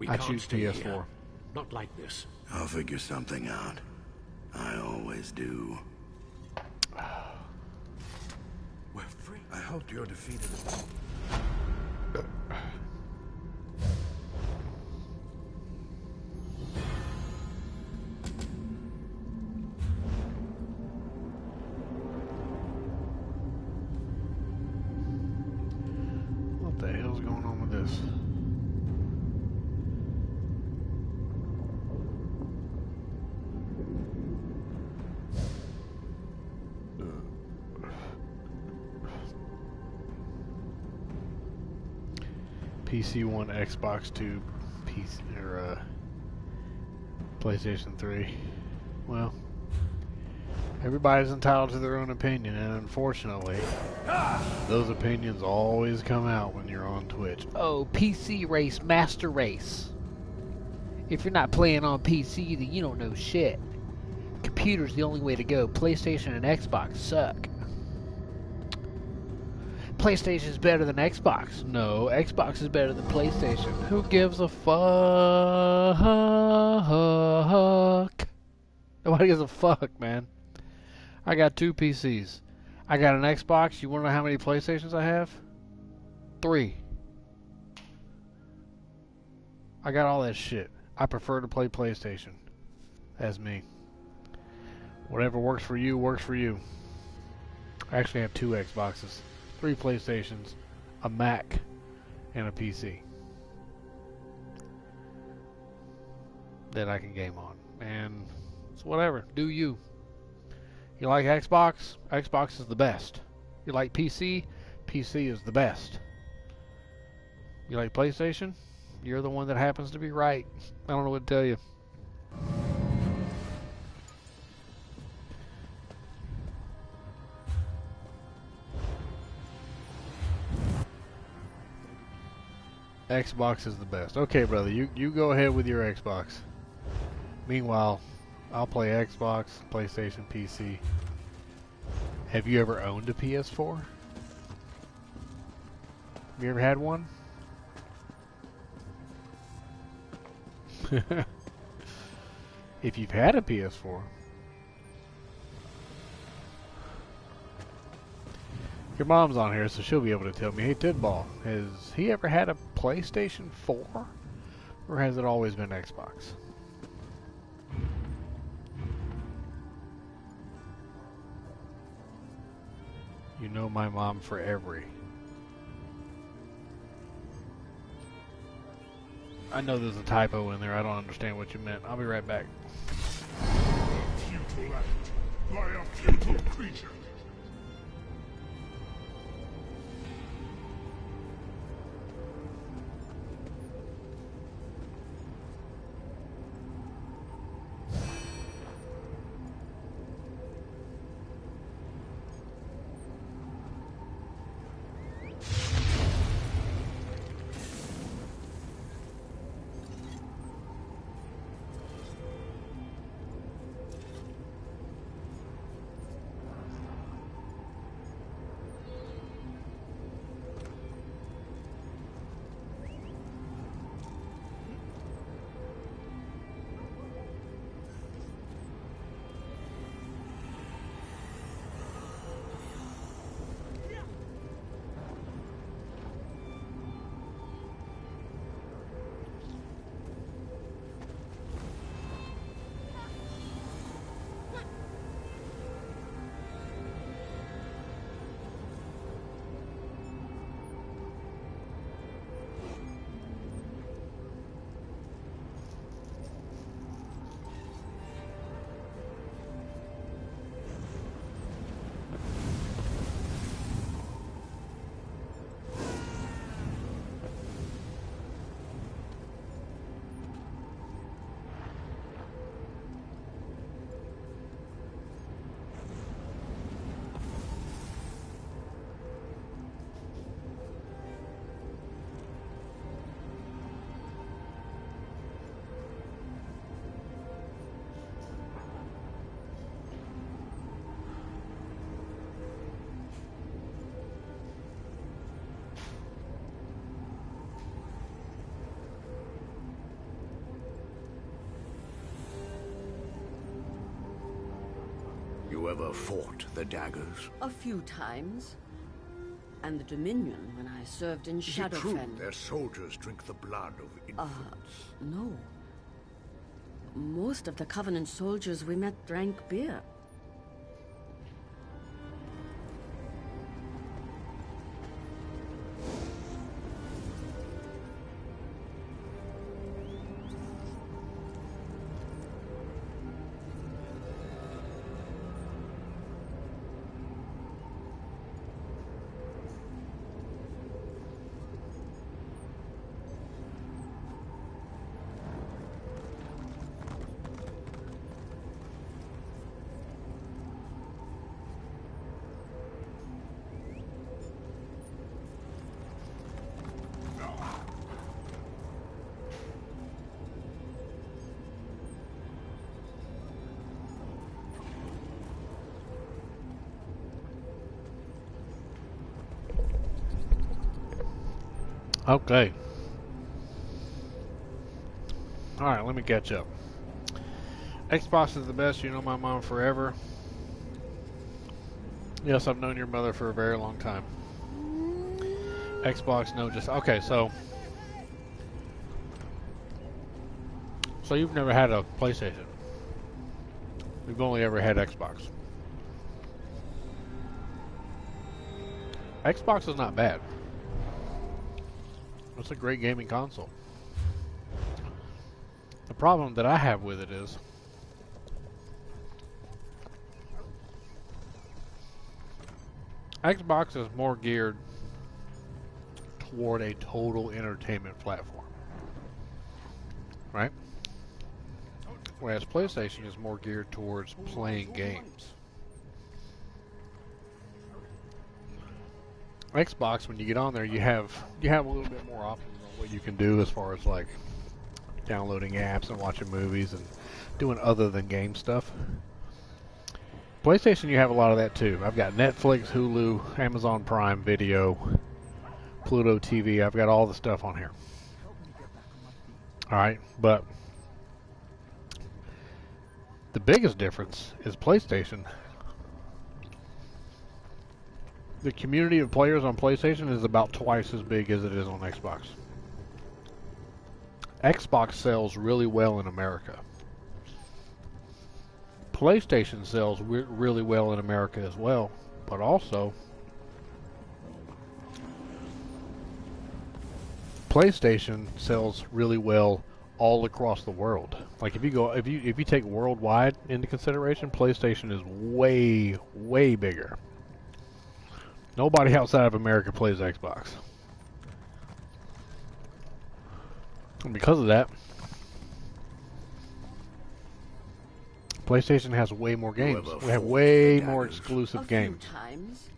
I choose PS4. Not like this. I'll figure something out. I always do. hope you're defeated. What the hell's going on with this? PC 1, Xbox 2, PC, or PlayStation 3. Well, everybody's entitled to their own opinion, and unfortunately, those opinions always come out when you're on Twitch. Oh, PC race, master race. If you're not playing on PC, then you don't know shit. Computer's the only way to go. PlayStation and Xbox suck. PlayStation's better than Xbox. No, Xbox is better than PlayStation. Who gives a fuck? Nobody gives a fuck, man. I got 2 PCs. I got an Xbox. You want to know how many PlayStations I have? 3. I got all that shit. I prefer to play PlayStation. That's me. Whatever works for you, works for you. I actually have 2 Xboxes. 3 PlayStations, a Mac, and a PC that I can game on. And it's whatever. Do you. You like Xbox? Xbox is the best. You like PC? PC is the best. You like PlayStation? You're the one that happens to be right. I don't know what to tell you. Xbox is the best. Okay, brother, you go ahead with your Xbox. Meanwhile, I'll play Xbox, PlayStation, PC. Have you ever owned a PS4? Have you ever had one? If you've had a PS4, your mom's on here, so she'll be able to tell me, hey, Tidball, has he ever had a PlayStation 4? Or has it always been Xbox? You know my mom for every. I know there's a typo in there. I don't understand what you meant. I'll be right back. Futile act by a futile creature. You ever fought the daggers? A few times. And the Dominion when I served in Shadowfen. Is it true their soldiers drink the blood of infants? No. Most of the Covenant soldiers we met drank beer. Okay. Alright, let me catch up. Xbox is the best, you know my mom forever. Yes, I've known your mother for a very long time. Xbox, no, just... Okay, so you've never had a PlayStation. We've only ever had Xbox. Xbox is not bad. It's a great gaming console. The problem that I have with it is Xbox is more geared toward a total entertainment platform, right? Whereas PlayStation is more geared towards playing games. Xbox, when you get on there, you have a little bit more options on what you can do as far as like downloading apps and watching movies and doing other than game stuff. PlayStation, you have a lot of that too. I've got Netflix, Hulu, Amazon Prime Video, Pluto TV. I've got all the stuff on here. Alright, but the biggest difference is PlayStation. The community of players on PlayStation is about twice as big as it is on Xbox. Xbox sells really well in America. PlayStation sells really well in America as well, but also PlayStation sells really well all across the world. Like if you take worldwide into consideration, PlayStation is way bigger. Nobody outside of America plays Xbox. And because of that, PlayStation has way more games. We have way more exclusive games.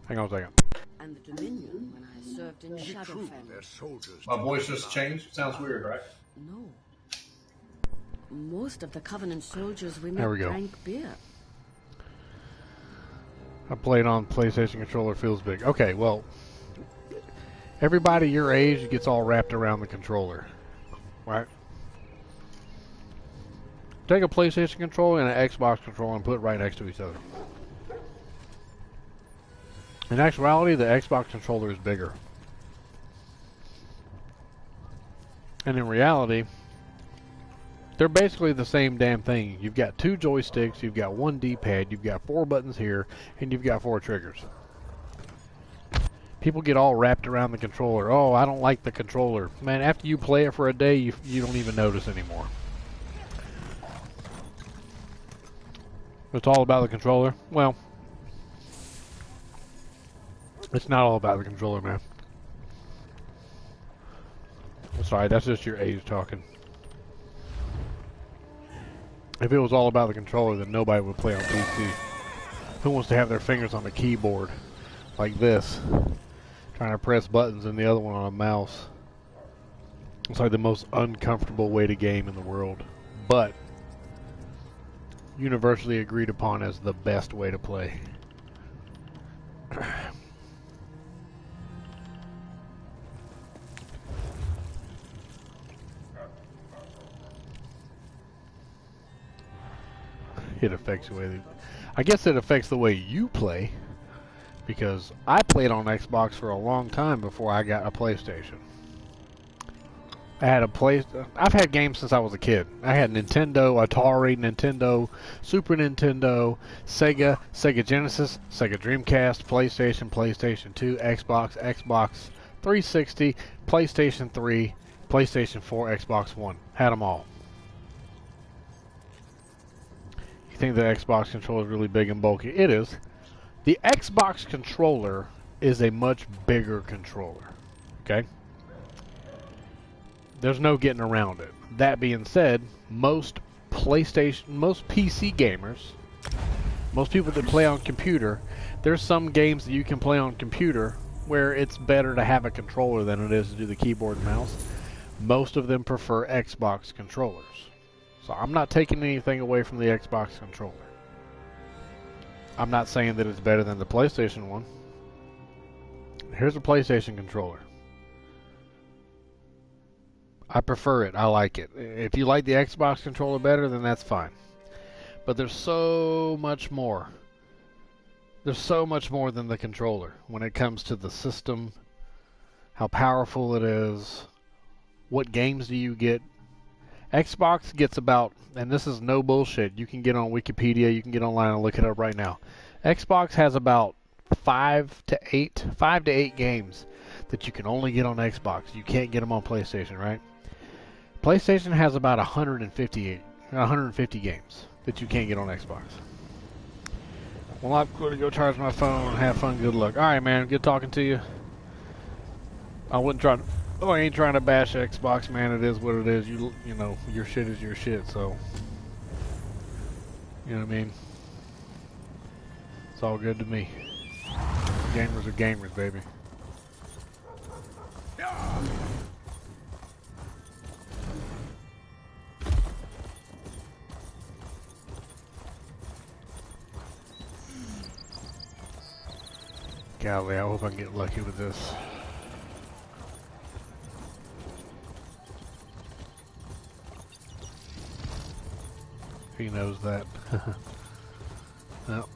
Hang on a second. And the Dominion when I served in Shadowfen. My voice just changed? Sounds weird, right? No. Most of the Covenant soldiers we There met we go. drank beer. I played on PlayStation controller, feels big. Okay, well, everybody your age gets all wrapped around the controller, right? Take a PlayStation controller and an Xbox controller and put it right next to each other. In actuality, the Xbox controller is bigger. And in reality, they're basically the same damn thing. You've got 2 joysticks, you've got 1 D-pad, you've got 4 buttons here, and you've got 4 triggers. People get all wrapped around the controller. Oh, I don't like the controller. Man, after you play it for a day, you don't even notice anymore. It's all about the controller? Well, it's not all about the controller, man. I'm sorry, that's just your age talking. If it was all about the controller, then nobody would play on PC. Who wants to have their fingers on the keyboard like this, trying to press buttons and the other one on a mouse? It's like the most uncomfortable way to game in the world, but universally agreed upon as the best way to play. It affects the way I guess it affects the way you play, Because I played on Xbox for a long time before I got a PlayStation. I've had games since I was a kid. I had Nintendo, Atari, Nintendo, Super Nintendo, Sega, Sega Genesis, Sega Dreamcast, PlayStation, PlayStation 2, Xbox, Xbox 360, PlayStation 3, PlayStation 4, Xbox One. Had them all. You think the Xbox controller is really big and bulky? It is. The Xbox controller is a much bigger controller. Okay? There's no getting around it. That being said, most PC gamers, most people that play on computer, there's some games that you can play on computer where it's better to have a controller than it is to do the keyboard and mouse. Most of them prefer Xbox controllers. So I'm not taking anything away from the Xbox controller. I'm not saying that it's better than the PlayStation one. Here's a PlayStation controller. I prefer it. I like it. If you like the Xbox controller better, then that's fine. But there's so much more. There's so much more than the controller when it comes to the system, how powerful it is, what games do you get. Xbox gets about, and this is no bullshit, you can get on Wikipedia, you can get online and look it up right now. Xbox has about 5 to 8 games that you can only get on Xbox. You can't get them on PlayStation, right? PlayStation has about 150 games that you can't get on Xbox. Well, I'm going to go charge my phone and have fun. Good luck. All right, man. Good talking to you. I ain't trying to bash Xbox, man. It is what it is. You know, your shit is your shit. So, you know what I mean? It's all good to me. Gamers are gamers, baby. Golly, I hope I can get lucky with this. He knows that. No.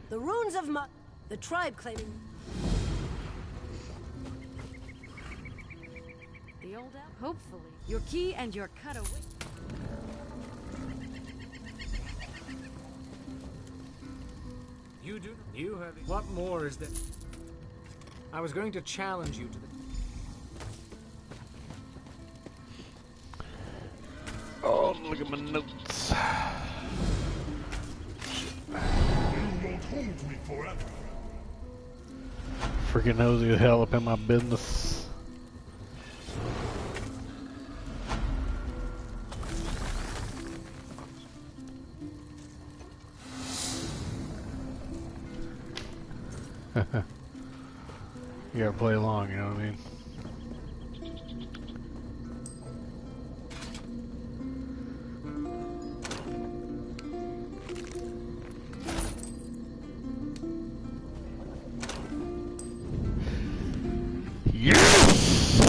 The runes of the tribe claiming. The old elf? Hopefully. Your key and your cutaway. You have. What more is there? I was going to challenge you to the. Oh, look at my notes. You won't hold me forever. Freaking nosy as hell up in my business. You gotta play along, you know what I mean? Yes!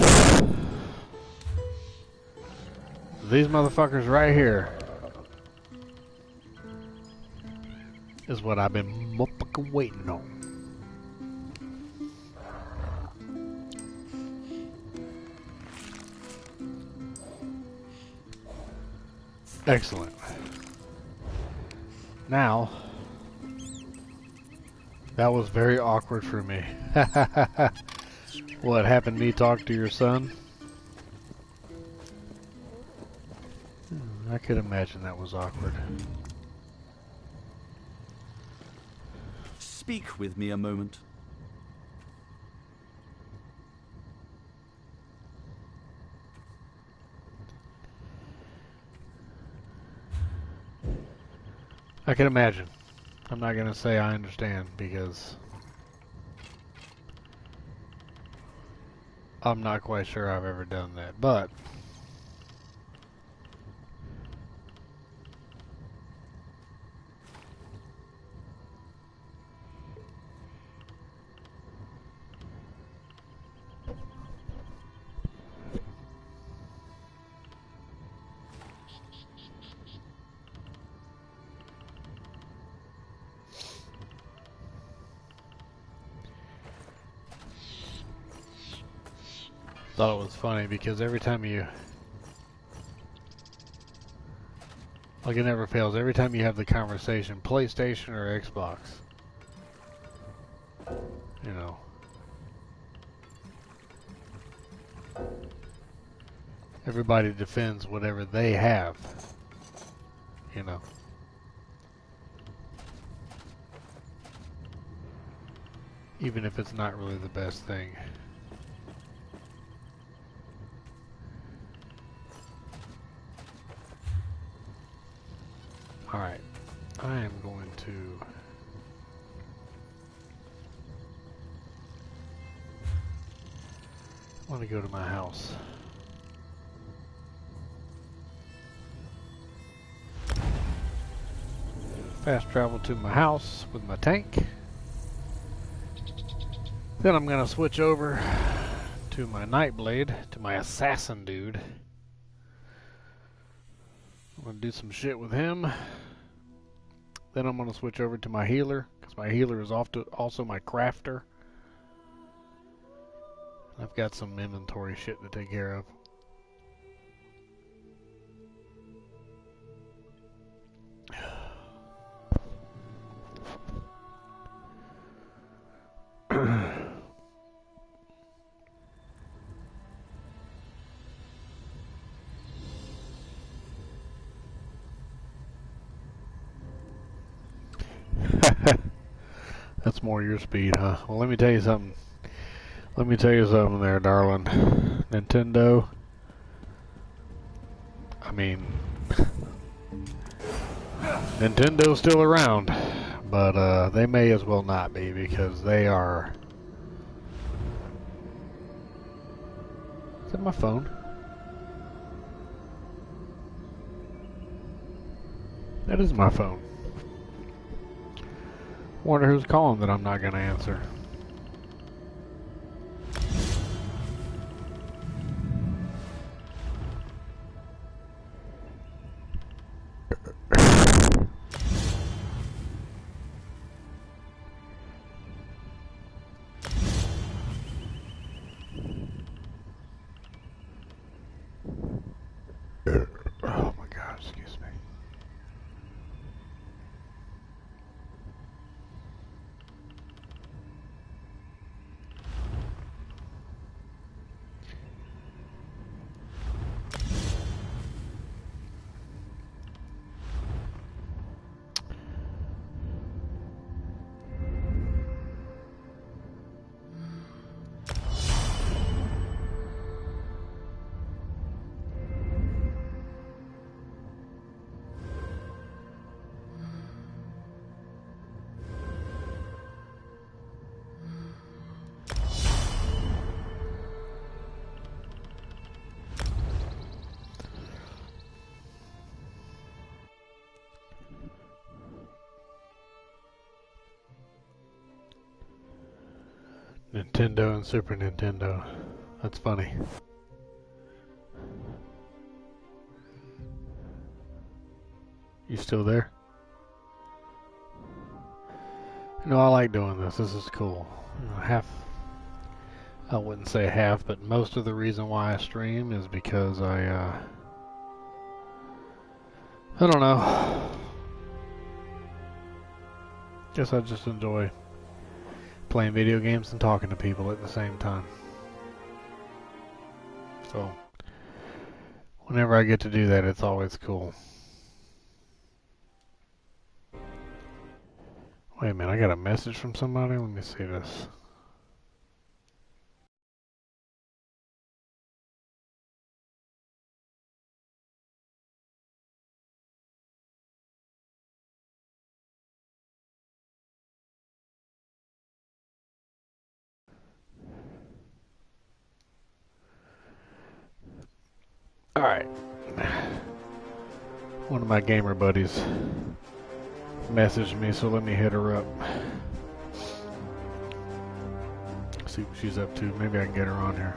These motherfuckers right here is what I've been motherfucking waiting on. Excellent. Now, that was very awkward for me. What happened? Me talk to your son? I could imagine that was awkward. Speak with me a moment. I can imagine. I'm not going to say I understand because I'm not quite sure I've ever done that, but Thought it was funny because every time you, like, it never fails. Every time you have the conversation, PlayStation or Xbox, you know, everybody defends whatever they have, you know. Even if it's not really the best thing. Alright, I am going to go to my house. Fast travel to my house with my tank. Then I'm gonna switch over to my Nightblade, to my assassin dude. I'm gonna do some shit with him. Then I'm gonna switch over to my healer, because my healer is also my crafter. I've got some inventory shit to take care of. That's more your speed, huh? Well, let me tell you something. Let me tell you something there, darling. Nintendo. I mean, Nintendo's still around, but they may as well not be because they are. Is that my phone? That is my phone. Wonder who's calling that I'm not gonna answer. Oh my God, excuse me. Nintendo and Super Nintendo. That's funny. You still there? You know, I like doing this. This is cool. You know, I wouldn't say half, but most of the reason why I stream is because I don't know. Guess I just enjoy playing video games and talking to people at the same time. So, whenever I get to do that, it's always cool. Wait a minute, I got a message from somebody? Let me see this. Alright. One of my gamer buddies messaged me, so let me hit her up. See what she's up to. Maybe I can get her on here.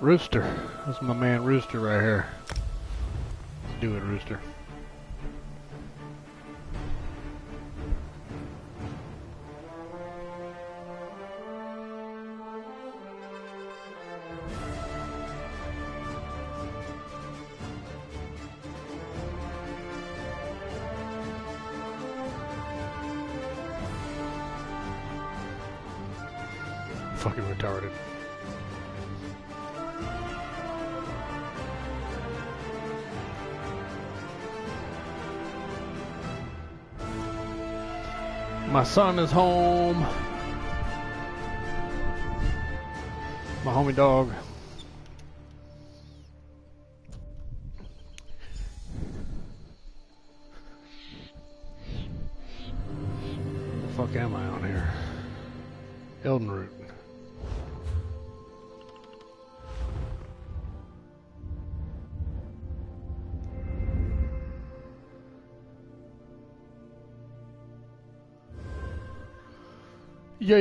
Rooster. That's my man Rooster right here. Do it, Rooster. Fucking retarded. My son is home. My homie dog. Where the fuck am I on here? Elden Root. Yo.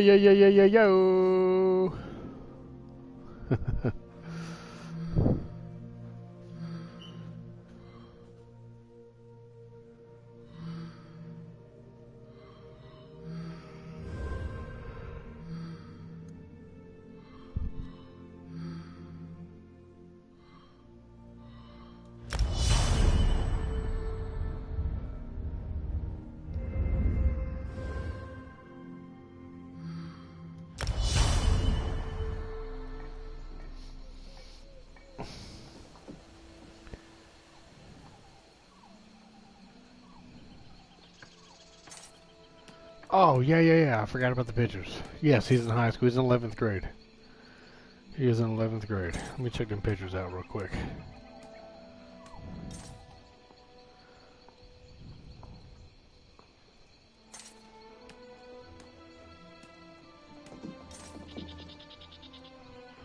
Oh, yeah. I forgot about the pictures. Yes, he's in high school. He's in 11th grade. He is in 11th grade. Let me check them pictures out real quick.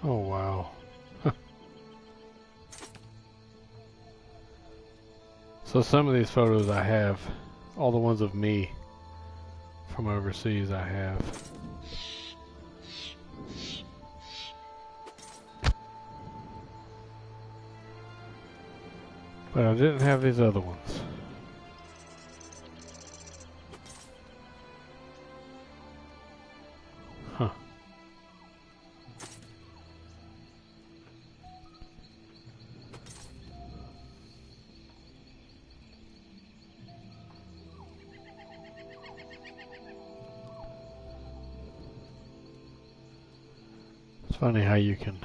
Oh, wow. So some of these photos I have, all the ones of me from overseas I have. But I didn't have these other ones. Huh. It's funny how you can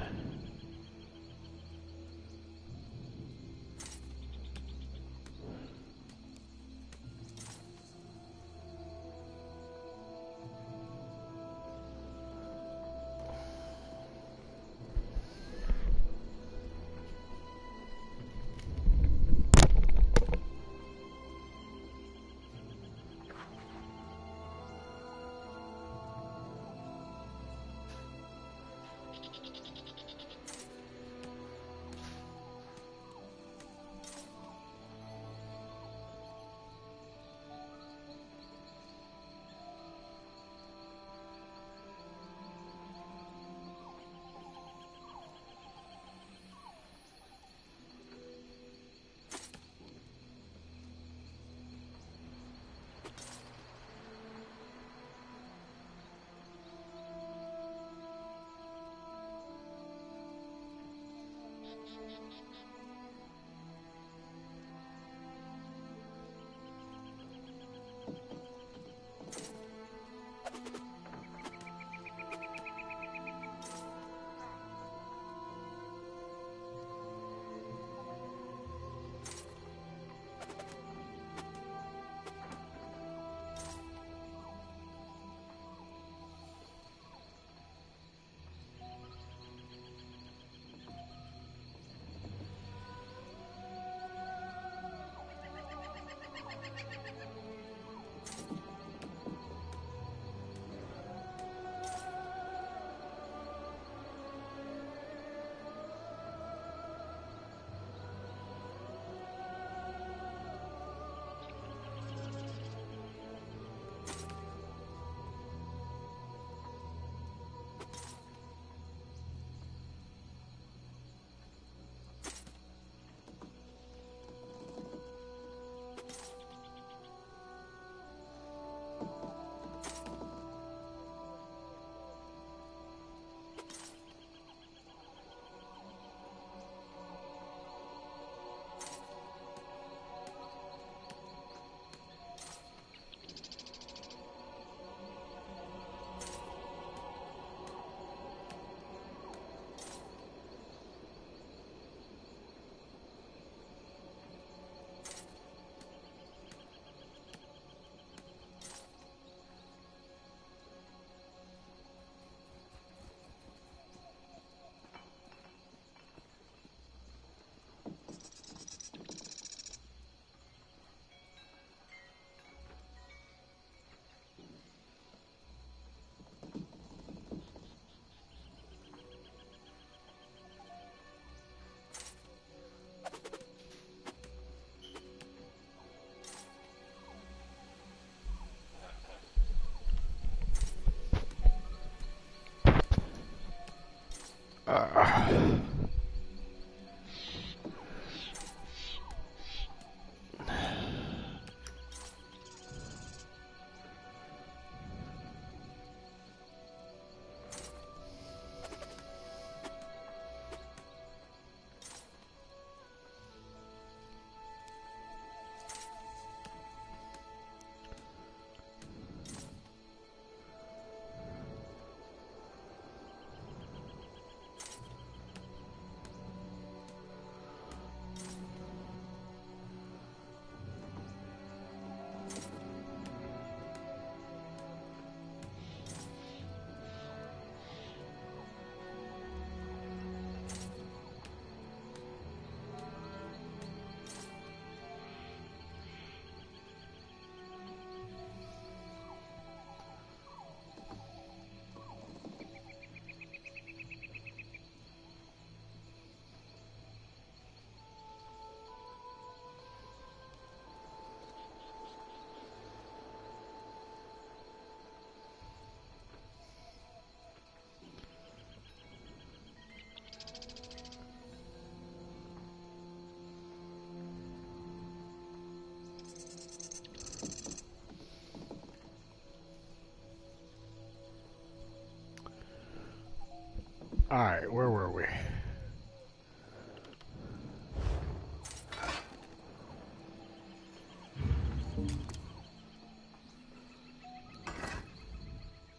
Alright, where were we?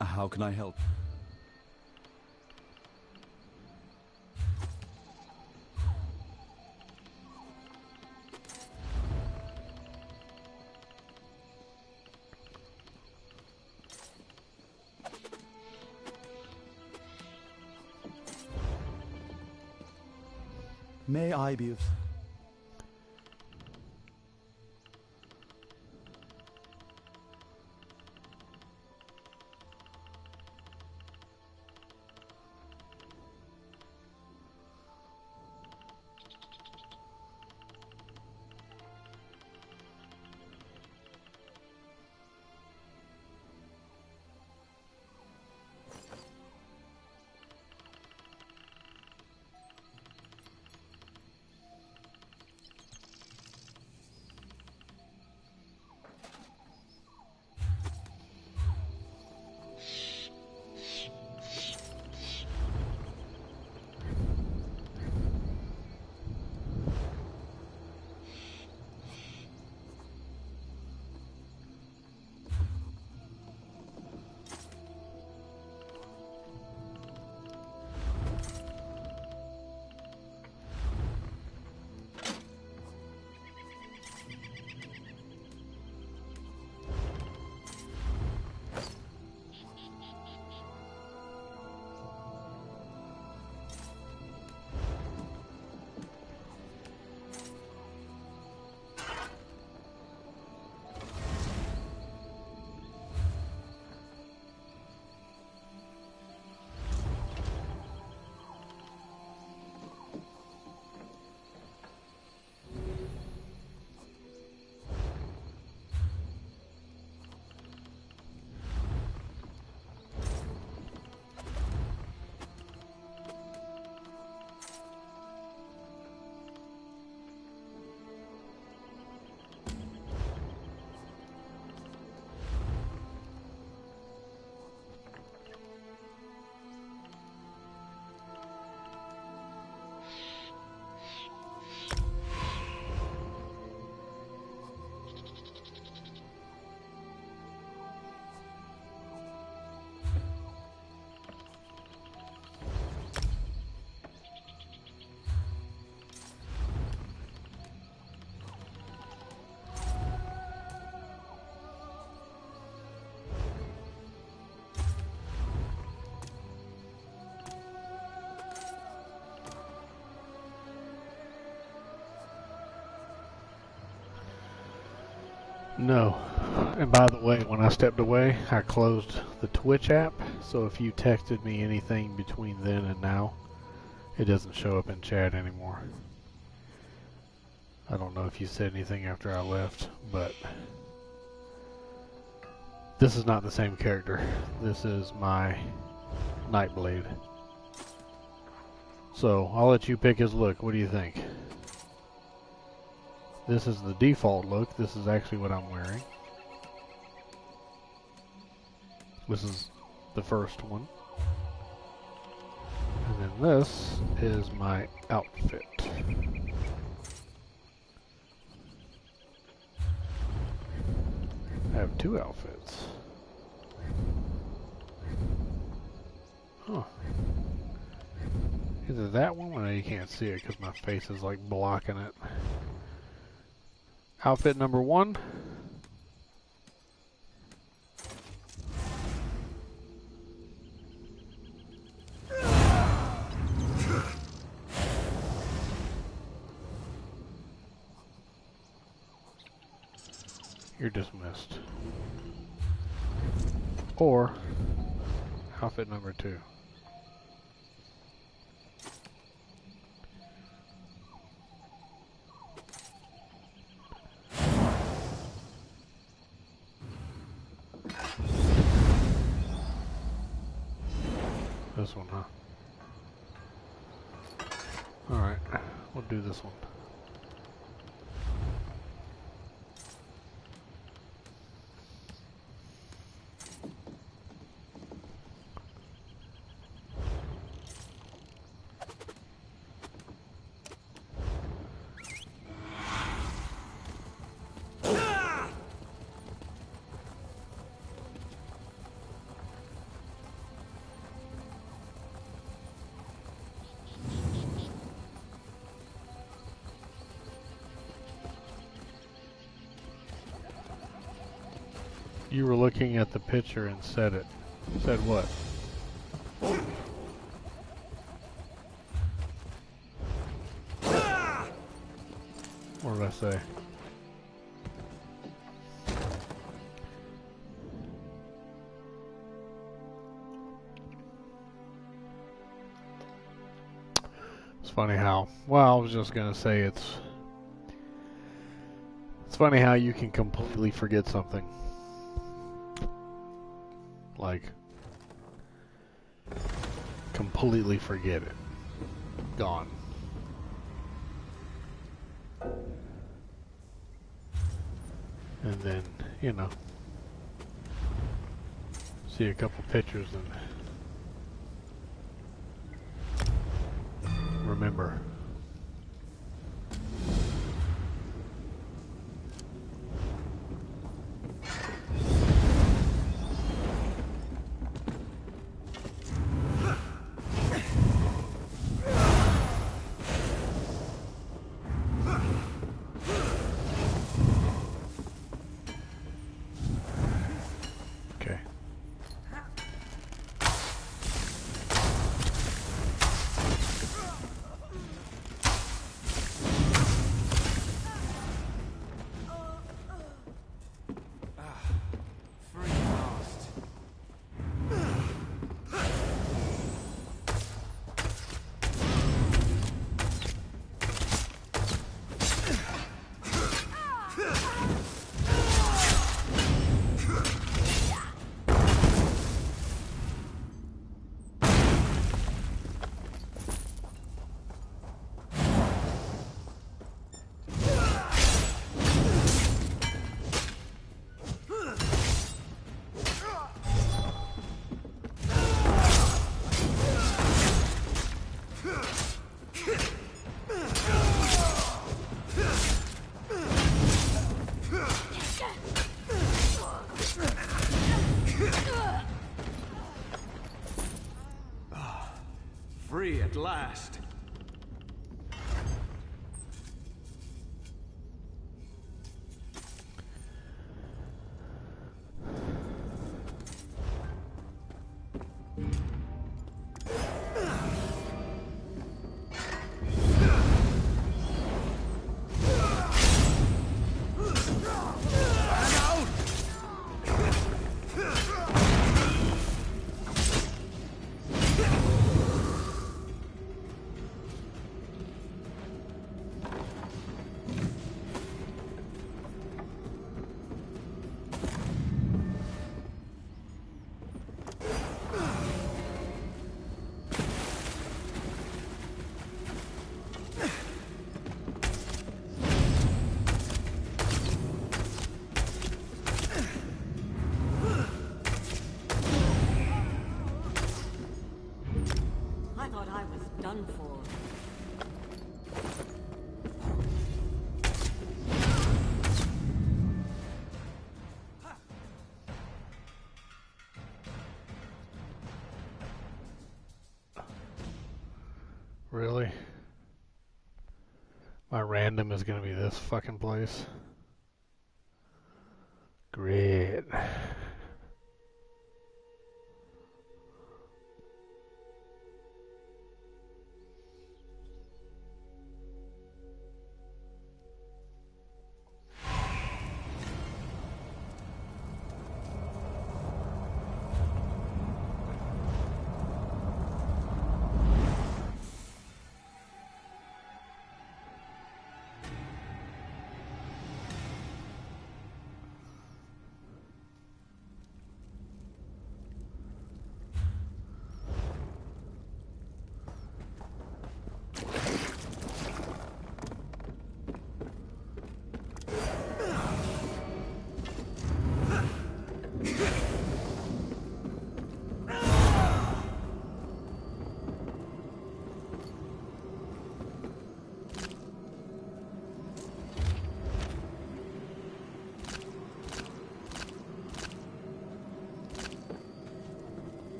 How can I help? May I be of... No. And by the way, when I stepped away, I closed the Twitch app, so if you texted me anything between then and now, it doesn't show up in chat anymore. I don't know if you said anything after I left, but this is not the same character. This is my Nightblade. So, I'll let you pick his look. What do you think? This is the default look. This is actually what I'm wearing. This is the first one. And then this is my outfit. I have two outfits. Huh. Either that one, or you can't see it because my face is like blocking it. Outfit number 1. You're dismissed. Or outfit number 2. This one, huh? Alright, we'll do this one. You were looking at the picture and said it. Said what? What did I say? It's funny how, well, I was just gonna say it's funny how you can completely forget something. Like, completely forget it. Gone. And then, you know, see a couple pictures and remember. Free at last. done for. Really? My random is gonna be this fucking place. Great.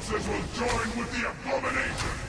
Will join with the abomination!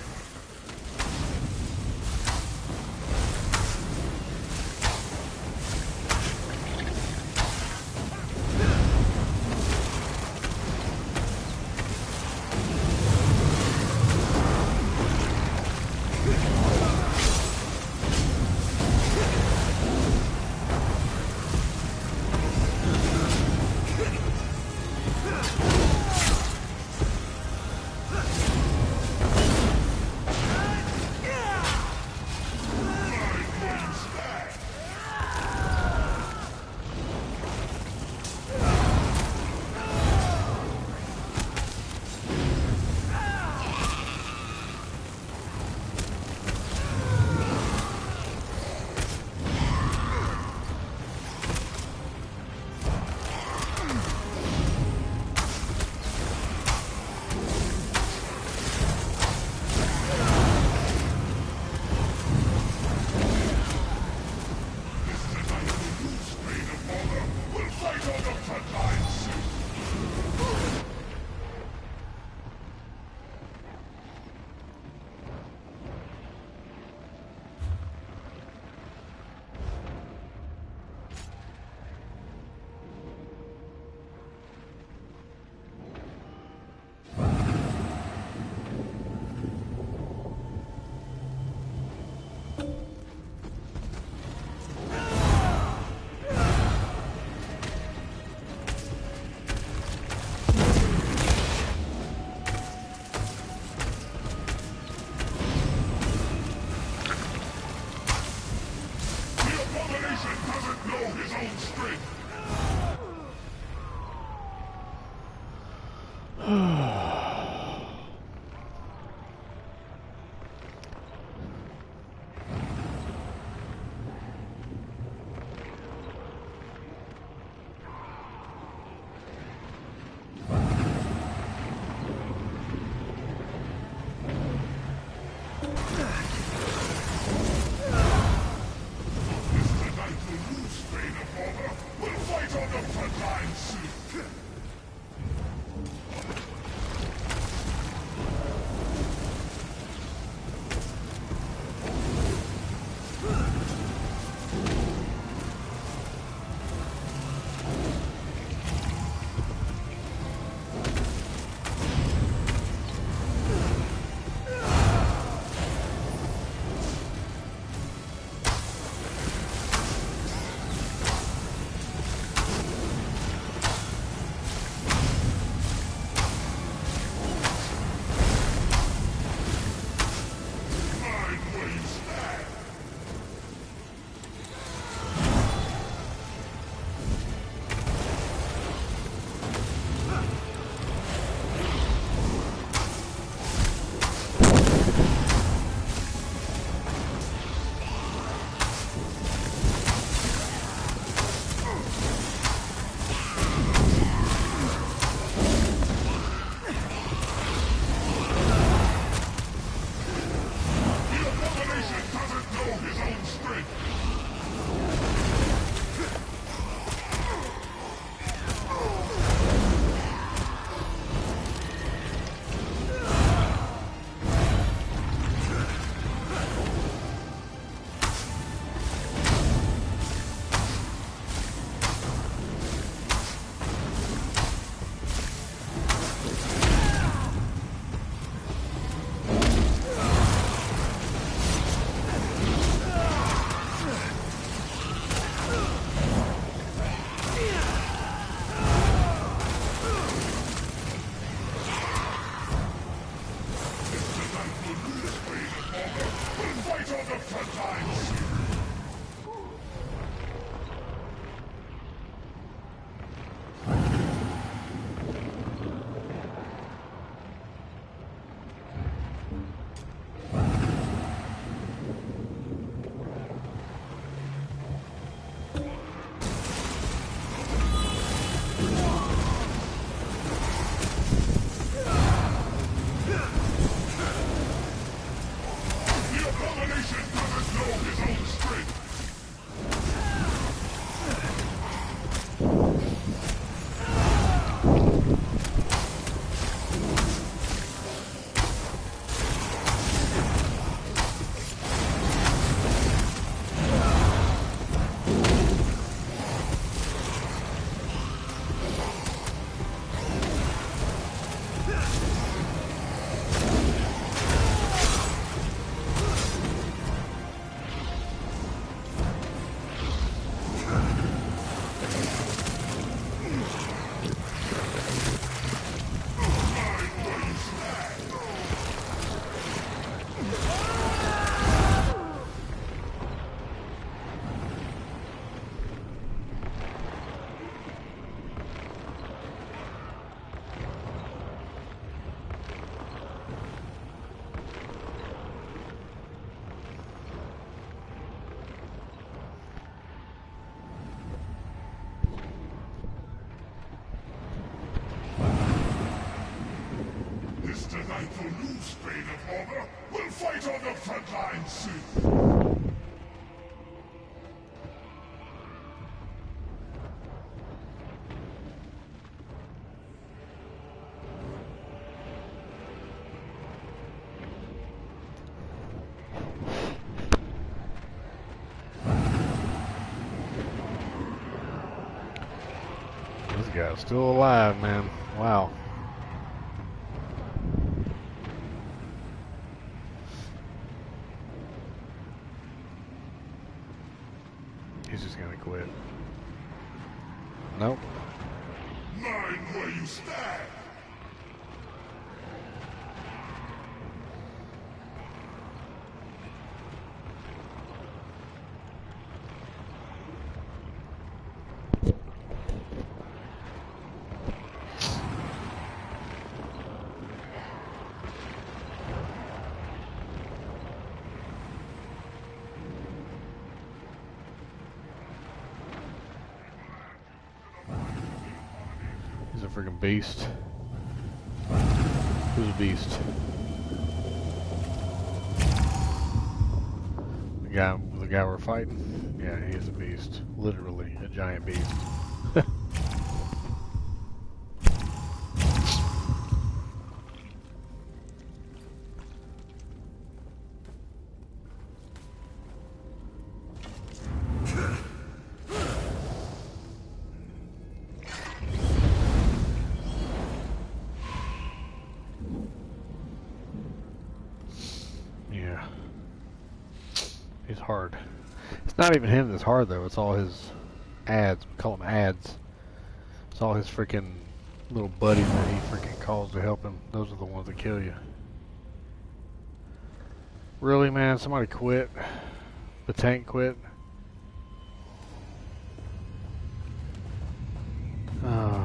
Tonight the loose bane of Horror will fight on the front lines soon. This guy's still alive, man. Wow. He's just gonna quit. Nope. Mind where you stand. freaking beast. Who's a beast? The guy we're fighting? Yeah, he is a beast. Literally a giant beast. Yeah. He's hard. It's not even him that's hard though, it's all his ads. We call them ads. It's all his freaking little buddies that he freaking calls to help him. Those are the ones that kill you. Really, man? Somebody quit? The tank quit? Oh.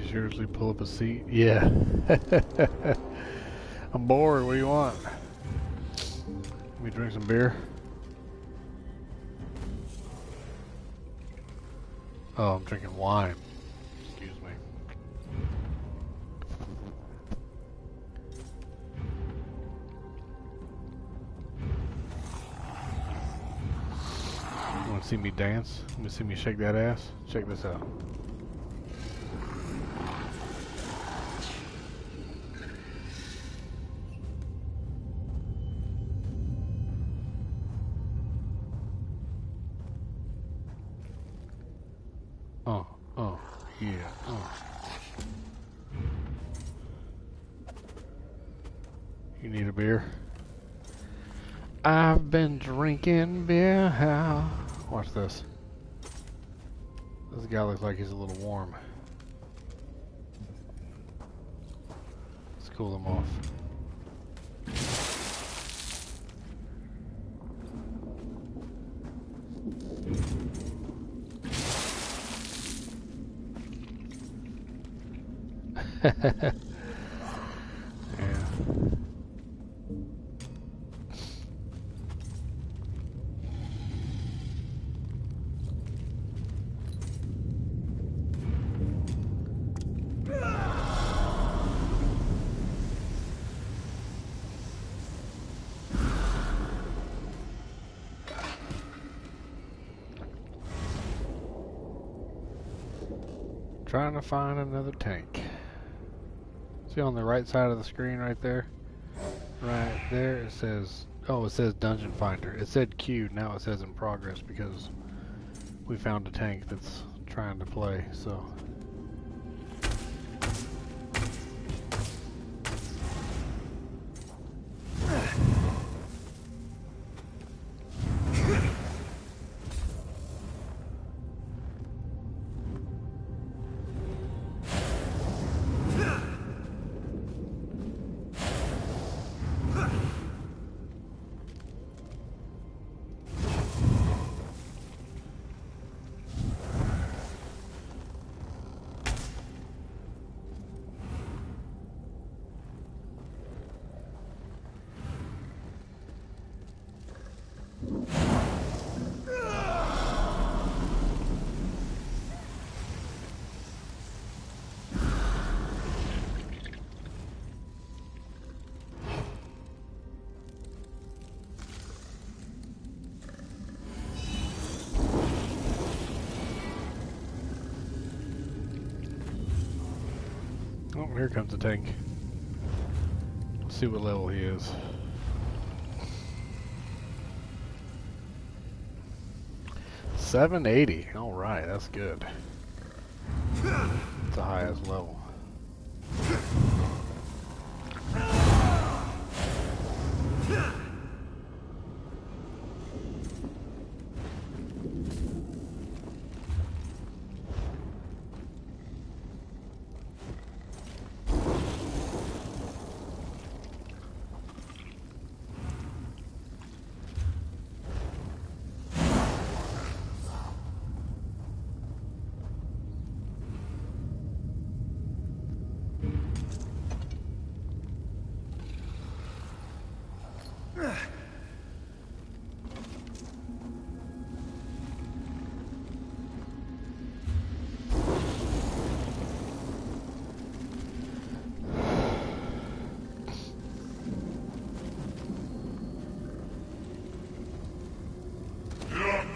Seriously, pull up a seat? Yeah. I'm bored. What do you want? Let me drink some beer. Oh, I'm drinking wine. Excuse me. You want to see me dance? You want to see me shake that ass? Check this out. Yeah. You need a beer? I've been drinking beer. How? Watch this. This guy looks like he's a little warm. Let's cool him off. Yeah. Trying to find another tank. See on the right side of the screen right there? Right there it says, oh, it says Dungeon Finder. It said queued, now it says in progress because we found a tank that's trying to play, so. Oh, here comes the tank. Let's see what level he is. 780. All right, that's good. It's the highest level.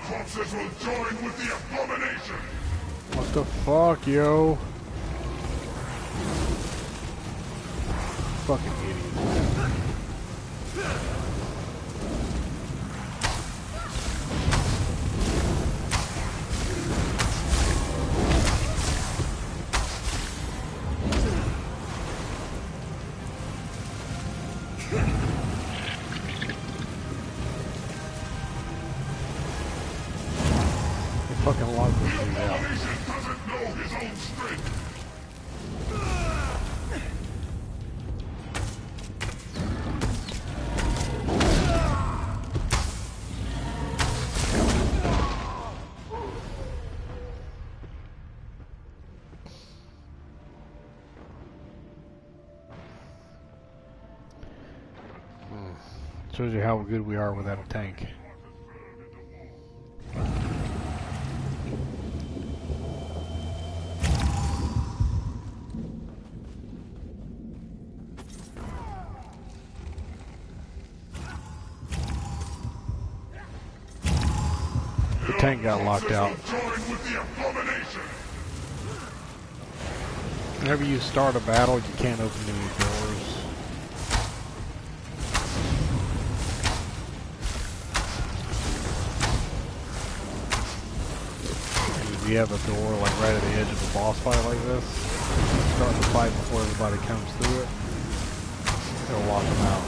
Corpses will join with the abomination! What the fuck, yo? Fucking idiot. Fucking lock this thing out. Doesn't know his own strength. Shows you how good we are without a tank. The tank got locked out. Whenever you start a battle, you can't open any doors. If you have a door like right at the edge of a boss fight like this, start the fight before everybody comes through it, it'll lock them out.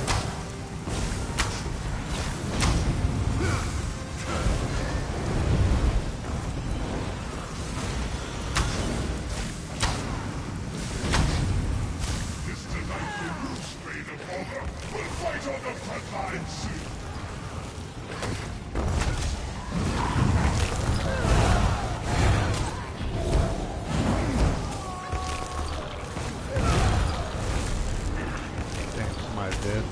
Dead.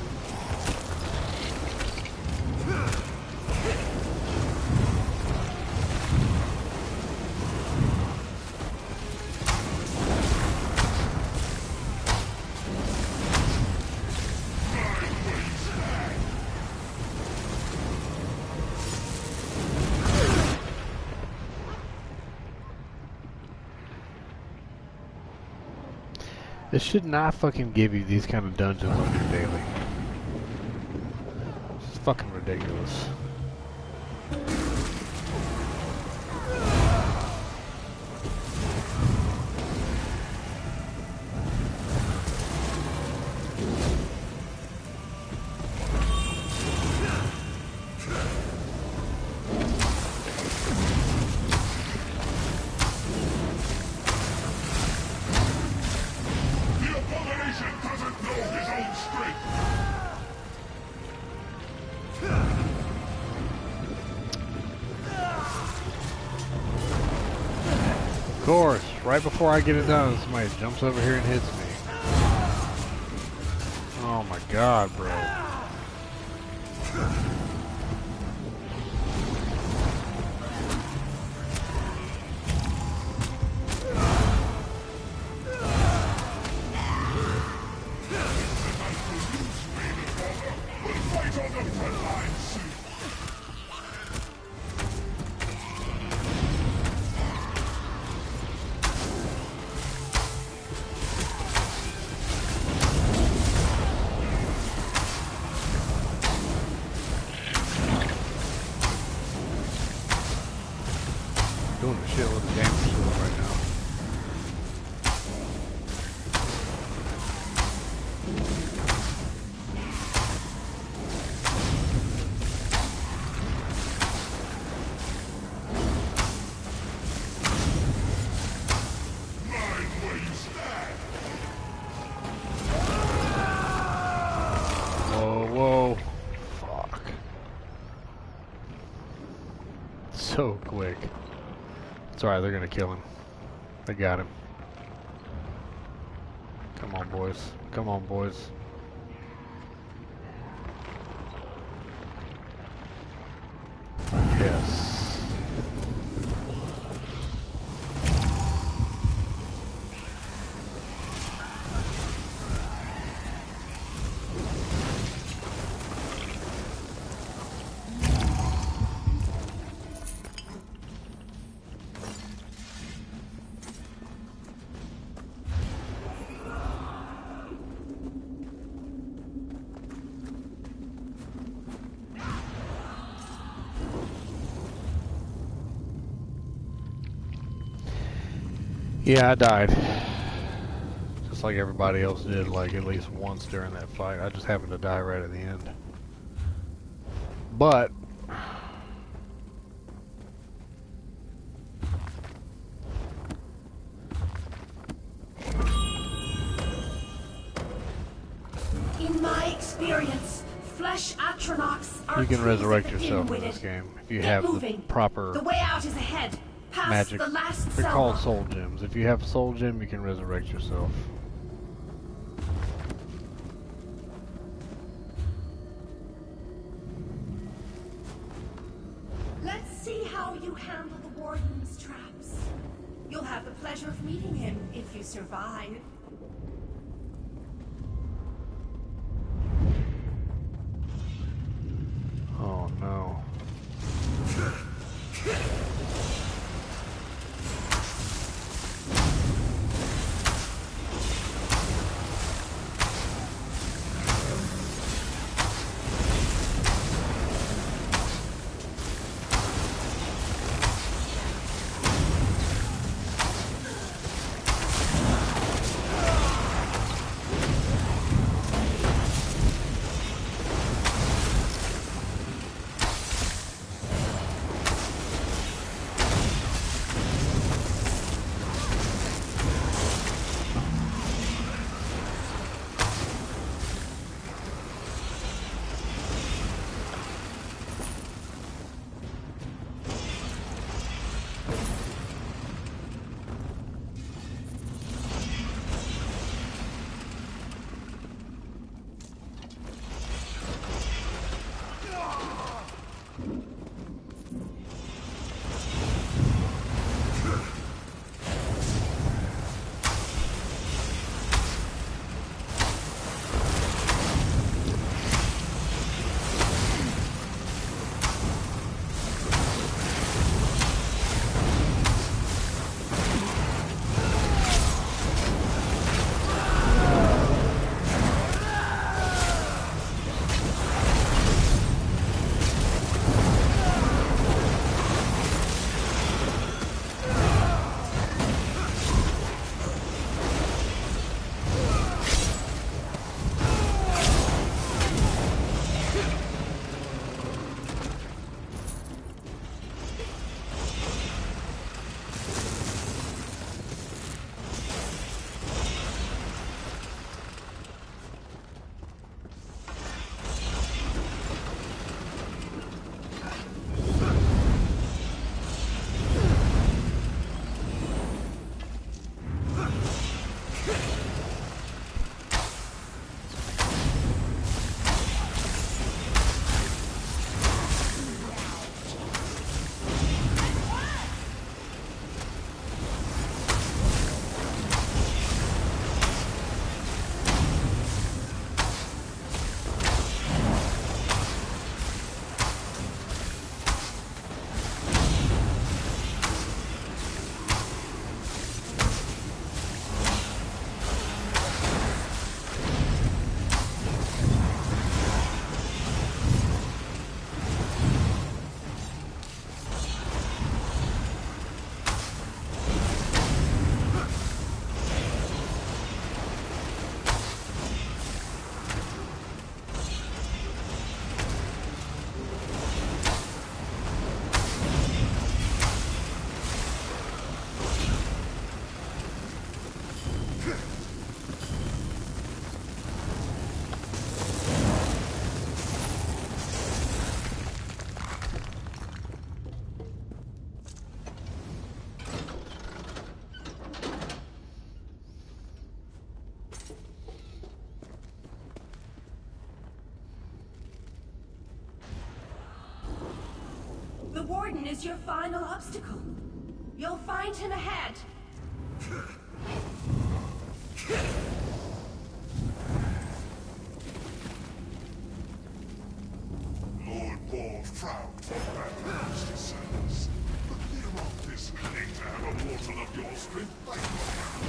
This should not fucking give you these kind of dungeons on your daily. It's fucking ridiculous. Of course, right before I get it done, somebody jumps over here and hits me. Oh my god, bro. so quick. It's alright, they're gonna kill him. They got him. Come on, boys. Come on, boys. Yes. Yeah, I died. Just like everybody else did, like at least once during that fight. I just happened to die right at the end. But in my experience, flesh atronachs are you can resurrect trees yourself in thin-witted. this game if you Get have moving. the proper The way out is ahead. Past magic. the last They're cell called block. soul gems. If you have a soul gem, you can resurrect yourself. Let's see how you handle the warden's traps. You'll have the pleasure of meeting him if you survive. Oh no. is your final obstacle. You'll find him ahead. Lord Ball frowned for Grandmaster his sons, but Neroth is willing to have a mortal of your strength like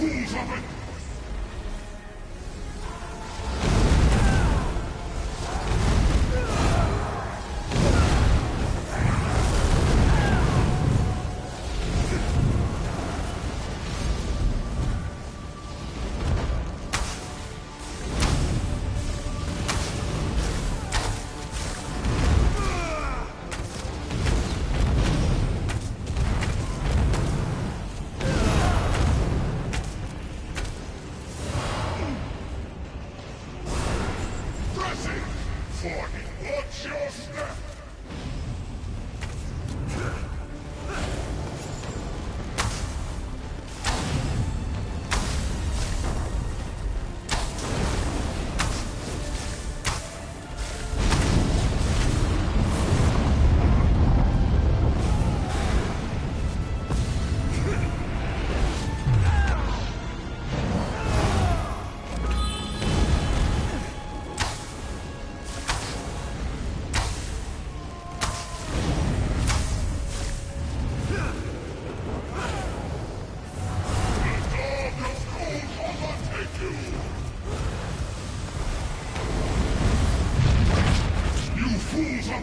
fools of it! Watch your step!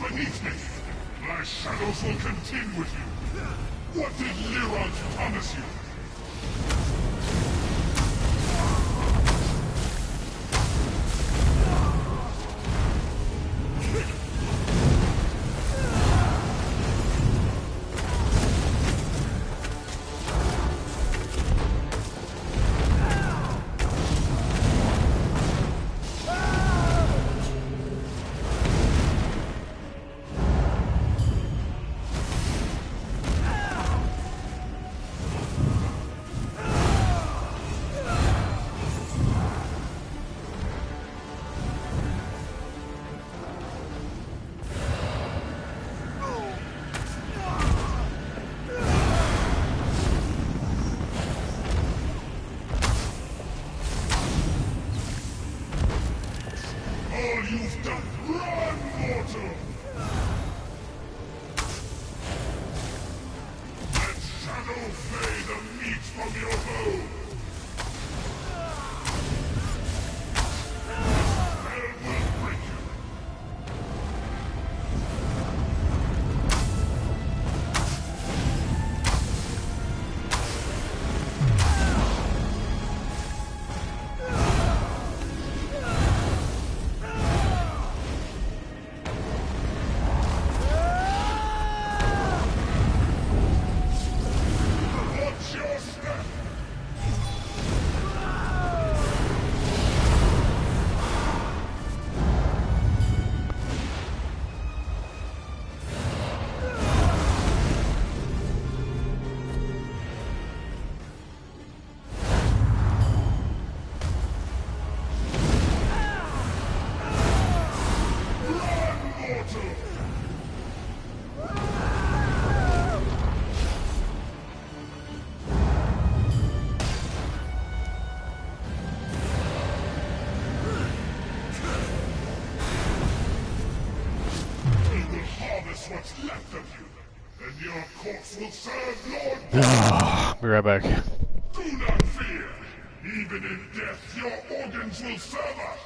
Beneath me. My shadows will contend with you. What did Lyron promise you? You've done. Run, mortal! Let shadow flay the meat from your bone! Hell will break you! will serve Lord. Be right back. Do not fear. Even in death, your organs will serve us.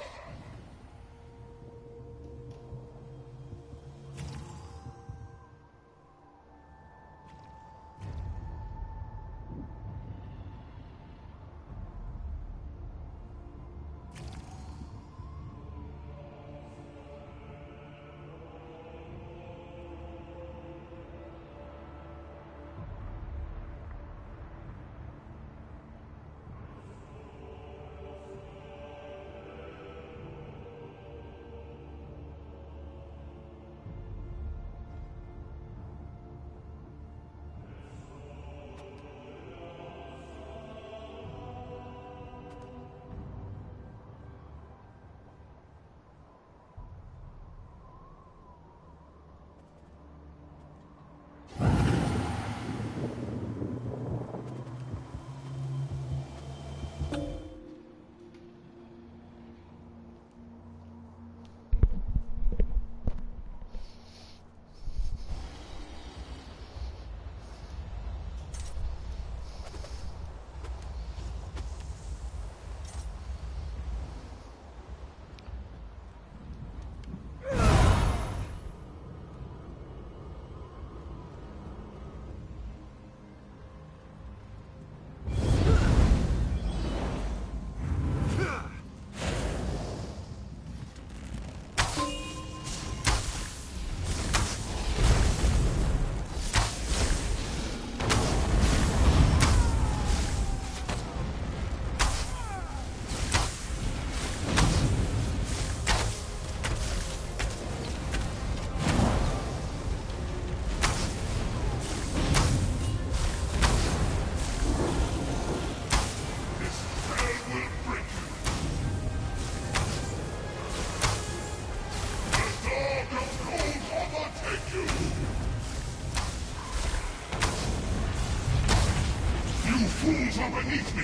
Fools are beneath me!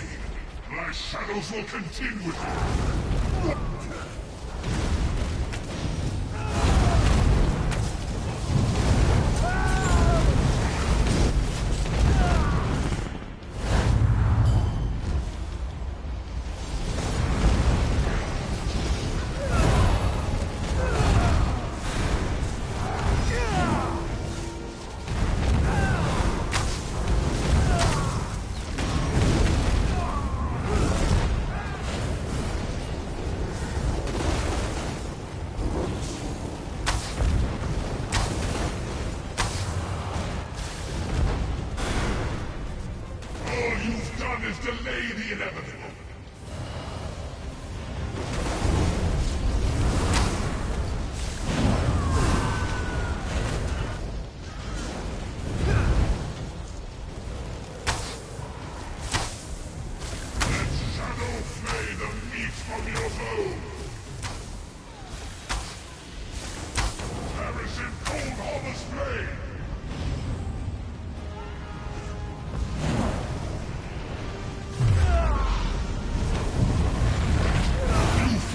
My shadows will contend with you! Delay the inevitable. Let shadow flay the meat from your bone. Perish in cold harvest flame.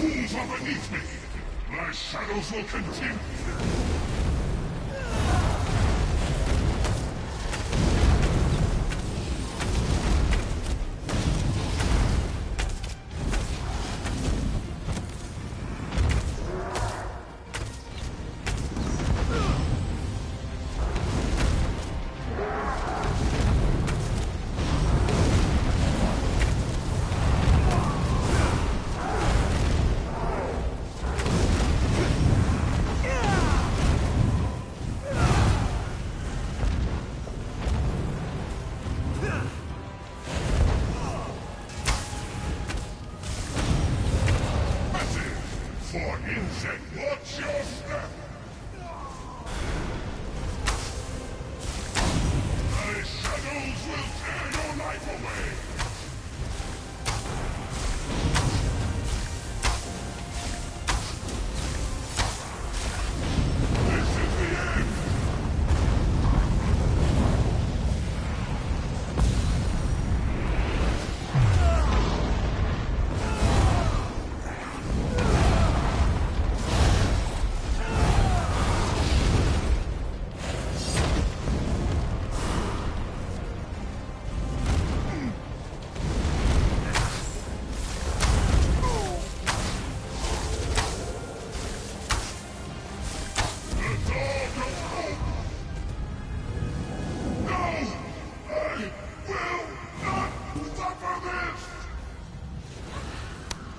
Fools are beneath me! My shadows will continue! For insect, watch your step! My shadows will tear your life away! This is the end!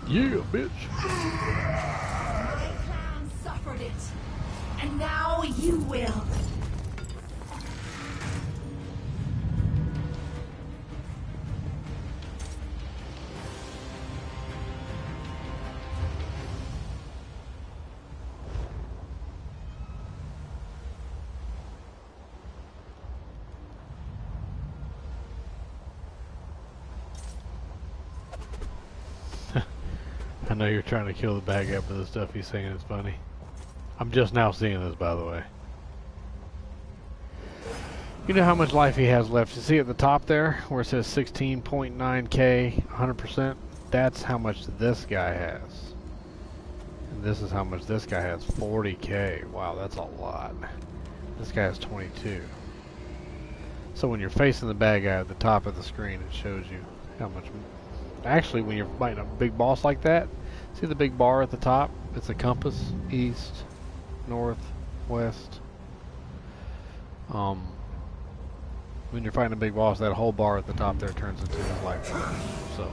Yeah, bitch. My clan suffered it, and now you will. I know you're trying to kill the bad guy, but the stuff he's saying is funny. I'm just now seeing this, by the way. You know how much life he has left? You see at the top there, where it says 16.9k, 100%? That's how much this guy has. And this is how much this guy has, 40k. Wow, that's a lot. This guy has 22. So when you're facing the bad guy at the top of the screen, it shows you how much... Actually, when you're fighting a big boss like that, see the big bar at the top? It's a compass, east, north, west. When you're fighting a big boss, that whole bar at the top there turns into his life. So.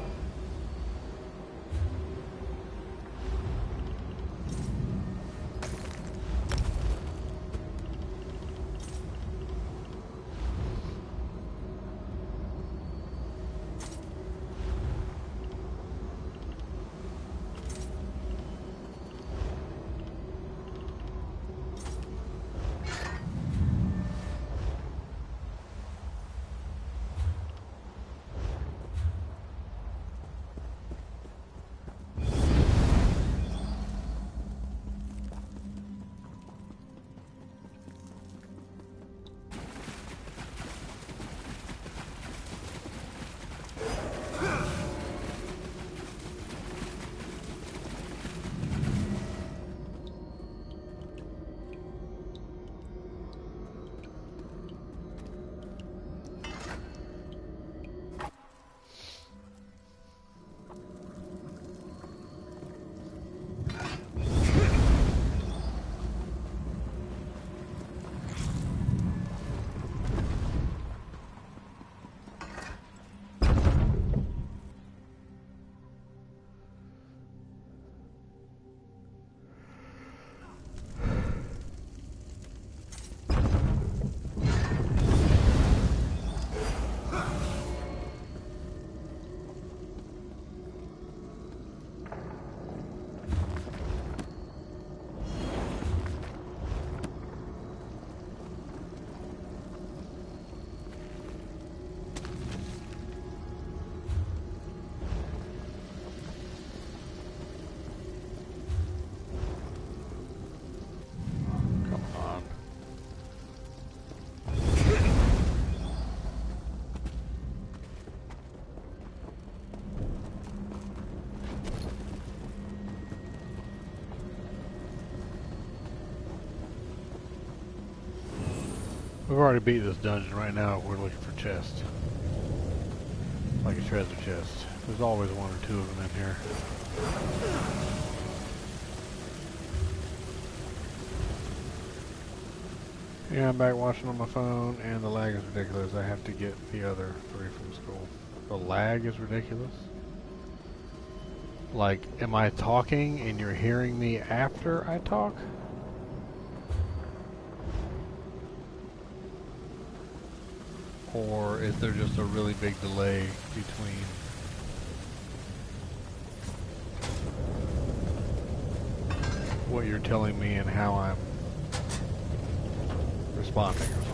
We've already beat this dungeon. Right now we're looking for chests. Like a treasure chest. There's always one or two of them in here. Yeah, I'm back watching on my phone and the lag is ridiculous. I have to get the other 3 from school. The lag is ridiculous? Like, am I talking and you're hearing me after I talk? Or is there just a really big delay between what you're telling me and how I'm responding or something?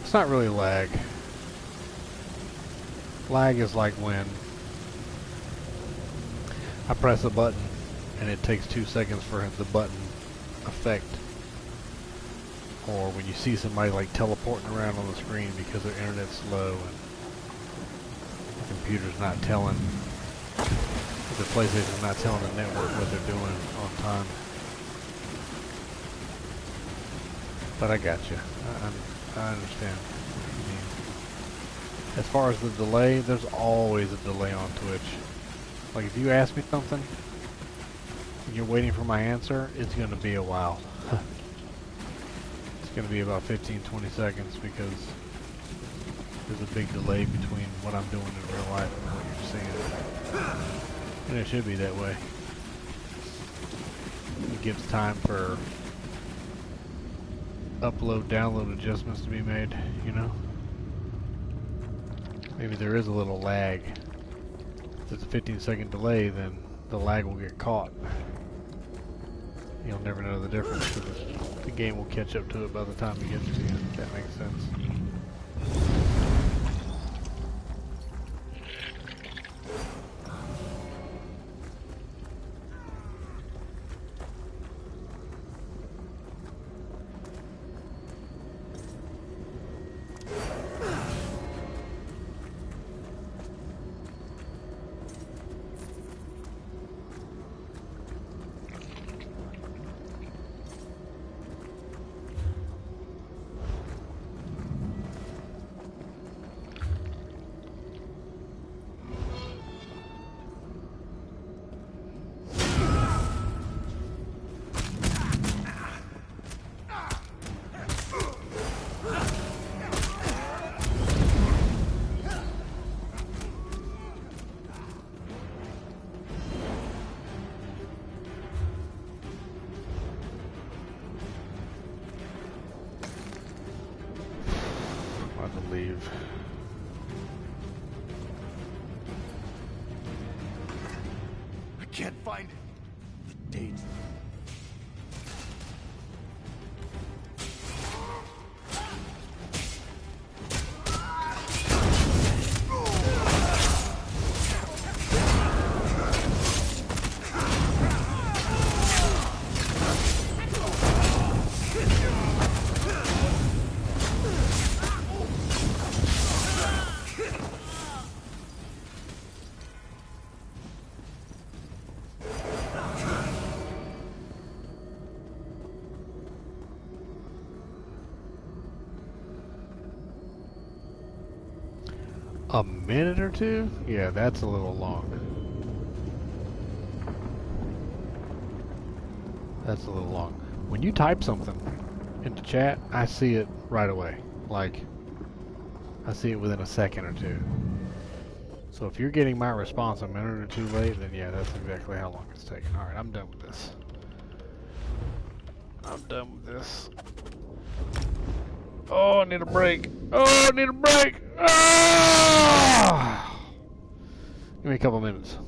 It's not really lag. Lag is like when I press a button and it takes 2 seconds for the button effect. Or when you see somebody like teleporting around on the screen because their internet's slow and the computer's not telling, the PlayStation's not telling the network what they're doing on time. But I got you. I understand what you mean. As far as the delay, there's always a delay on Twitch. Like if you ask me something and you're waiting for my answer, it's going to be a while. It's going to be about 15-20 seconds because there's a big delay between what I'm doing in real life and what you're seeing. And it should be that way. It gives time for upload, download adjustments to be made, you know? Maybe there is a little lag. If there's a 15-second delay, then the lag will get caught. You'll never know the difference because the game will catch up to it by the time it gets to you, if that makes sense. Can't find the date. A minute or two? Yeah, that's a little long. That's a little long. When you type something into chat, I see it right away. Like, I see it within a second or two. So if you're getting my response a minute or two late, then yeah, that's exactly how long it's taking. Alright, I'm done with this. I'm done with this. Oh, I need a break. Oh, I need a break. Ah! Give me a couple minutes.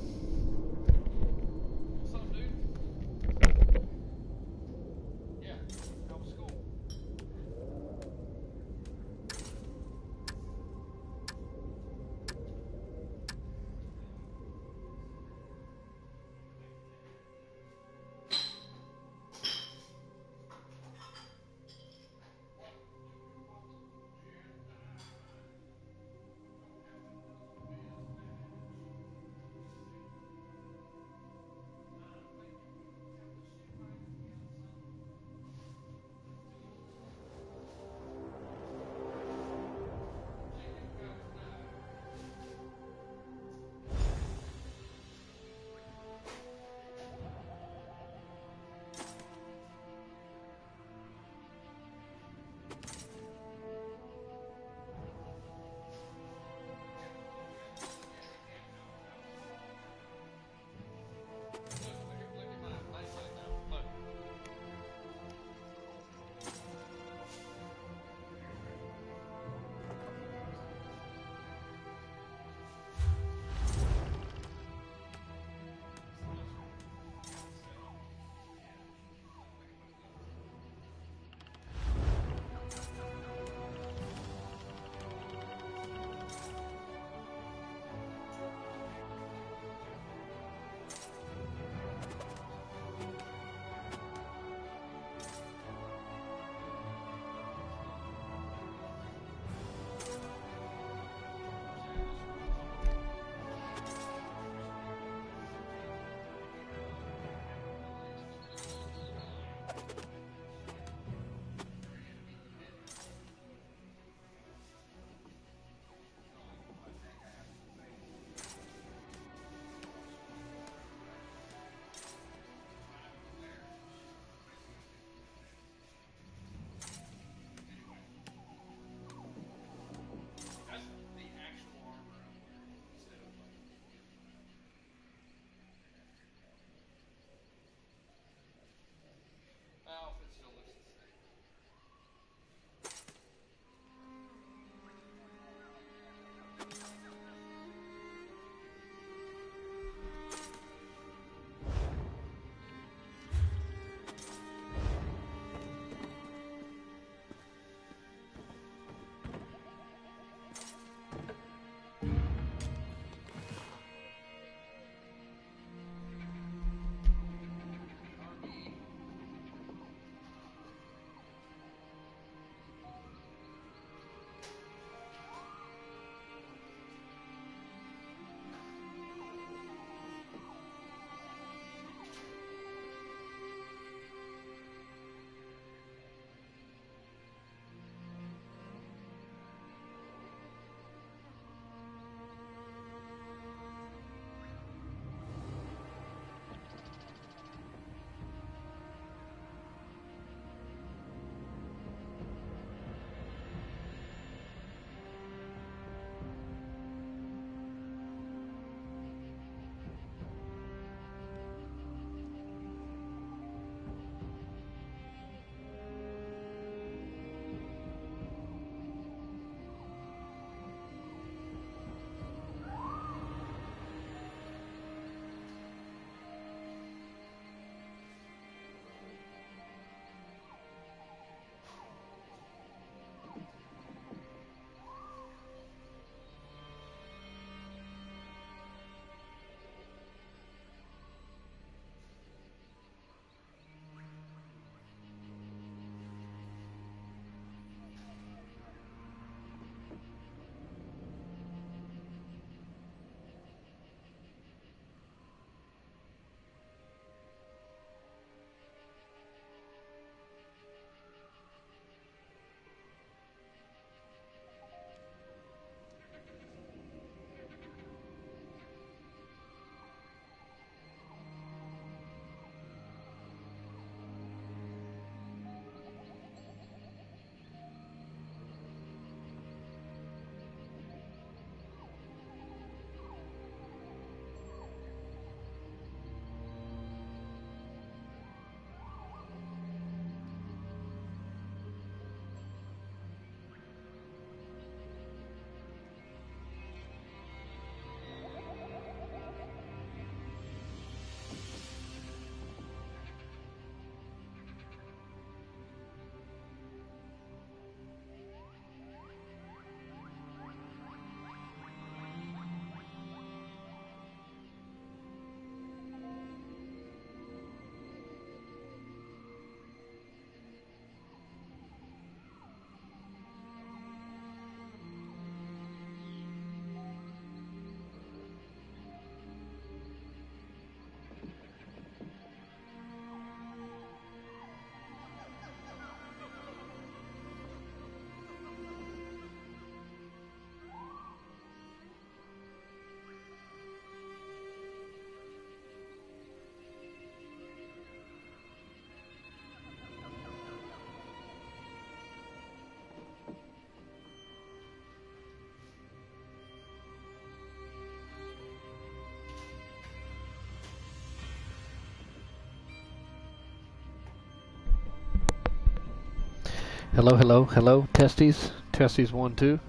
Hello, hello, hello, testes. Testes 1, 2.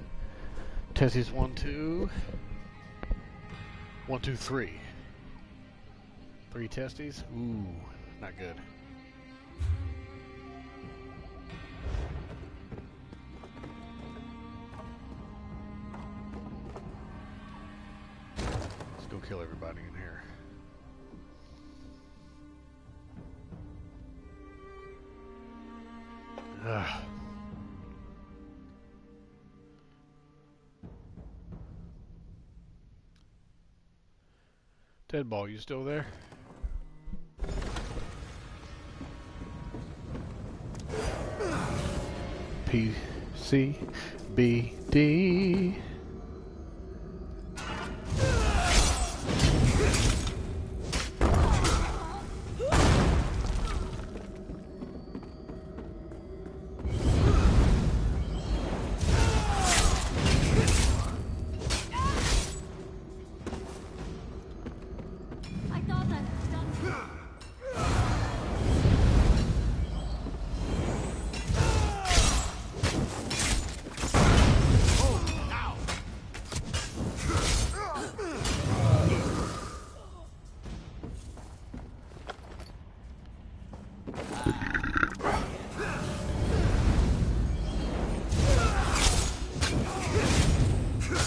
Testes 1, 2. 1, 2, 3. 3 testes? Ooh, not good. Let's go kill everybody in here. Ugh. Deadball, you still there? P, C, B, D.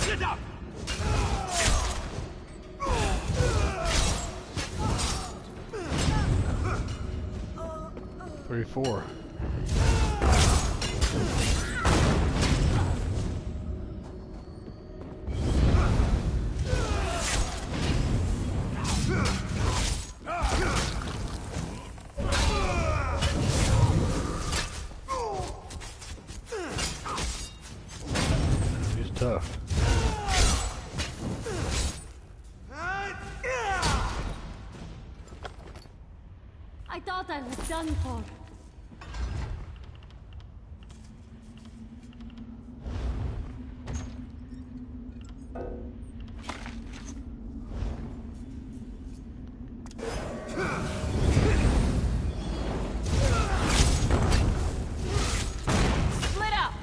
Get up! 34. He's tough. I thought I was done for. Split up!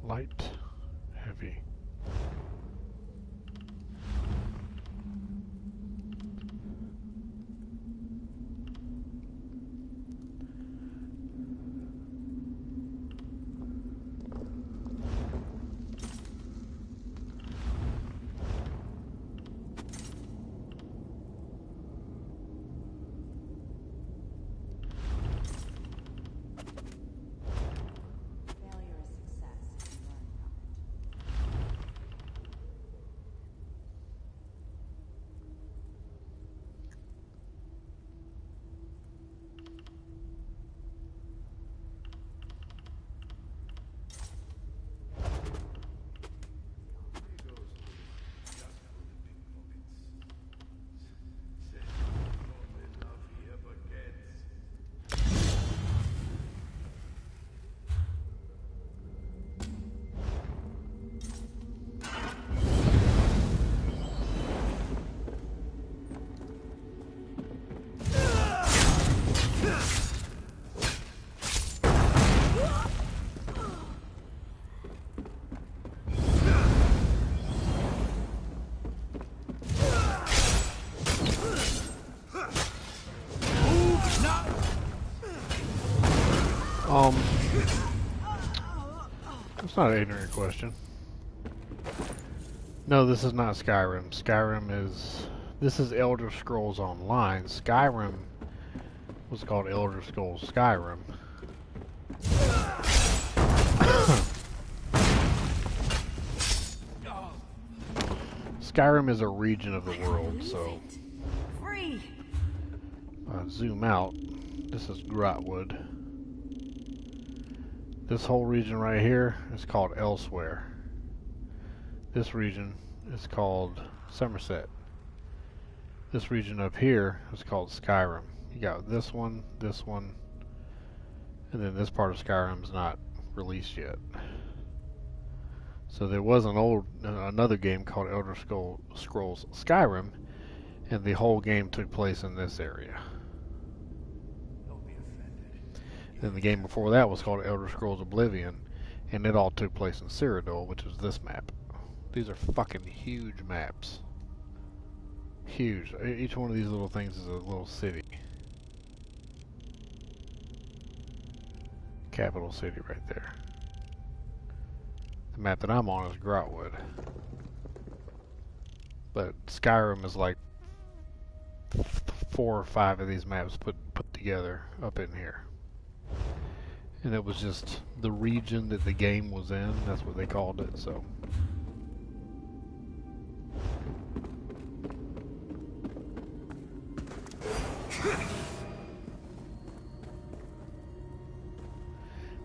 Light, heavy. It's not an ignorant question. No, this is not Skyrim. This is Elder Scrolls Online. Skyrim was called Elder Scrolls Skyrim. Skyrim is a region of the world, so zoom out. This is Grotwood. This whole region right here is called Elsewhere. This region is called Somerset. This region up here is called Skyrim. You got this one, and then this part of Skyrim's not released yet. So there was another game called Elder Scrolls Skyrim, and the whole game took place in this area. Then the game before that was called Elder Scrolls Oblivion, and it all took place in Cyrodiil, which is this map. These are fucking huge maps. Huge. Each one of these little things is a little city. Capital city right there. The map that I'm on is Grotwood. But Skyrim is like 4 or 5 of these maps put together up in here. And it was just the region that the game was in, that's what they called it, so.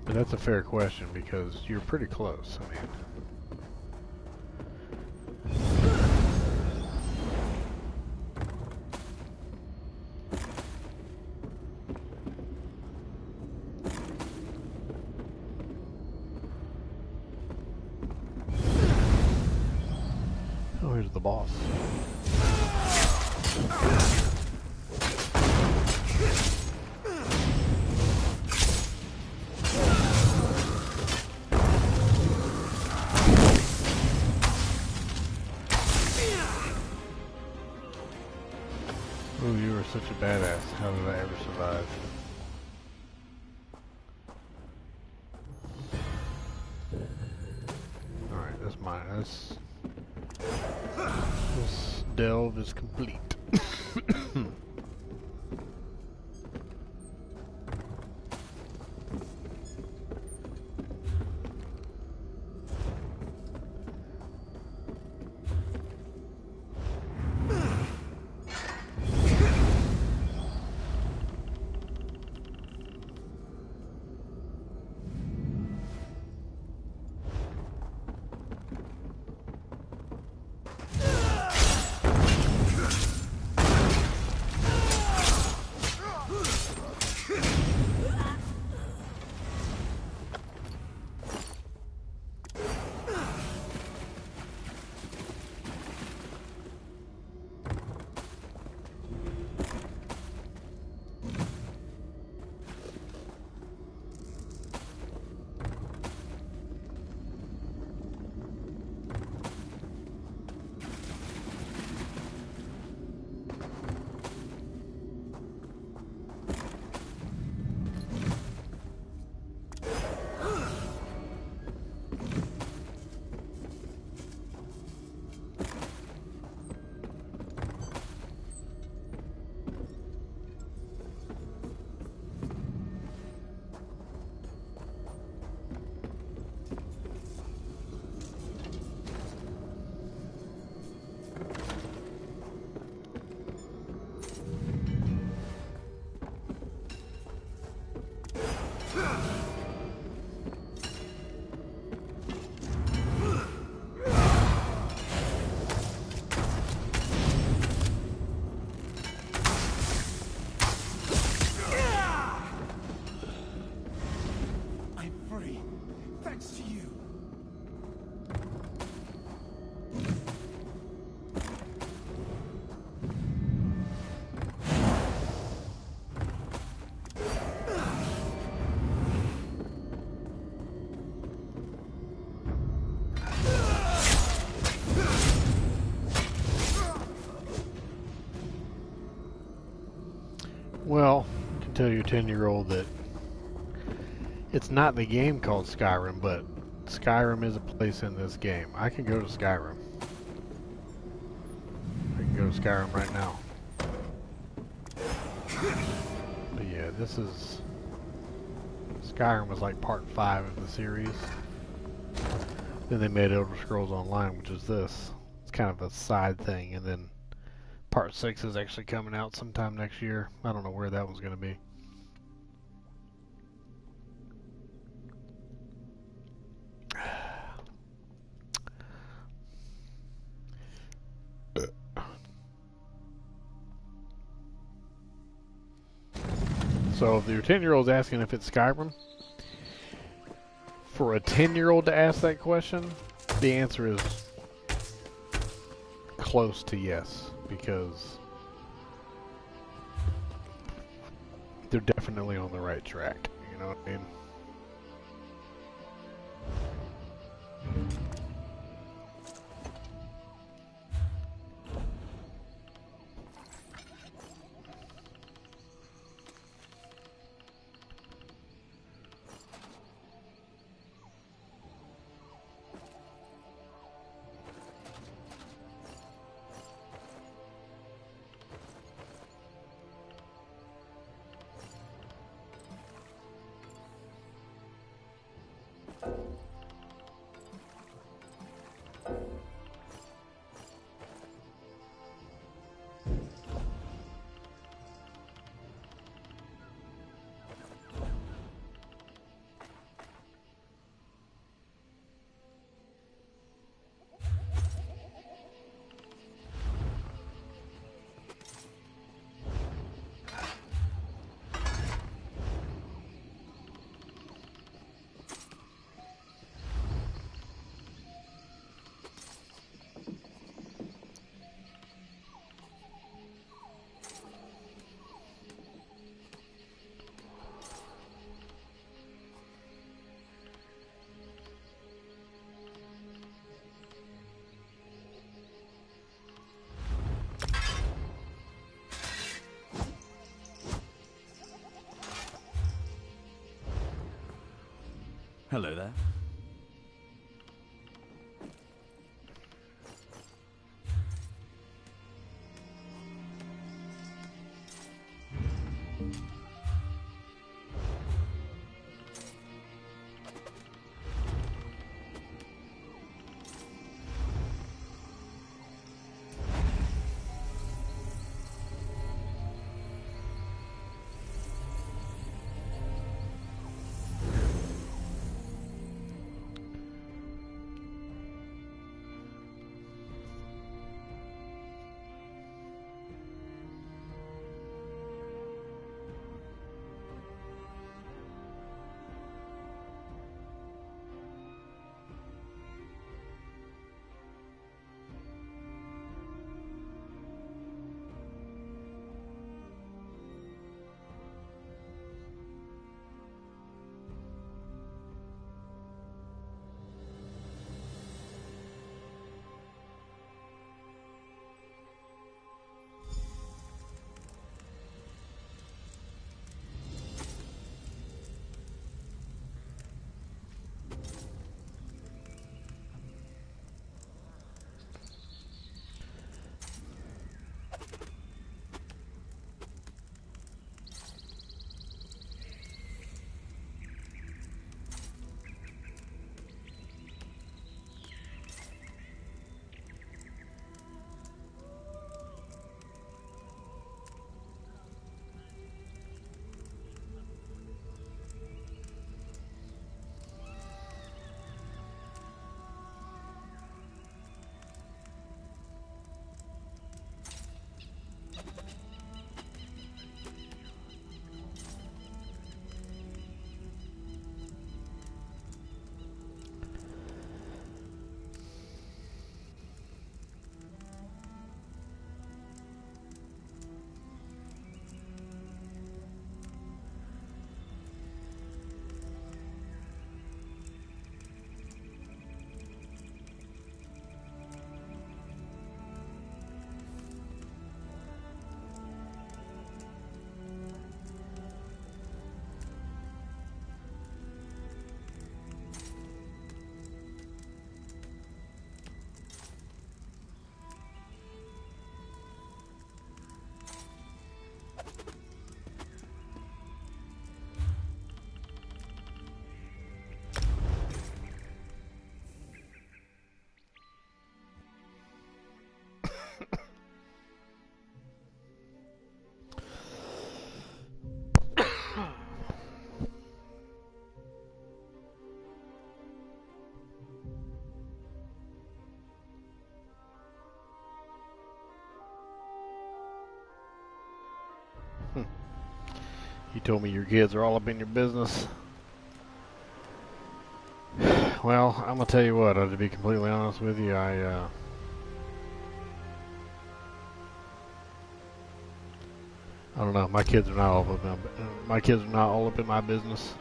But that's a fair question because you're pretty close, I mean. Oh, here's the boss. Oh, you were such a badass. How did I ever survive? Alright, that's mine. This delve is complete. Thanks to you. Well, you can tell your 10-year-old that it's not the game called Skyrim, but Skyrim is a place in this game. I can go to Skyrim. I can go to Skyrim right now. But yeah, this is... Skyrim was like part 5 of the series. Then they made Elder Scrolls Online, which is this. It's kind of a side thing, and then part 6 is actually coming out sometime next year. I don't know where that was going to be. So if your 10-year-old's asking if it's Skyrim, for a 10-year-old to ask that question, the answer is close to yes, because they're definitely on the right track. You know what I mean? Hello there. You told me your kids are all up in your business. Well, I'm gonna tell you what, to be completely honest with you, I don't know, my kids are not all up in my business.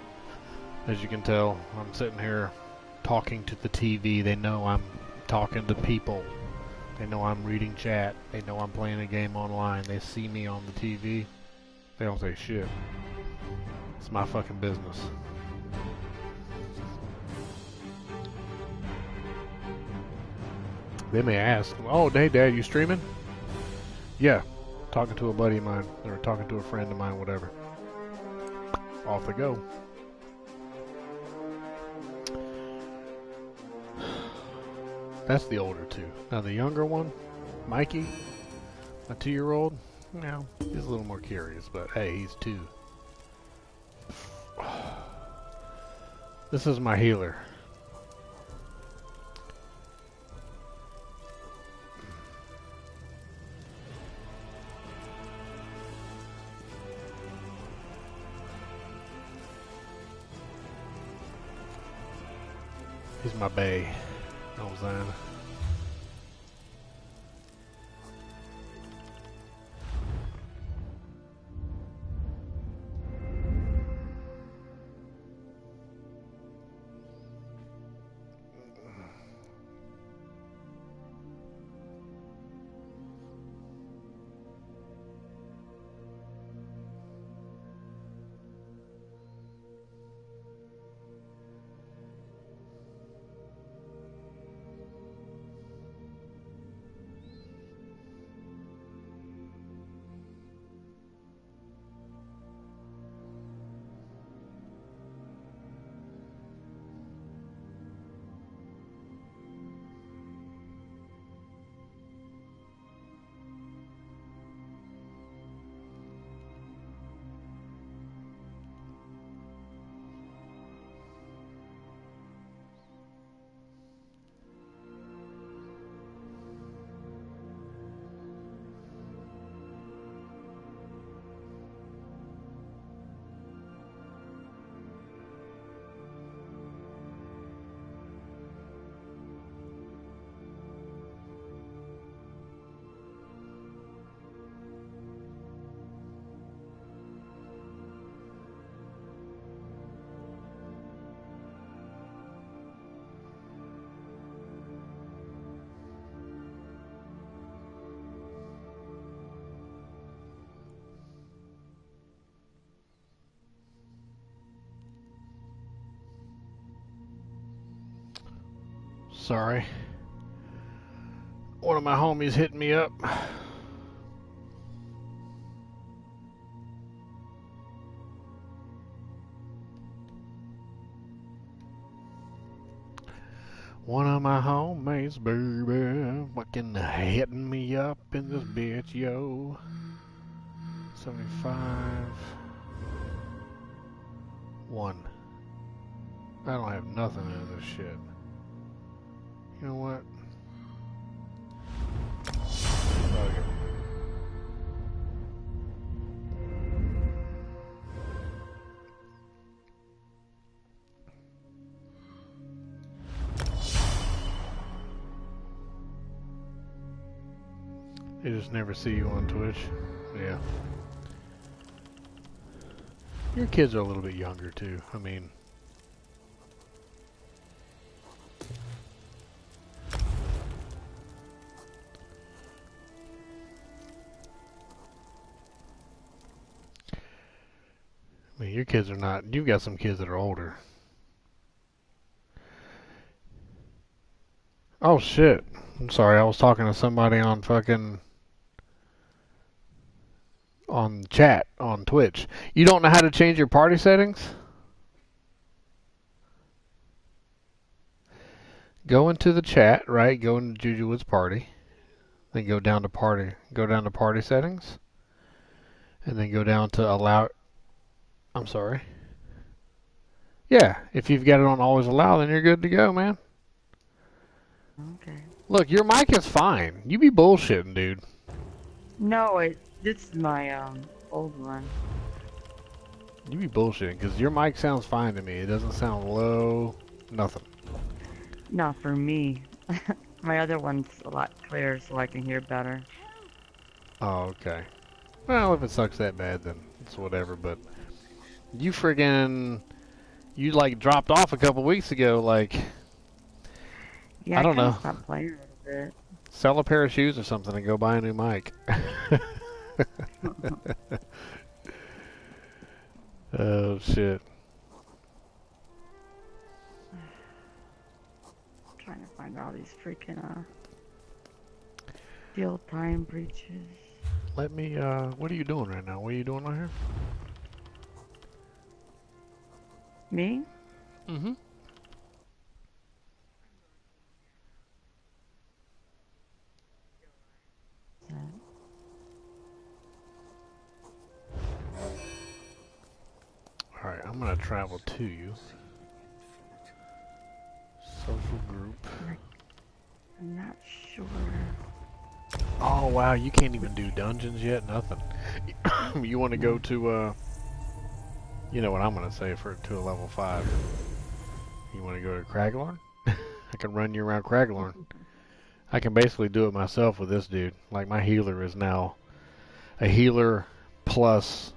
As you can tell, I'm sitting here talking to the TV. They know I'm talking to people. They know I'm reading chat. They know I'm playing a game online. They see me on the TV. They don't say shit. It's my fucking business. They may ask, "Oh, hey Dad, you streaming?" Yeah, talking to a buddy of mine, or talking to a friend of mine, whatever. Off they go. That's the older two. Now the younger one, Mikey, a 2-year-old, you know, he's a little more curious, but hey, he's 2. This is my healer. He's my bae. Know what I'm saying? Sorry. One of my homies hit me up. One of my homies, baby, fucking hitting me up in this bitch, yo. 75. 1. I don't have nothing in this shit. You know what? Fuck it. They just never see you on Twitch. Yeah. Your kids are a little bit younger too. I mean, your kids are not. You've got some kids that are older. Oh shit. I'm sorry, I was talking to somebody on fucking on chat on Twitch. You don't know how to change your party settings? Go into the chat, right? Go into Jujuwood's party. Then go down to party settings. And then go down to allow. I'm sorry. Yeah, if you've got it on always allow, then you're good to go, man. Okay. Look, your mic is fine. You be bullshitting, dude. No, this is my old one. You be bullshitting, because your mic sounds fine to me. It doesn't sound low, nothing. Not for me. My other one's a lot clearer, so I can hear better. Oh, okay. Well, if it sucks that bad, then it's whatever, but... You friggin'... You, like, dropped off a couple weeks ago, like... Yeah, I don't know. Stopped playing a little bit. Sell a pair of shoes or something and go buy a new mic. Oh, shit. Trying to find all these freaking, field time breaches. Let me, what are you doing right now? What are you doing right here? Me? Mm-hmm. Alright, I'm gonna travel to you. Social group. I'm not sure. Oh wow, you can't even do dungeons yet? Nothing. You wanna go to, you know what I'm gonna say to a level 5. You wanna go to Craglorn? I can run you around Craglorn. I can basically do it myself with this dude. Like, my healer is now a healer plus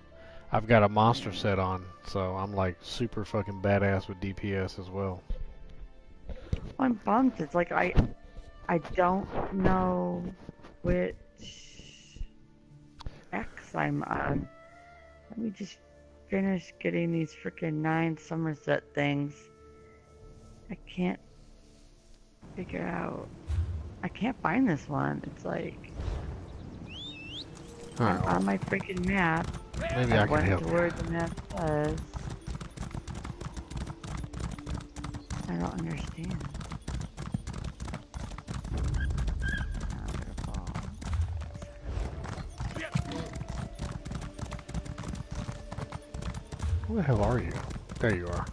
I've got a monster set on, so I'm like super fucking badass with DPS as well. I'm bummed. It's like I don't know which X I'm on. Let me just finish getting these freaking 9 Somerset things. I can't figure out. I can't find this one. It's like on my freaking map. Maybe I can help to where the map says. I don't understand. Where the hell are you? There you are.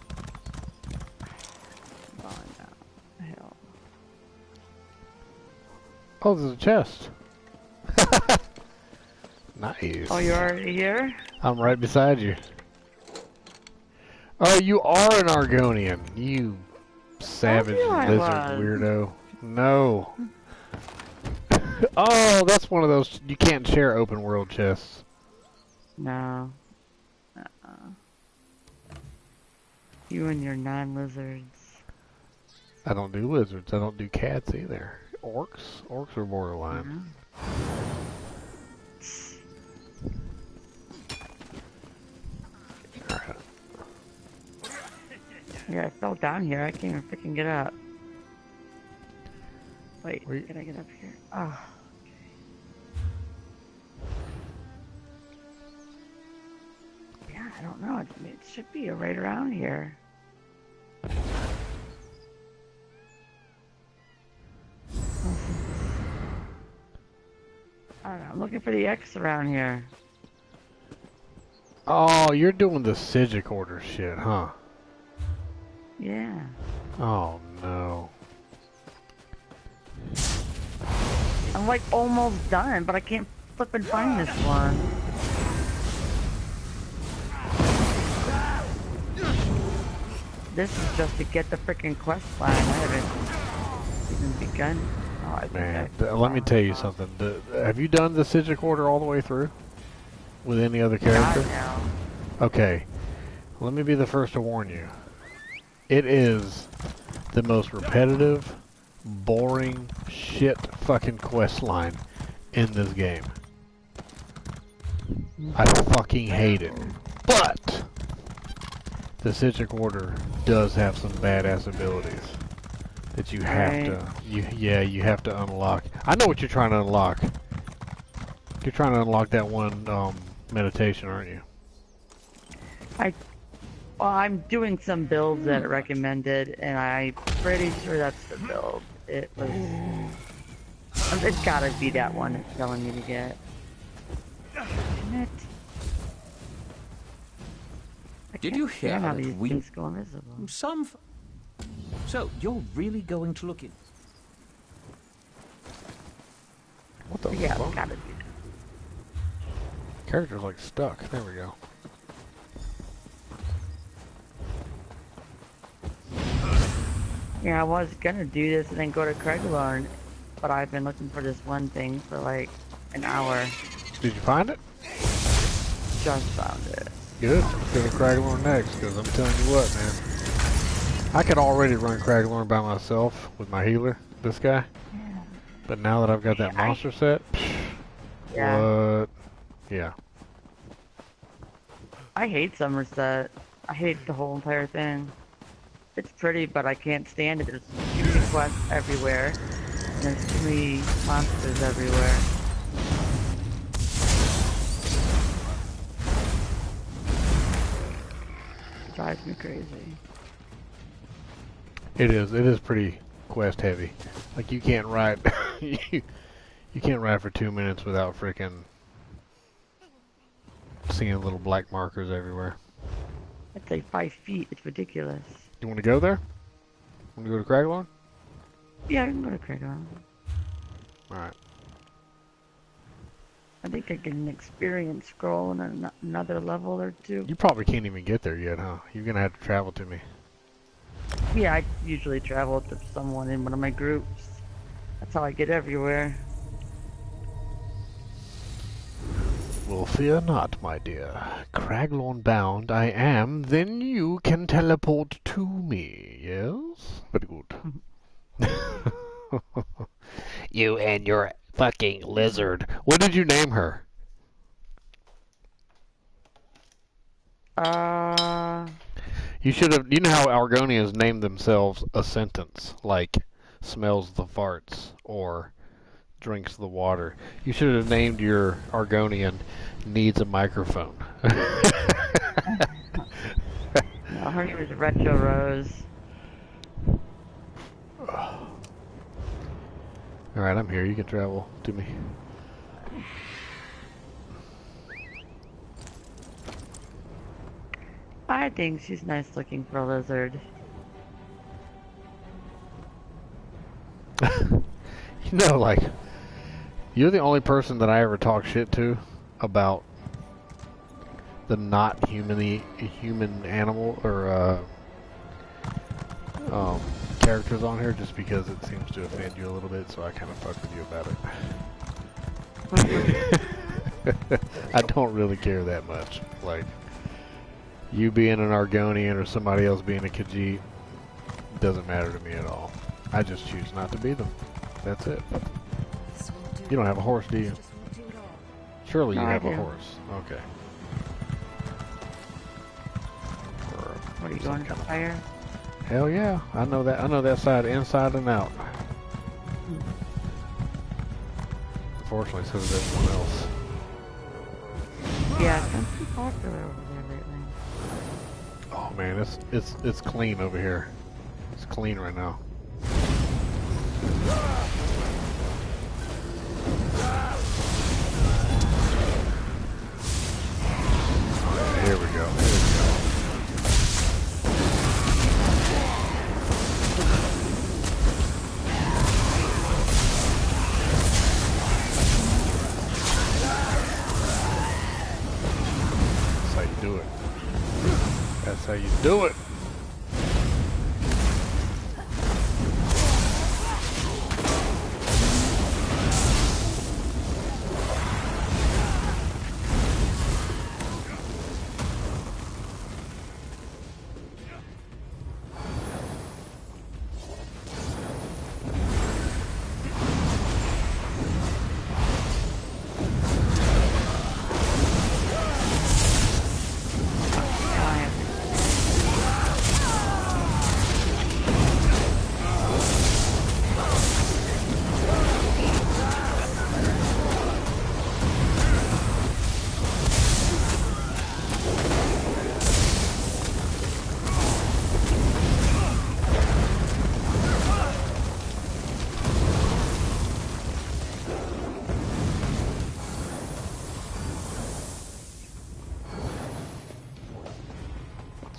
Hell. Oh, there's a chest. Nice. Oh, you're already here? I'm right beside you. Oh, you are an Argonian. You savage lizard weirdo. No. Oh, that's one of those. You can't share open world chests. No. You and your non-lizards. I don't do lizards. I don't do cats either. Orcs? Orcs are borderline. Alright. Yeah, I fell down here. I can't even freaking get up. Wait, can I get up here? Oh. Yeah, I don't know. It should be right around here. I don't know. I'm looking for the X around here. Oh, you're doing the Sigic order shit, huh? Yeah. Oh, no. I'm like almost done, but I can't flip and find this one. This is just to get the freaking quest line. I haven't even begun. Oh, Man, let me tell you something. Have you done the Sigic order all the way through? With any other character? Okay. Let me be the first to warn you. It is the most repetitive, boring, shit fucking quest line in this game. I fucking hate it. But the Sigic order does have some badass abilities that you have to you have to unlock. I know what you're trying to unlock. You're trying to unlock that one meditation, aren't you? Well, I'm doing some builds that it recommended, and I'm pretty sure that's the build. It was. It's gotta be that one it's telling me to get. Damn it. Did you hear how that these we... things go invisible? So, you're really going to look in... What the Yeah, fuck? it's gotta be. Character's like stuck. There we go. Yeah, I was gonna do this and then go to Craiglorn, but I've been looking for this one thing for like an hour. Did you find it? Just found it. Good. Let's go to Craiglorn next, because I'm telling you what, man. I could already run Craiglorn by myself with my healer, this guy. Yeah. But now that I've got that monster set, Yeah. what? Yeah. I hate Somerset. I hate the whole entire thing. It's pretty, but I can't stand it. There's too many quests everywhere. And there's too many monsters everywhere. It drives me crazy. It is pretty quest heavy. Like you can't ride you can't ride for 2 minutes without freaking seeing little black markers everywhere. It's like 5 feet. It's ridiculous. You want to go there? Want to go to Craiglorn? Yeah, I can go to Craiglorn. Alright. I think I get an experience scroll and another level or two. You probably can't even get there yet, huh? You're gonna have to travel to me. Yeah, I usually travel to someone in one of my groups. That's how I get everywhere. Well, fear not, my dear. Craiglorn bound I am, then you can teleport to me, yes? Very good. You and your fucking lizard. What did you name her? You should have. You know how Argonians name themselves a sentence, like smells the farts or drinks the water. You should have named your Argonian needs a microphone. No, her name is Retro Rose. Alright, I'm here. You can travel to me. I think she's nice looking for a lizard. You know, like, you're the only person that I ever talk shit to about the not human animal or characters on here, just because it seems to offend you a little bit, so I kind of fuck with you about it. I don't really care that much. Like, you being an Argonian or somebody else being a Khajiit doesn't matter to me at all. I just choose not to be them. That's it. You don't have a horse, do you? Surely you have a horse. Okay. What are you going to fire? Hell yeah. I know that. I know that side inside and out. Unfortunately, so does everyone else. Yeah, it's been too popular over there lately. Oh man, it's clean over here. It's clean right now. Here we go. That's how you do it. That's how you do it.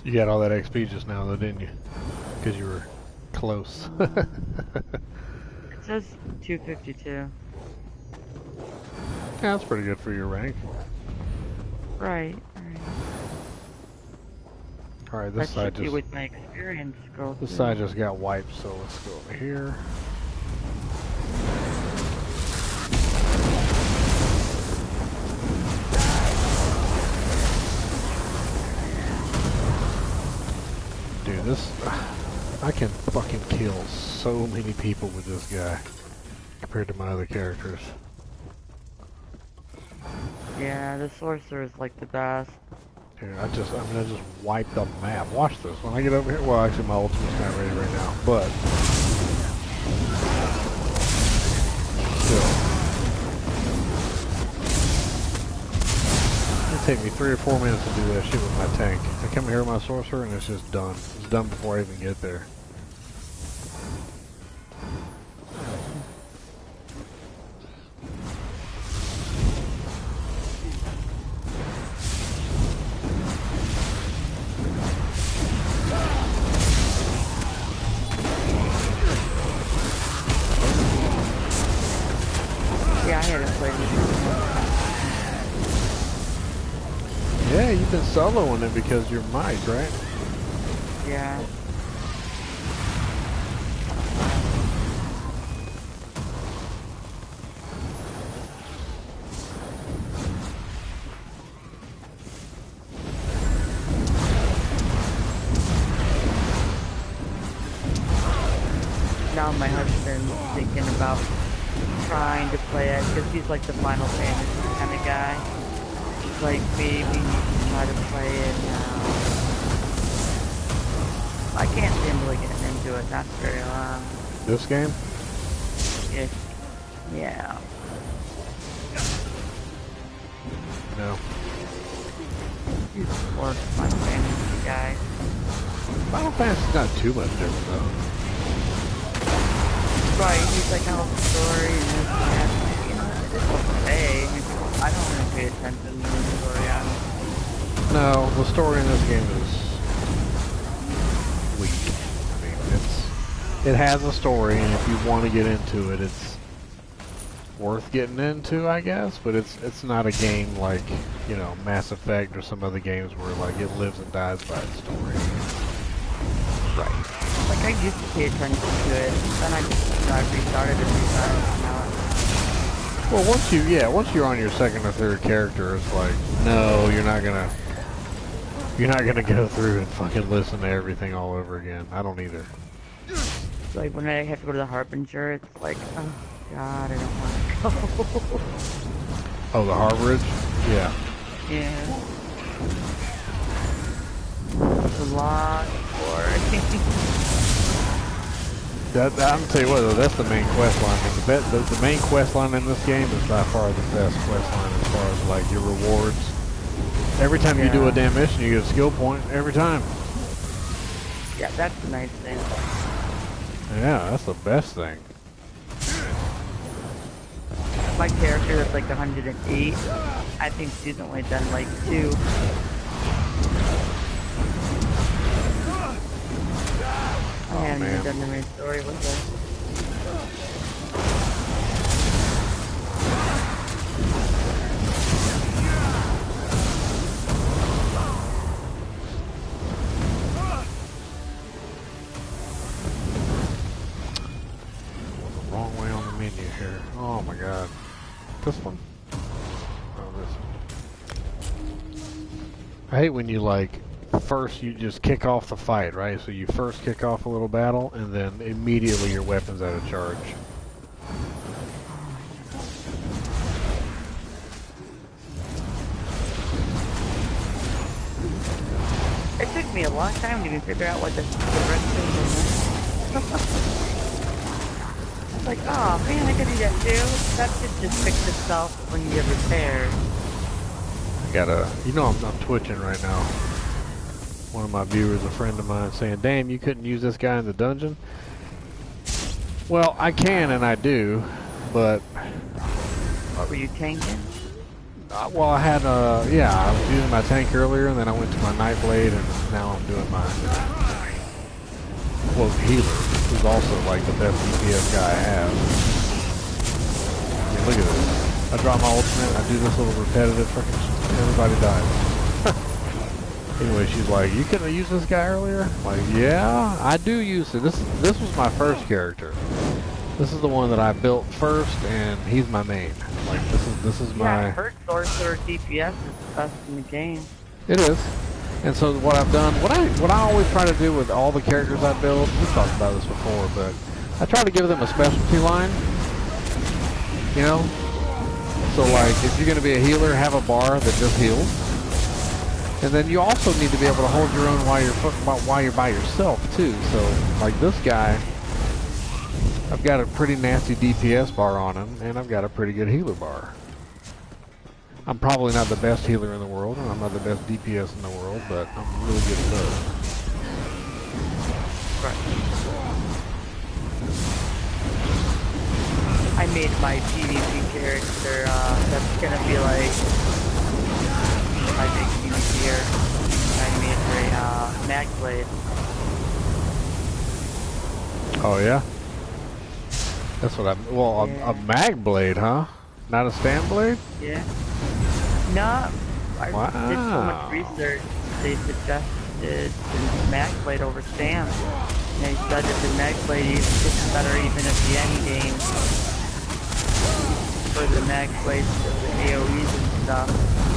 You got all that XP just now, though, didn't you? Because you were close. It says 252. Yeah, that's pretty good for your rank. Right. Alright, that should be with my experience scroll. This side just got wiped, so let's go over here. Dude, this... I can fucking kill so many people with this guy compared to my other characters. Yeah, the sorcerer is like the best. Dude, I just wiped the map. Watch this. When I get over here, well, actually my ultimate's not ready right now, but still, it'll take me 3 or 4 minutes to do that shit with my tank. I come here with my sorcerer and it's just done. It's done before I even get there. Yeah, you've been soloing it because you're Mike, right? Yeah. Now my husband's thinking about trying to play it because he's like the Final Fantasy kind of guy. He's like, baby, we need to try to play it now. I can't seem to get into it, not very long. This game? Yeah. No. He's more Final Fantasy guy. Final Fantasy's not too much different though. Right, he's like, how the story and this and that. You know, it's okay. I don't really pay attention to the story, honestly. No, the story in this game is weak. I mean, it has a story, and if you want to get into it, it's worth getting into, I guess. But it's not a game like, you know, Mass Effect or some other games where like it lives and dies by its story. Right. Like, I used to pay attention to it, then I restarted it 3 times, now well, once you're on your second or third character, it's like, no, you're not gonna go through and fucking listen to everything all over again. I don't either. Like, when I have to go to the Harbinger, it's like, oh god, I don't want to go. Oh, the Harborage? Yeah. Yeah. It's a lot for I'm gonna tell you what though, that's the main quest line. The main quest line in this game is by far the best quest line as far as like your rewards. Every time you do a damn mission, you get a skill point every time. Yeah, that's the nice thing. Yeah, that's the best thing. My character that's like 108, I think she's only done like 2. I haven't even done the main story with her. The wrong way on the menu here. Oh my god. This one? Oh, this one. I hate when you like first you just kick off the fight, right? So you first kick off a little battle, and then immediately your weapon's out of charge. It took me a long time to even figure out what the rest of them were. Like, oh man, I could do that too. That should just fix itself when you get repaired. I gotta, you know, I'm twitching right now. One of my viewers, a friend of mine, saying, damn, you couldn't use this guy in the dungeon? Well, I can and I do, but... What were you tanking? Well, I had, yeah, I was using my tank earlier, and then I went to my Nightblade, and now I'm doing my, quote, healer, who's also, like, the best DPS guy I have. I mean, look at this. I drop my ultimate, I do this little repetitive freaking, everybody dies. Anyway, she's like, you couldn't have used this guy earlier? I'm like, yeah, I do use it. This was my first character. This is the one that I built first, and he's my main. Like, this is my... Yeah, I heard Sorcerer DPS is the best in the game. It is. And so what I've done, what I always try to do with all the characters I build, we've talked about this before, but I try to give them a specialty line. You know? So like, if you're going to be a healer, have a bar that just heals. And then you also need to be able to hold your own while you're by yourself too. So like this guy, I've got a pretty nasty DPS bar on him, and I've got a pretty good healer bar. I'm probably not the best healer in the world, and I'm not the best DPS in the world, but I'm really good at both. Right. I made my PvP character, that's gonna be like my big PvP here. I made her a mag blade. Oh yeah? That's what well, a mag blade, huh? Not a stand blade? Yeah. No, I did so much research. They suggested the mag blade over stand. And they said that the mag blade is better even at the end game for the mag blades for the AoEs and stuff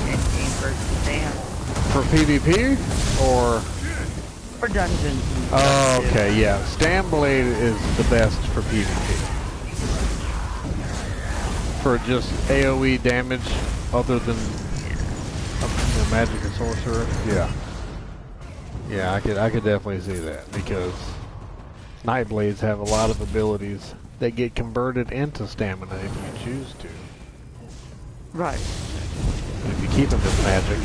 in game versus stand. For PvP or for dungeons? Oh, okay, yeah. Stand blade is the best for PvP. For just AoE damage, other than magic and sorcerer, yeah. Yeah, I could definitely see that, because Night Blades have a lot of abilities that get converted into stamina if you choose to. Right. If you keep them as magic.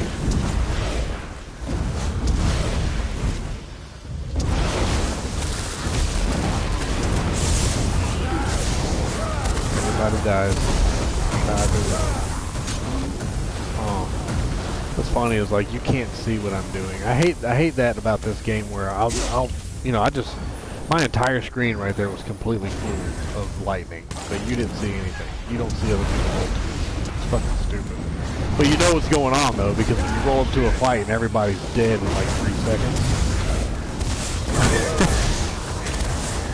Everybody dies. Oh. What's funny is like you can't see what I'm doing. I hate that about this game where I'll you know, my entire screen right there was completely full of lightning, but you didn't see anything. You don't see other people. It's fucking stupid. But you know what's going on though, because when you roll up to a fight and everybody's dead in like 3 seconds.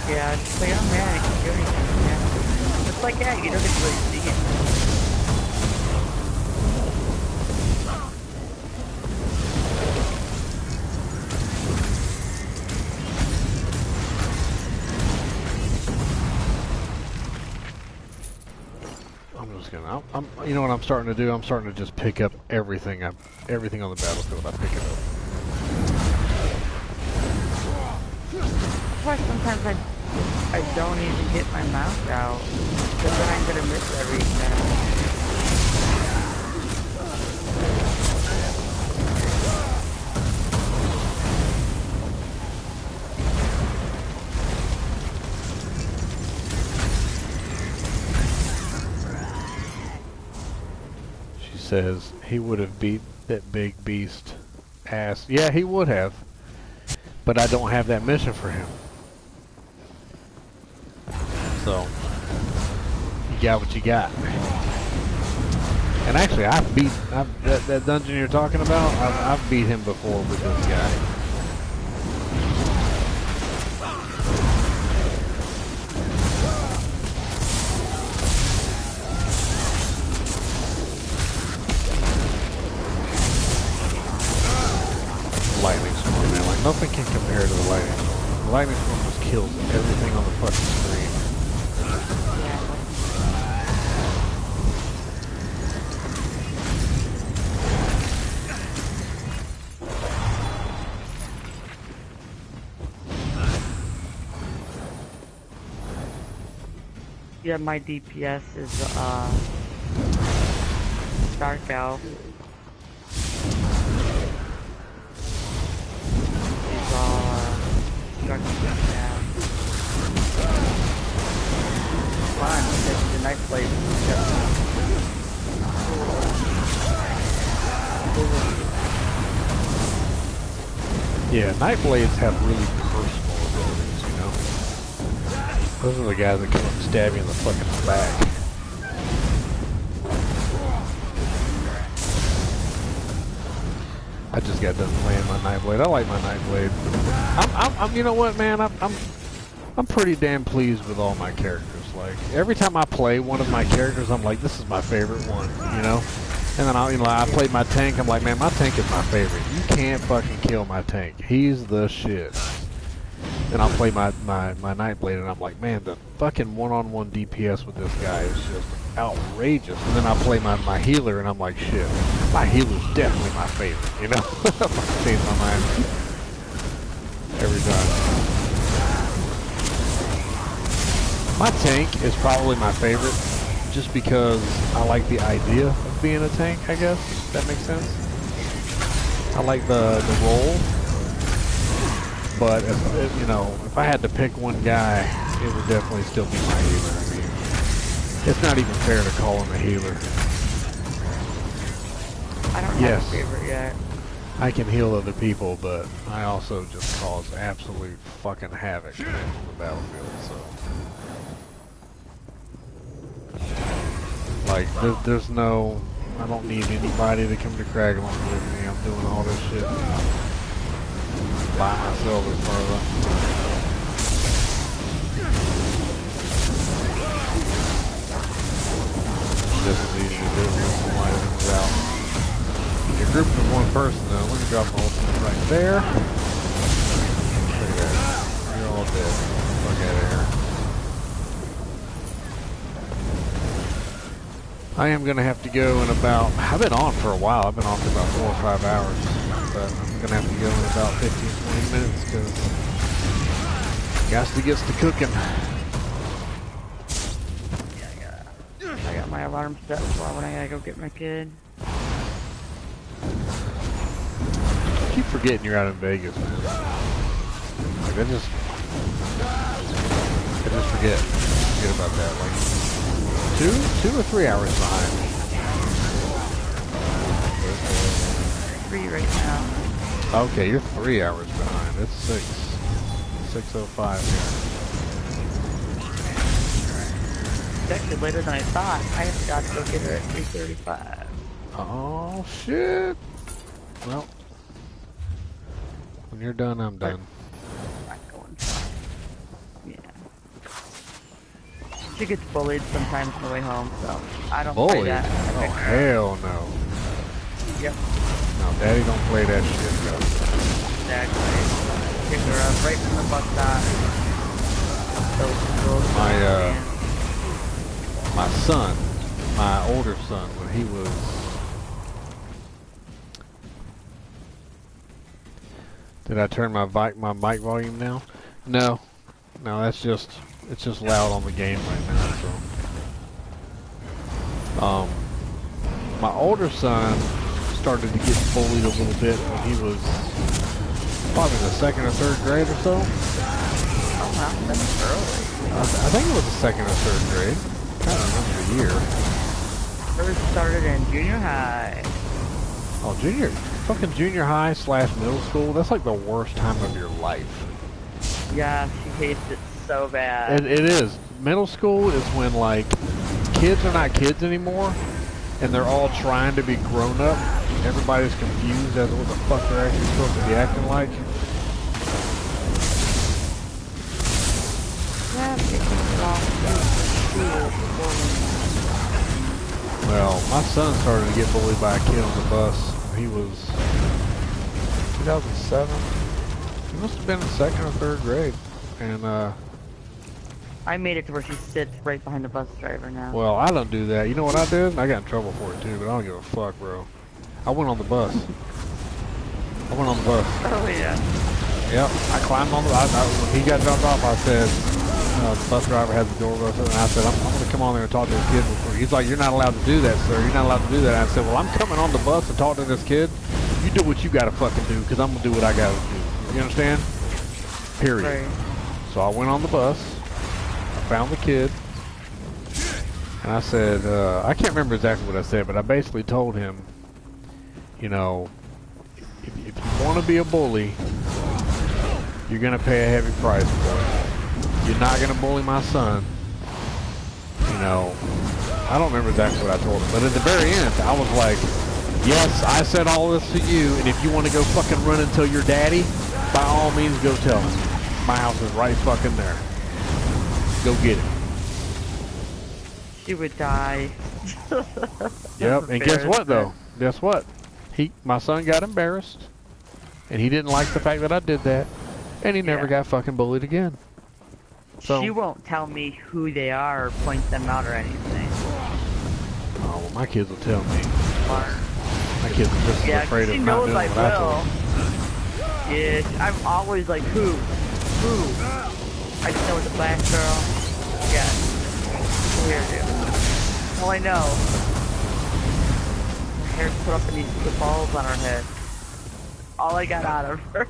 Yeah, it's like, oh man, I can do anything. Yeah. It's like, yeah, you don't get to really see it. You know what I'm starting to do? I'm starting to just pick up everything on the battlefield. I pick it up. That's why sometimes I don't even get my mouse out, because then I'm gonna miss everything. Says he would have beat that big beast ass. Yeah, he would have. But I don't have that mission for him. So, you got what you got. And actually, that dungeon you're talking about, I've beat him before with this guy. Lightning storm, man. Like, nothing can compare to the lightning storm. The lightning storm just kills everything on the fucking screen. Yeah, my DPS is, Dark Elf. Fun, it's a nice place. Yeah, Nightblades have really personal abilities, you know? Those are the guys that come up and stab you in the fucking back. I just got done playing my Nightblade. I like my Nightblade. I'm you know what, man? I'm pretty damn pleased with all my characters. Like every time I play one of my characters, I'm like, this is my favorite one, you know. And then I played my tank. I'm like, man, my tank is my favorite. You can't fucking kill my tank. He's the shit. And I'll play my Nightblade, and I'm like, man, the fucking one-on-one DPS with this guy is just outrageous. And then I play my healer, and I'm like, shit, my healer's definitely my favorite, you know? I change my mind every time. My tank is probably my favorite, just because I like the idea of being a tank, I guess, if that makes sense. I like the role. But if, you know, if I had to pick one guy, it would definitely still be my healer. I mean, it's not even fair to call him a healer. I don't have a favorite yet. I can heal other people, but I also just cause absolute fucking havoc on the battlefield. So, like, there's no, I don't need anybody to come to Kraglin with me. I'm doing all this shit by myself as far as this is easy to do once the light is out. You're grouping with one person though. Let me drop the whole team right there. Look at that. You're all dead. Fuck out of here. I am gonna have to go in about, I've been on for a while. I've been on for about 4 or 5 hours. But I'm gonna have to go in about 15-20 minutes because Gasta gets to cooking. Yeah, I got my alarm set for when I gotta go get my kid. I keep forgetting you're out in Vegas, man. Like I just forget about that. Like 2 or 3 hours behind. 3 right now. Okay, you're 3 hours behind. It's 6:05 here. It's actually later than I thought. I forgot to go get her at 3:35. Oh shit! Well, when you're done, I'm done. I'm going. Yeah. She gets bullied sometimes on the way home, so I don't play that. Oh hell no. Yep. No, Daddy don't play that shit, bro. Exactly. Pick her up right from the bus stop. My son, my older son, when he was... Did I turn my mic volume down? No. No, that's just... It's just loud on the game right now, so... my older son started to get bullied a little bit when he was probably in the 2nd or 3rd grade or so. Oh wow, that's early. I think it was the 2nd or 3rd grade. I don't remember the year. First started in junior high. Oh, fucking junior high / middle school. That's like the worst time of your life. Yeah, she hates it so bad. It is. Middle school is when like kids are not kids anymore. And they're all trying to be grown up. Everybody's confused as to what the fuck they're actually supposed to be acting like. Well, my son started to get bullied by a kid on the bus. He was 2007. He must have been in 2nd or 3rd grade. And I made it to where she sits right behind the bus driver now. well, I don't do that. You know what I did? I got in trouble for it too, but I don't give a fuck, bro. I went on the bus. Oh yeah. Yep. I climbed on the bus. When he got dropped off, I said, the bus driver had the door open, and I said, I'm going to come on there and talk to this kid before. He's like, you're not allowed to do that, sir. You're not allowed to do that. I said, well, I'm coming on the bus to talk to this kid. You do what you got to fucking do, because I'm going to do what I got to do. You understand? Period. Right. So I went on the bus. Found the kid, and I said, I can't remember exactly what I said, but I basically told him, you know, if you want to be a bully, you're going to pay a heavy price for it. You're not going to bully my son. You know, I don't remember exactly what I told him, but at the very end, I was like, Yes, I said all this to you, and if you want to go fucking run and tell your daddy, by all means go tell him. My house is right fucking there. Go get it. She would die. Yep, and guess what though? Guess what? My son got embarrassed, and he didn't like the fact that I did that, and he never got fucking bullied again. So, she won't tell me who they are or point them out or anything. Oh, well, my kids will tell me. My kids are just as afraid of not doing what I tell them. Yeah, I'm always like, who? I just know it's a black girl. Yeah. Weird, dude. All I know. Her hair's put up in these stupid balls on her head. All I got out of her.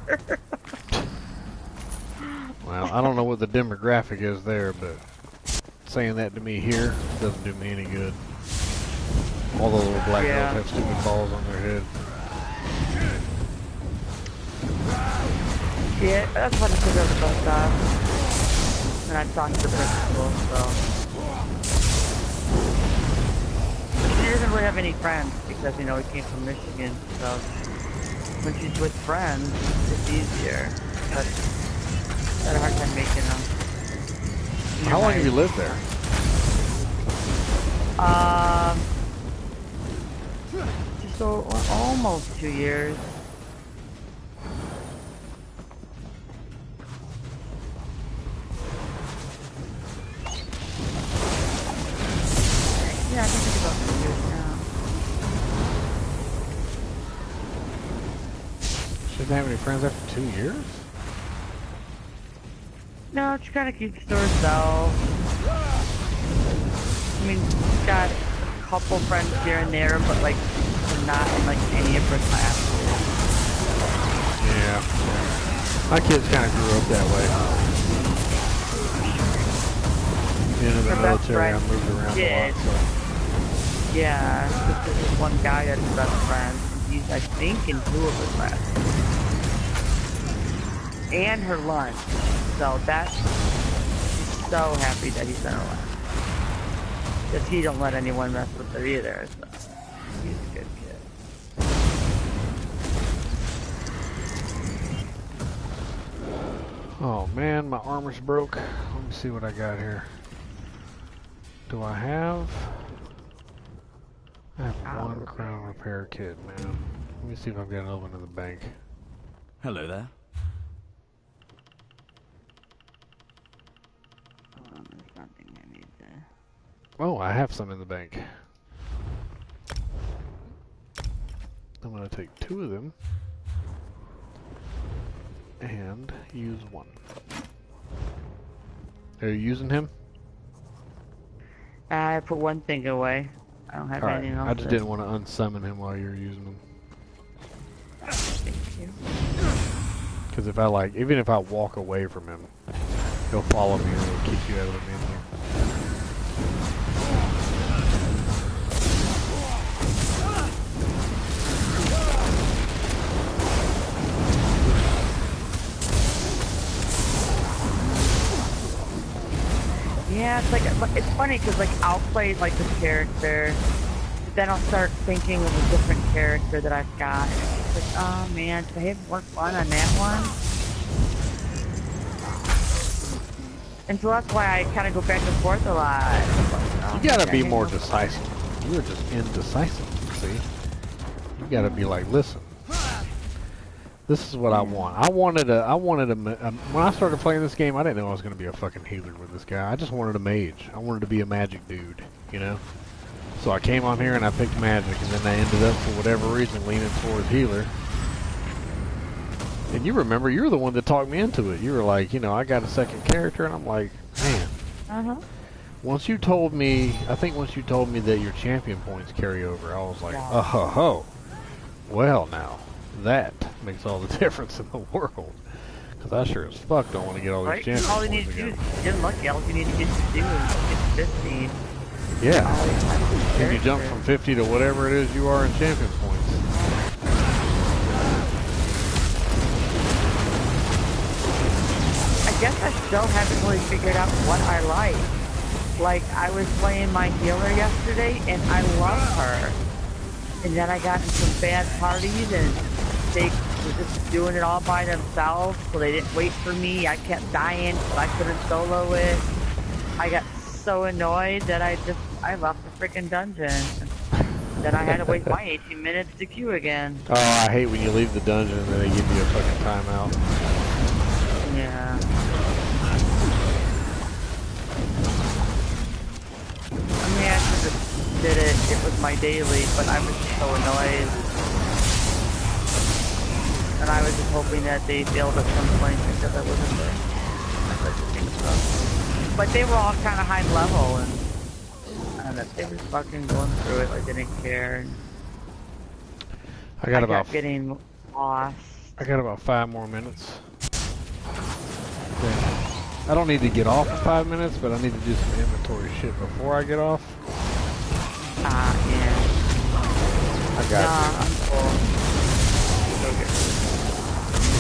Well, I don't know what the demographic is there, but saying that to me here doesn't do me any good. All the little black girls have stupid balls on their head. Yeah, that's what I figured about that. And I talked to the principal, so. She doesn't really have any friends because, you know, we came from Michigan, so when she's with friends, it's easier. But I had a hard time making them. How long have you lived there? Just almost 2 years. Yeah, I think it's about 2 years now. She didn't have any friends after 2 years? No, she kind of keeps to herself. I mean, she's got a couple friends here and there, but like, they're not in like any of her classes. Yeah. My kids kind of grew up that way. Being in the military, I moved around a lot, so. Yeah, there's this one guy that's best friend. He's, I think, in 2 of her classes. And her lunch. So she's so happy that he's in her lunch. Because he don't let anyone mess with her either, so he's a good kid. Oh man, my armor's broke. Let me see what I got here. Do I have one crown repair kit, man. Let me see if I've got another one in the bank. Hello there. There's nothing I need there. Oh, I have some in the bank. I'm gonna take 2 of them and use 1. Are you using him? I put one thing away. I don't have anything else. I just didn't want to unsummon him while you were using him. Thank you. Because if I even if I walk away from him, he'll follow me and it'll kick you out of the menu. Yeah, it's funny because like I'll play like this character, then I'll start thinking of a different character that I've got. And it's like, oh man, did I have more fun on that one? And so that's why I kind of go back and forth a lot. Like, you gotta be more decisive. You're just indecisive, see? You gotta be like, listen, this is what I want. I wanted when I started playing this game, I didn't know I was gonna be a fucking healer with this guy. I just wanted a mage. I wanted to be a magic dude, you know? So I came on here and I picked magic, and then I ended up, for whatever reason, leaning towards healer. And you remember, you were the one that talked me into it. You were like, you know, I got a second character, and I'm like, man. Once you told me, I think once you told me that your champion points carry over, I was like, oh ho ho. Well now, that makes all the difference in the world. Because I sure as fuck don't want to get all these champion all you points need to do again. is, you're lucky, all you need to do is get 50. Yeah. If you jump from 50 to whatever it is you are in champion points. I guess I still haven't really figured out what I like. Like, I was playing my healer yesterday, and I love her. And then I got in some bad parties, and they were just doing it all by themselves, so they didn't wait for me. I kept dying, so I couldn't solo it. I got so annoyed that I left the freaking dungeon. Then I had to wait my 18 minutes to queue again. Oh, I hate when you leave the dungeon and then they give you a fucking timeout. Yeah. I mean, I should have did it. It was my daily, but I was just so annoyed. And I was just hoping that they failed at some point because I wasn't there. But they were all kind of high level, and I don't know, they were fucking going through it like they didn't care. And I got getting lost. I got about 5 more minutes. Okay. I don't need to get off in 5 minutes, but I need to do some inventory shit before I get off. Yeah. I got you. I'm full.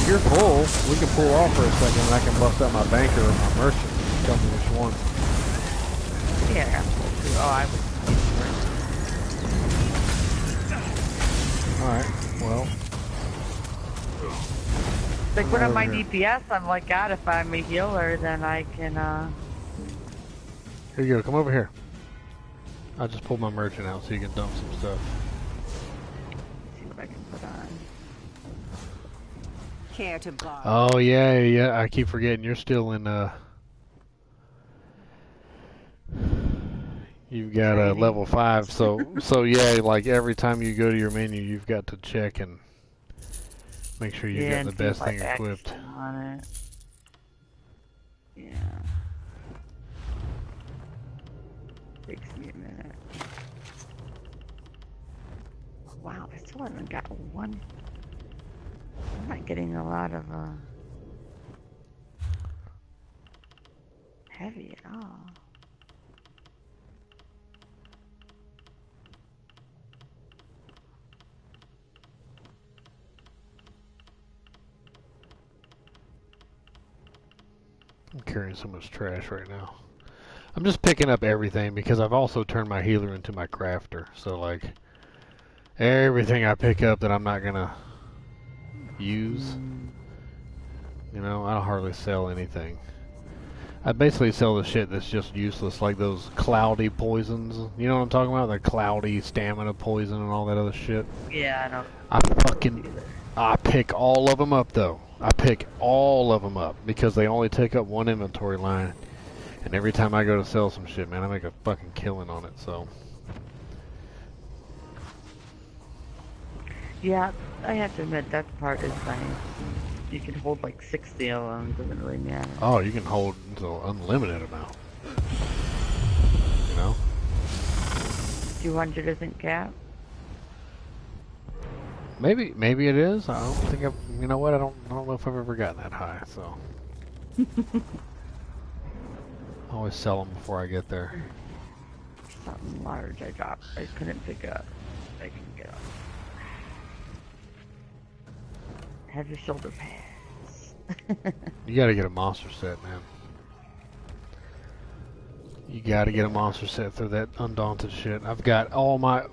If you're full, we can pull off for a second and I can bust out my banker or my merchant. Tell me which one. Yeah, I'm full too. Oh, I was. Alright, well. Like when I'm my DPS, I'm like, God, if I'm a healer, then I can, Here you go, come over here. I just pulled my merchant out so you can dump some stuff. See what I can put on. Care to borrow? Oh, yeah, I keep forgetting you're still in, you've got level 5, so yeah, like every time you go to your menu, you've got to check and make sure you got the best thing equipped. On it. Yeah. Takes me a minute. Wow, I still haven't got one. I'm not getting a lot of heavy at all. I'm carrying so much trash right now. I'm just picking up everything because I've also turned my healer into my crafter. So like everything I pick up that I'm not gonna use, you know, I don't hardly sell anything. I basically sell the shit that's just useless, like those cloudy poisons. You know what I'm talking about? The cloudy stamina poison and all that other shit. Yeah, I know. I pick all of them up though. I pick all of them up because they only take up one inventory line. And every time I go to sell some shit, man, I make a fucking killing on it, so. Yeah, I have to admit that part is nice. You can hold like 60 of them, doesn't really matter. Oh, you can hold until unlimited amount. You know? 200 isn't cap? Maybe it is. I don't think you know what? I don't know if I've ever gotten that high, so. I always sell them before I get there. Something large I dropped. I couldn't pick up. I can get up. Have your shoulder pads. You gotta get a monster set, man. You gotta get a monster set for that undaunted shit. I've got all my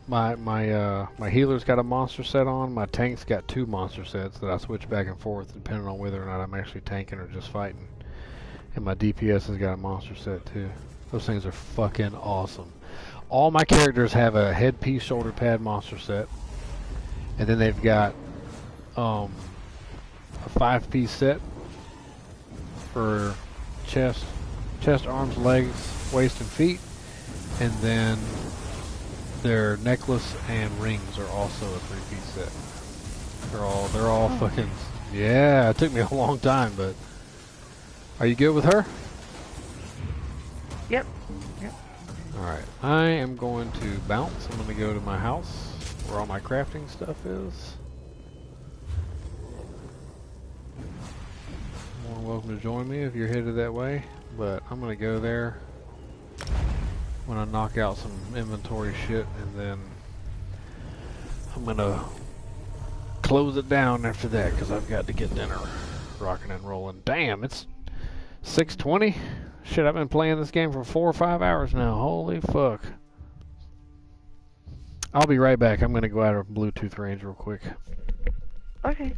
healer's got a monster set on. My tank's got 2 monster sets that I switch back and forth depending on whether or not I'm actually tanking or just fighting. And my DPS has got a monster set too. Those things are fucking awesome. All my characters have a headpiece shoulder pad monster set. And then they've got a 5-piece set for chest, arms, legs, waist, and feet. And then their necklace and rings are also a 3-piece set. They're all fucking, yeah, it took me a long time, but are you good with her? Yep. Alright, I am going to bounce. I'm going to go to my house where all my crafting stuff is. More than welcome to join me if you're headed that way, but I'm going to go there when I knock out some inventory shit, and then I'm going to close it down after that because I've got to get dinner rocking and rolling. Damn, it's 6:20? Shit, I've been playing this game for 4 or 5 hours now. Holy fuck. I'll be right back. I'm gonna go out of Bluetooth range real quick. Okay.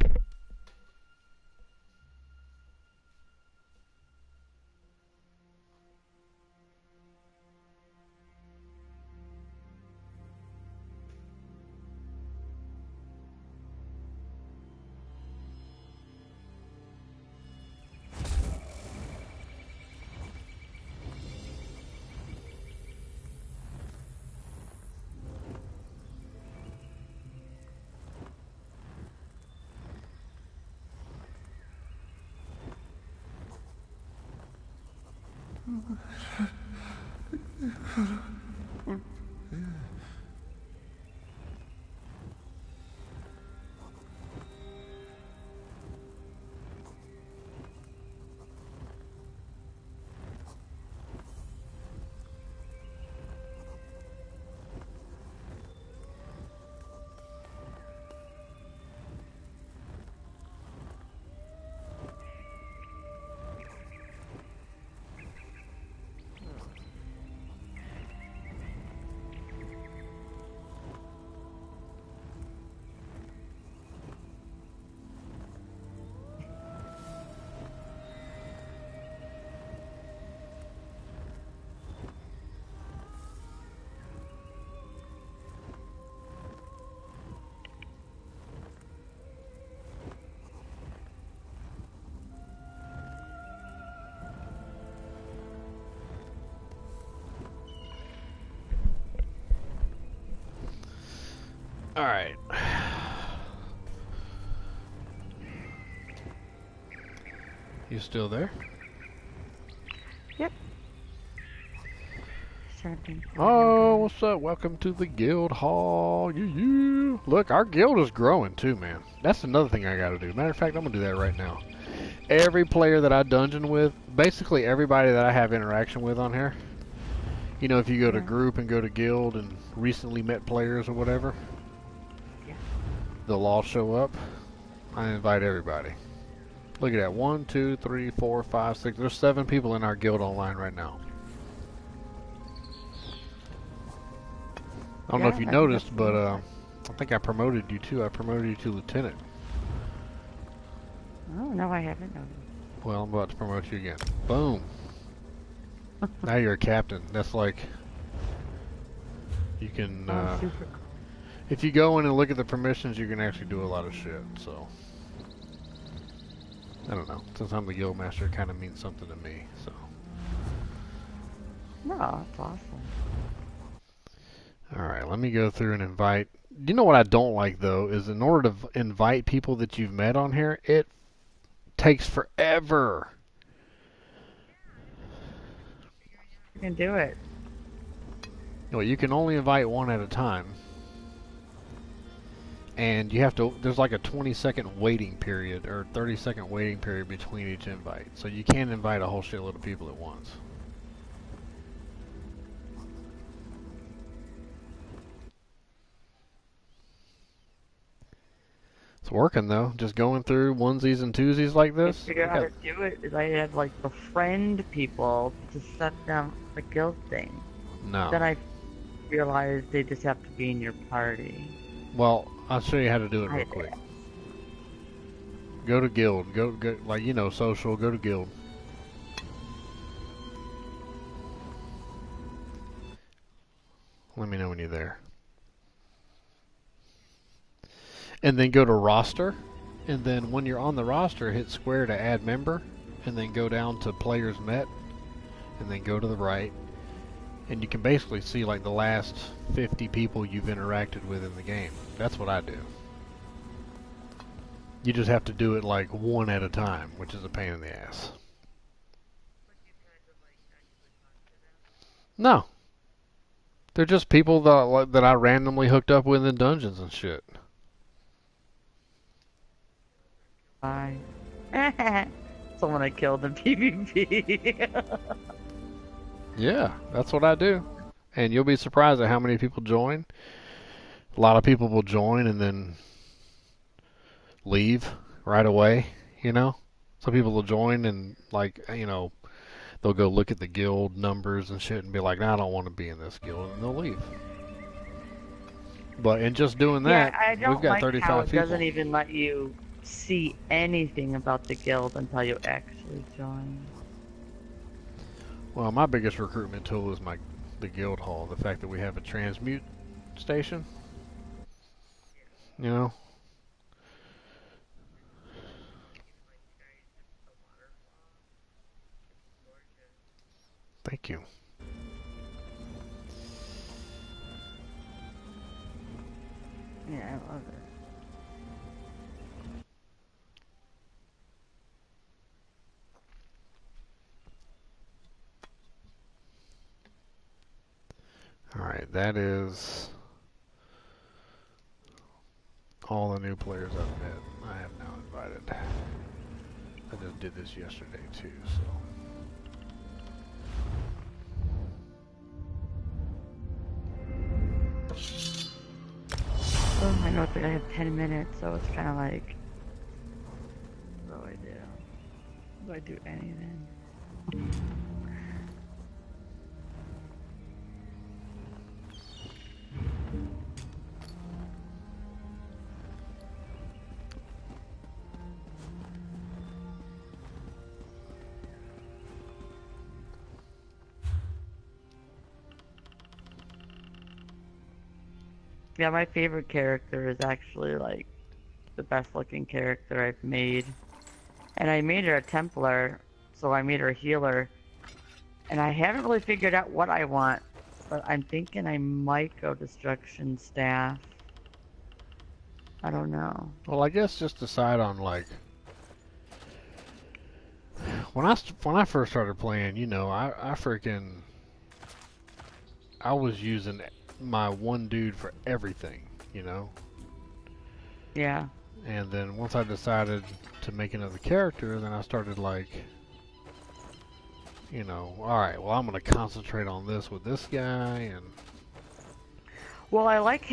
Alright. You still there? Yep. Oh, what's up? Welcome to the guild hall. You. Look, our guild is growing too, man. That's another thing I gotta do. Matter of fact, I'm gonna do that right now. Every player that I dungeon with, basically everybody that I have interaction with on here, you know, if you go to group and go to guild and recently met players or whatever, they'll all show up. I invite everybody. Look at that. 1, 2, 3, 4, 5, 6. There's 7 people in our guild online right now. I don't know if you noticed, but I think I promoted you too. I promoted you to lieutenant. Oh, no, I haven't noticed. Well, I'm about to promote you again. Boom. Now you're a captain. That's like, you can, super. If you go in and look at the permissions, you can actually do a lot of shit, so. I don't know. Since I'm the guild master, it kind of means something to me, so. No, that's awesome. Alright, let me go through and invite. You know what I don't like, though, is in order to invite people that you've met on here, it takes forever. You can do it. Well, you can only invite one at a time. And you have to, there's like a 20-second waiting period, or 30-second waiting period between each invite. So you can't invite a whole shitload of people at once. It's working though, just going through onesies and twosies like this. I figure out how to do it is I had like befriend people to set them the guild thing. No. Then I realized they just have to be in your party. Well, I'll show you how to do it real quick. Go to guild, go like, you know, social, go to guild. Let me know when you're there. And then go to roster, and then when you're on the roster, hit square to add member, and then go down to players met, and then go to the right, and you can basically see like the last 50 people you've interacted with in the game. That's what I do. You just have to do it like one at a time, which is a pain in the ass. No. They're just people that I randomly hooked up with in dungeons and shit. Bye. Someone I killed in PvP. Yeah, that's what I do. And you'll be surprised at how many people join. A lot of people will join and then leave right away, you know? Some people will join and, like, you know, they'll go look at the guild numbers and shit and be like, nah, I don't want to be in this guild, and they'll leave. But in just doing that, yeah, I don't we've got like 35 how it people. doesn't even let you see anything about the guild until you actually join. Well, my biggest recruitment tool is the guild hall. The fact that we have a transmute station. You know. Thank you. Yeah, I love it. Alright, that is all the new players I've met. I have now invited. I just did this yesterday too, so. Oh, I know it's like I have 10 minutes, so it's kind of like, what do I do? Do I do anything? Yeah, my favorite character is actually like the best looking character I've made. And I made her a Templar, so I made her a healer. And I haven't really figured out what I want, but I'm thinking I might go Destruction Staff. I don't know. Well, I guess just decide on like when I first started playing, you know, I was using my one dude for everything, you know. Yeah. And then once I decided to make another character, then I started like, you know, all right, well, I'm going to concentrate on this with this guy and. Well, I like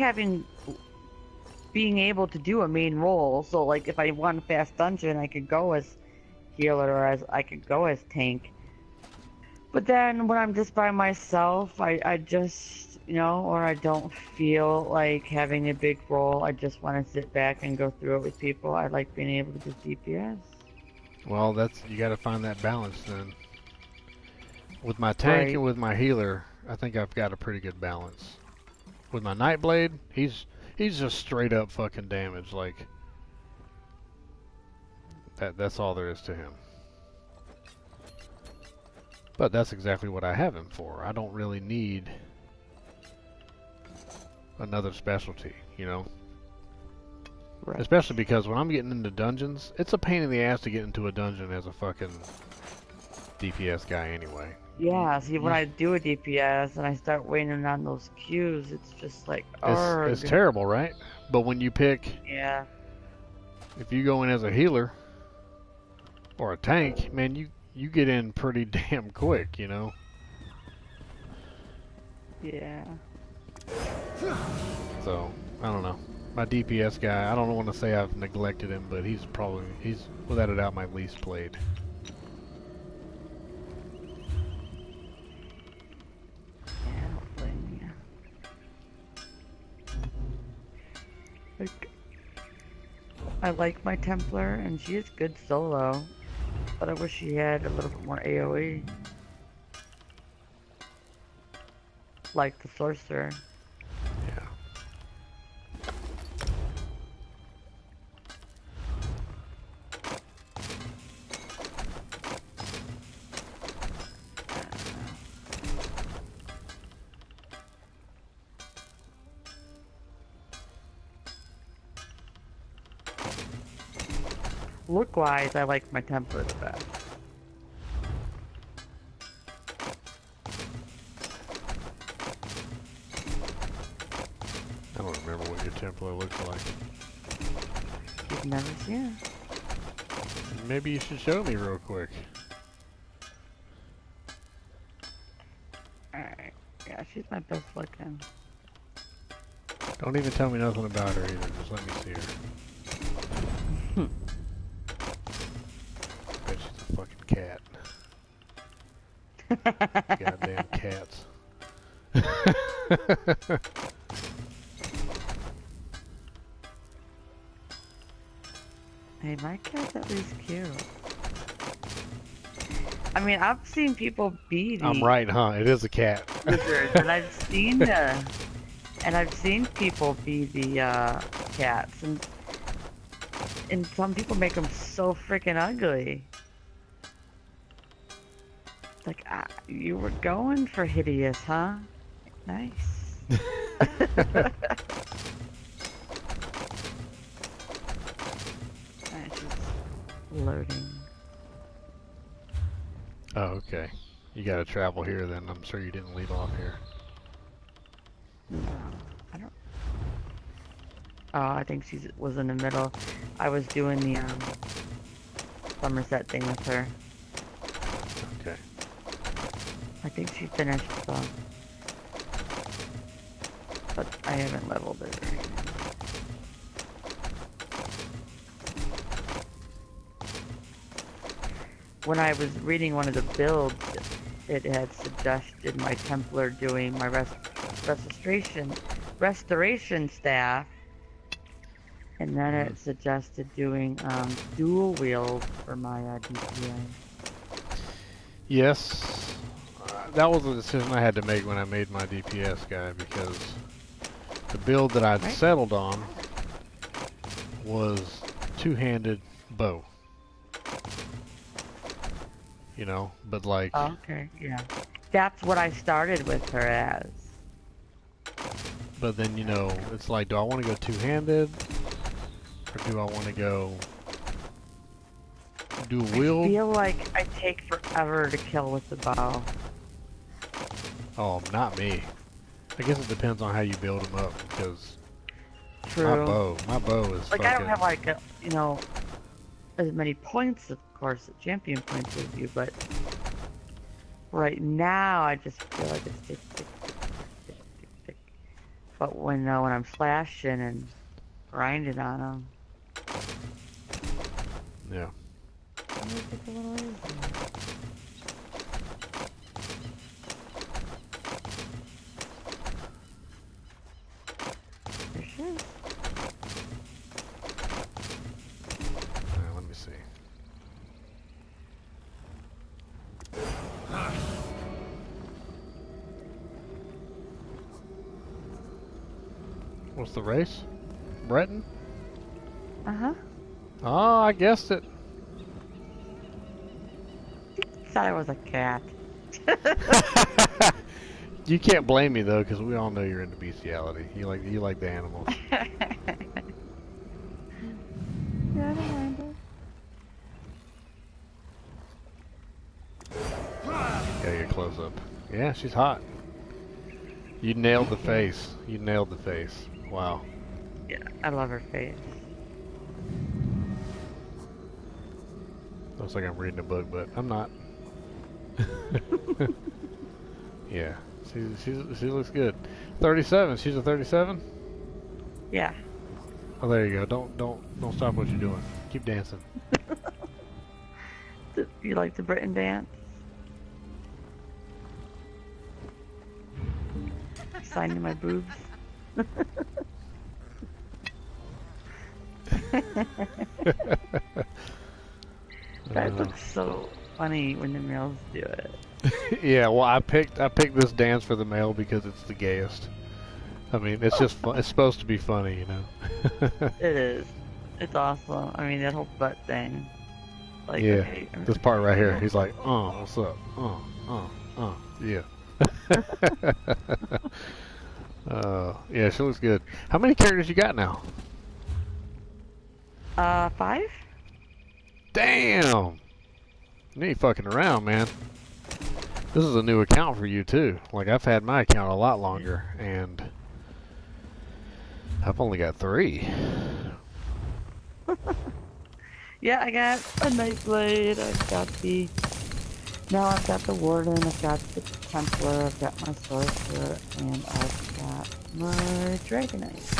being able to do a main role. So, like, if I want a fast dungeon, I could go as healer or I could go as tank. But then when I'm just by myself, I just, you know, or I don't feel like having a big role. I just want to sit back and go through it with people. I like being able to just DPS. Well, you got to find that balance then. With my tank and with my healer, I think I've got a pretty good balance. With my Nightblade, he's just straight up fucking damage. Like that's all there is to him. But that's exactly what I have him for. I don't really need another specialty, you know? Right. Especially because when I'm getting into dungeons, it's a pain in the ass to get into a dungeon as a fucking DPS guy anyway. Yeah, see, when I do a DPS and I start waiting on those queues, it's just like, it's terrible, right? But when you pick... Yeah. If you go in as a healer or a tank, man, you get in pretty damn quick, you know? Yeah. So, I don't know. My DPS guy, I don't want to say I've neglected him, but he's without a doubt my least played. I like my Templar, and she is good solo, but I wish she had a little bit more AoE. Like the Sorcerer. Yeah. Look-wise, I like my Templar the best. I don't remember what your Templar looks like. You've never seen it. Maybe you should show me real quick. Alright. Yeah, she's my best looking. Don't even tell me nothing about her either. Just let me see her. Bet she's a fucking cat. Goddamn cats. Hey, my cat's at least cute. I mean, I've seen people be the I'm right, huh? It is a cat. lizards, and I've seen people be the cats, and some people make them so freaking ugly. Like, you were going for hideous, huh? Nice. Alright, she's loading. Oh, okay. You gotta travel here then. I'm sure you didn't leave off here. No, I don't. Oh, I think she was in the middle. I was doing the Somerset thing with her. Okay. I think she finished, so. But I haven't leveled it or anything. When I was reading one of the builds, it had suggested my Templar doing my restoration staff, and then it suggested doing dual wield for my DPS. Yes, that was a decision I had to make when I made my DPS guy, because the build that I'd settled on was two-handed bow. You know, but like... Oh, okay, yeah. That's what I started with her as. But then, you know, it's like, do I want to go two-handed? Or do I want to go... dual wield? I feel like I take forever to kill with the bow. Oh, not me. I guess it depends on how you build them up, because... True. My bow is like, fucking... I don't have, like, you know, as many points, of course, champion points as you, but right now I just feel like it's tick, tick, tick, tick, tick, tick. But when I'm slashing and grinding on them, yeah. Take a little easier. There she is. Let me see. What's the race? Breton? Uh-huh. Oh, I guessed it. Thought it was a cat. You can't blame me though, because we all know you're into bestiality. You like the animals. Yeah, I don't mind it. Gotta get close up. Yeah, she's hot. You nailed the face. You nailed the face. Wow. Yeah, I love her face. Looks like I'm reading a book, but I'm not. Yeah, she looks good. 37. She's a 37. Yeah. Oh, there you go. Don't stop what you're doing. Keep dancing. You like the Britain dance? Signing my boobs. That looks so funny when the males do it. Yeah, well, I picked this dance for the male because it's the gayest. I mean, it's just fun. It's supposed to be funny, you know. It is. It's awesome. I mean, that whole butt thing. Like, yeah, okay, this part right here. He's like, what's up? Yeah. Yeah, she looks good. How many characters you got now? 5? Damn! You ain't fucking around, man. This is a new account for you, too. Like, I've had my account a lot longer, and I've only got 3. Yeah, I got a Nightblade, now I've got the Warden, I've got the Templar, I've got my Sorcerer, and I've got my Dragonite.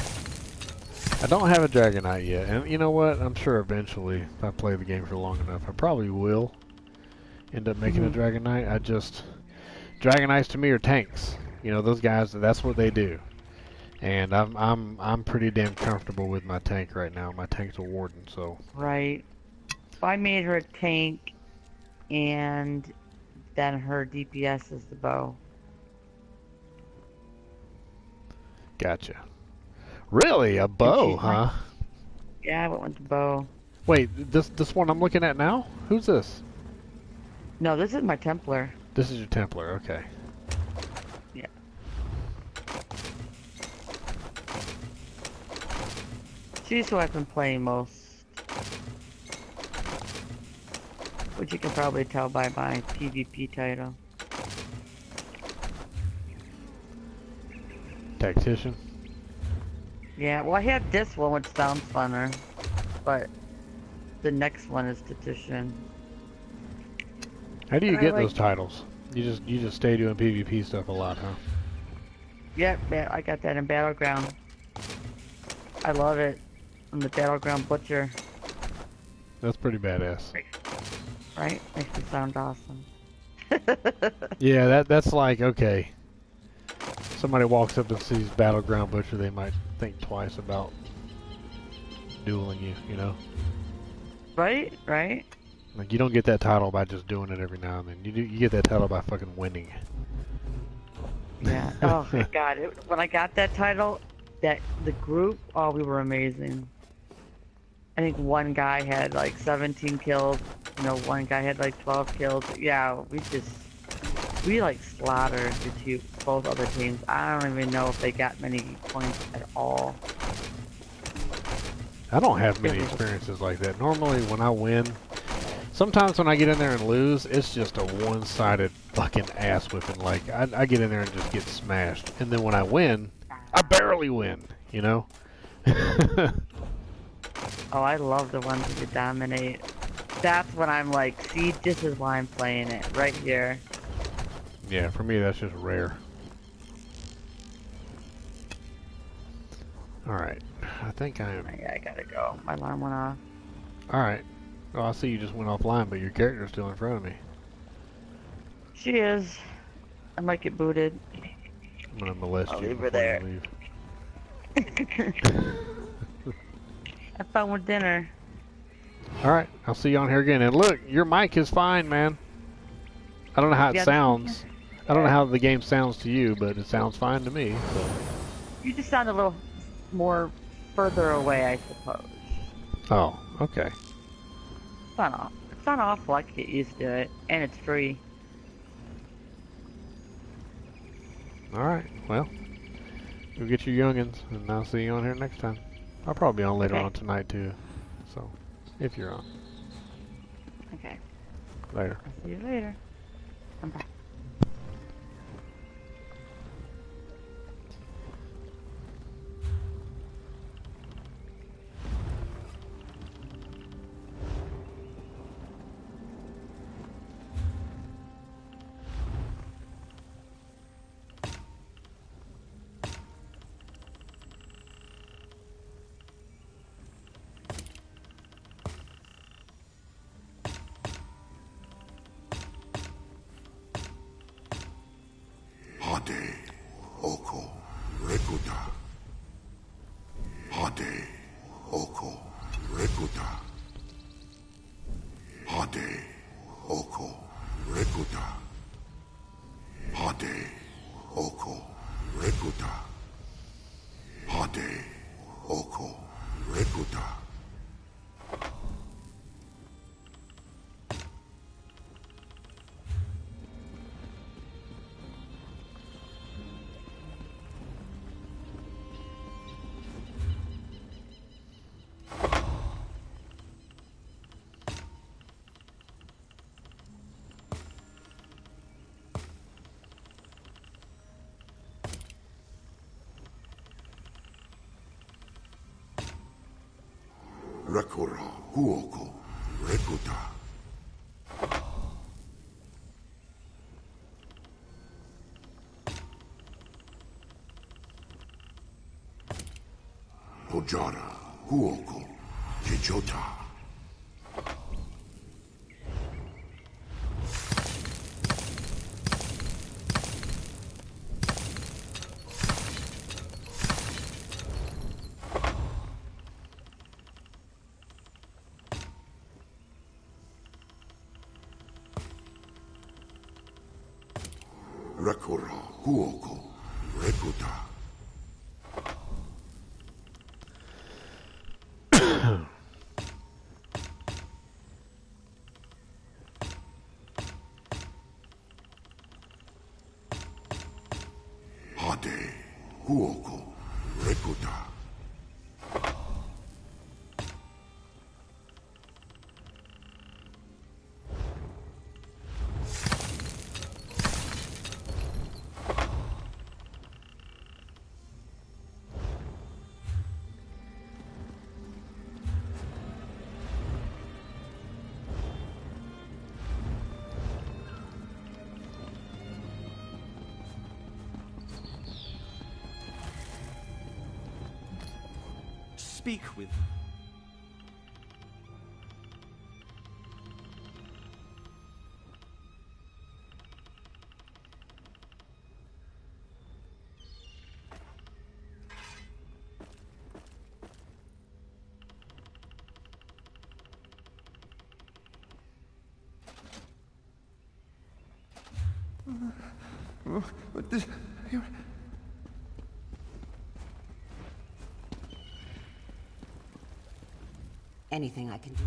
I don't have a Dragonite yet, and you know what? I'm sure eventually, if I play the game for long enough, I probably will end up making a Dragonites to me are tanks. You know, those guys, that's what they do. And I'm pretty damn comfortable with my tank right now. My tank's a warden, so. Right. I made her a tank, and then her DPS is the bow. Gotcha. Really? A bow, huh? Yeah, I went with the bow. Wait, this one I'm looking at now? Who's this? No, this is my Templar. This is your Templar, okay. Yeah. She's who I've been playing most. Which you can probably tell by my PvP title. Tactician? Yeah, well I have this one which sounds funner. But the next one is Tactician. How do you get those titles? You just stay doing PvP stuff a lot, huh? Yep, yeah, I got that in Battleground. I love it. I'm the Battleground Butcher. That's pretty badass. Right? Makes me sound awesome. Yeah, that's like, okay. Somebody walks up and sees Battleground Butcher, they might think twice about dueling you, you know? Right? Right? Like, you don't get that title by just doing it every now and then. You get that title by fucking winning. Yeah. Oh my god. When I got that title, the group, oh, we were amazing. I think one guy had like 17 kills. You know, one guy had like 12 kills. Yeah, we like slaughtered both other teams. I don't even know if they got many points at all. I don't have many experiences like that. Normally when I win, sometimes when I get in there and lose, it's just a one-sided fucking ass whipping. Like, I get in there and just get smashed. And then when I win, I barely win, you know? Oh, I love the ones that you dominate. That's when I'm like, see, this is why I'm playing it, right here. Yeah, for me that's just rare. Alright, I think I am... Yeah, I gotta go. My alarm went off. Alright. Oh, I see you just went offline, but your character's still in front of me. She is. I might get booted. I'm gonna molest you leave her before there. you leave. Have fun with dinner. Alright, I'll see you on here again. And look, your mic is fine, man. I don't know how it sounds. I don't know how the game sounds to you, but it sounds fine to me. So. You just sound a little more further away, I suppose. Oh, okay. It's not awful. I can get used to it, and it's free. Alright, well. Go get your youngins, and I'll see you on here next time. I'll probably be on later on tonight, too. So, if you're on. Okay. Later. I'll see you later. Bye. Hade, Oko, Rekuta. Hade, Oko, Rekuta. Hade, Oko, Rekuta. Hade, Oko, Rekuta. Hade, Oko, Rekuta. Rekura, Huoko, Rekuta. Hojara, Huoko, Kijota. Rekura, Huoko, Rekuta. Hade, Huoko, Rekuta. Speak with. But this... Anything I can do?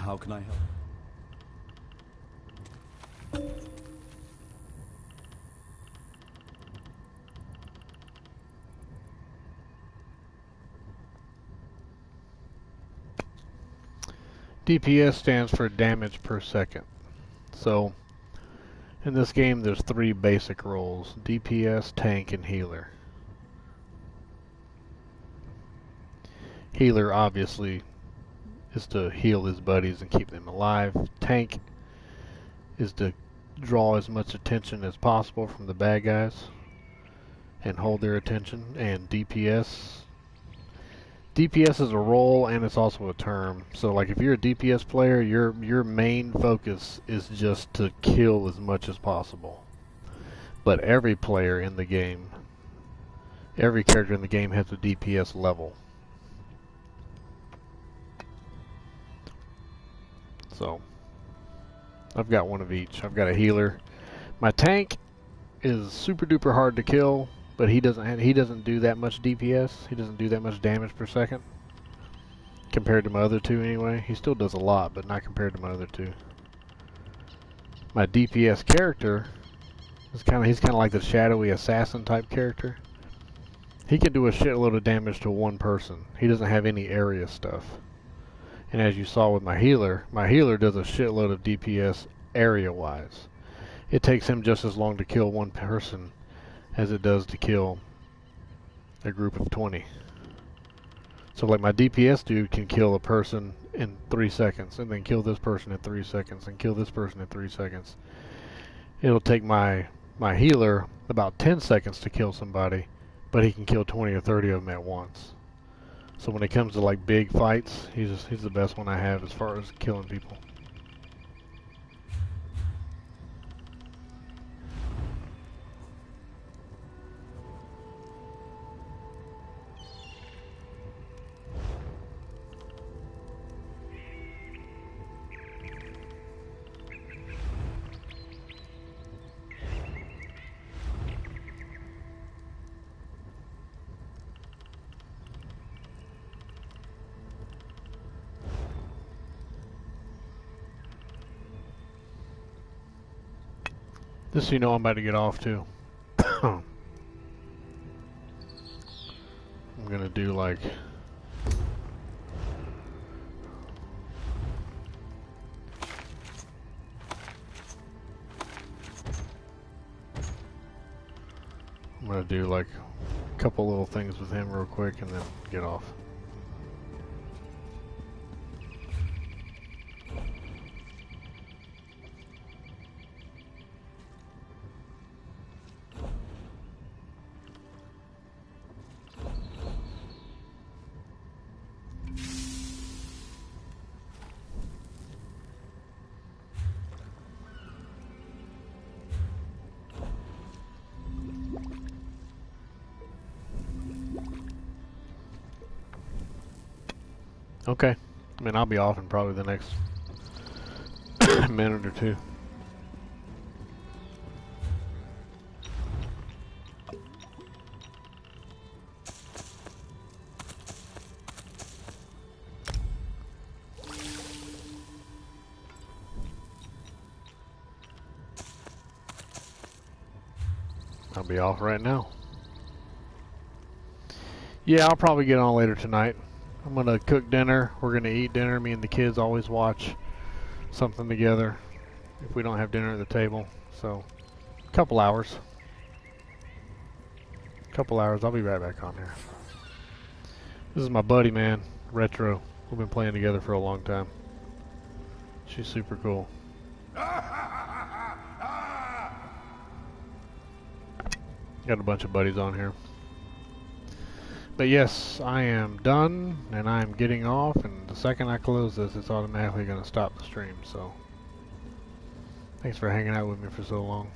How can I help? DPS stands for damage per second. So, in this game there's 3 basic roles: DPS, tank, and healer. Healer obviously is to heal his buddies and keep them alive. Tank is to draw as much attention as possible from the bad guys and hold their attention. And DPS is a role, and it's also a term. So like if you're a DPS player, your main focus is just to kill as much as possible. But every player in the game, every character in the game has a DPS level. So I've got one of each. I've got a healer. My tank is super duper hard to kill, but he doesn't do that much DPS. He doesn't do that much damage per second compared to my other 2 anyway. He still does a lot, but not compared to my other 2. My DPS character is he's kind of like the shadowy assassin type character. He can do a shitload of damage to one person. He doesn't have any area stuff. And as you saw with my healer does a shitload of DPS area-wise. It takes him just as long to kill one person as it does to kill a group of 20. So like my DPS dude can kill a person in 3 seconds, and then kill this person in 3 seconds, and kill this person in 3 seconds. It'll take my healer about 10 seconds to kill somebody, but he can kill 20 or 30 of them at once. So when it comes to like big fights, he's the best one I have as far as killing people. Just so you know, I'm about to get off too. I'm gonna do like a couple little things with him real quick and then get off. Okay. I mean, I'll be off in probably the next minute or 2. I'll be off right now. Yeah, I'll probably get on later tonight. I'm gonna cook dinner. We're gonna eat dinner. Me and the kids always watch something together if we don't have dinner at the table. So, a couple hours. I'll be right back on here. This is my buddy, man, Retro. We've been playing together for a long time. She's super cool. Got a bunch of buddies on here. But yes, I am done, and I'm getting off, and the second I close this, it's automatically going to stop the stream, so thanks for hanging out with me for so long.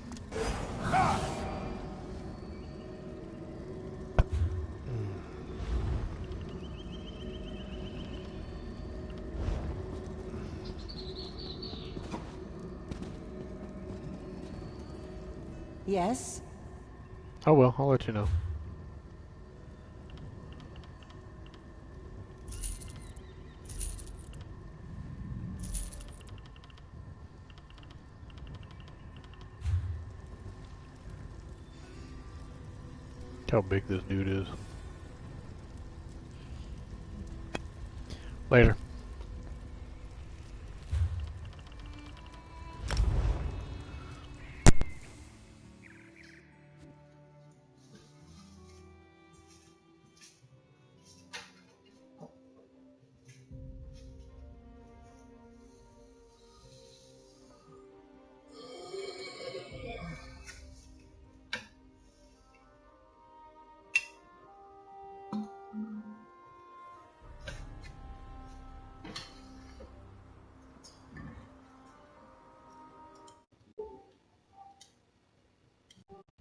Yes? Oh well, I'll let you know. How big this dude is. Later.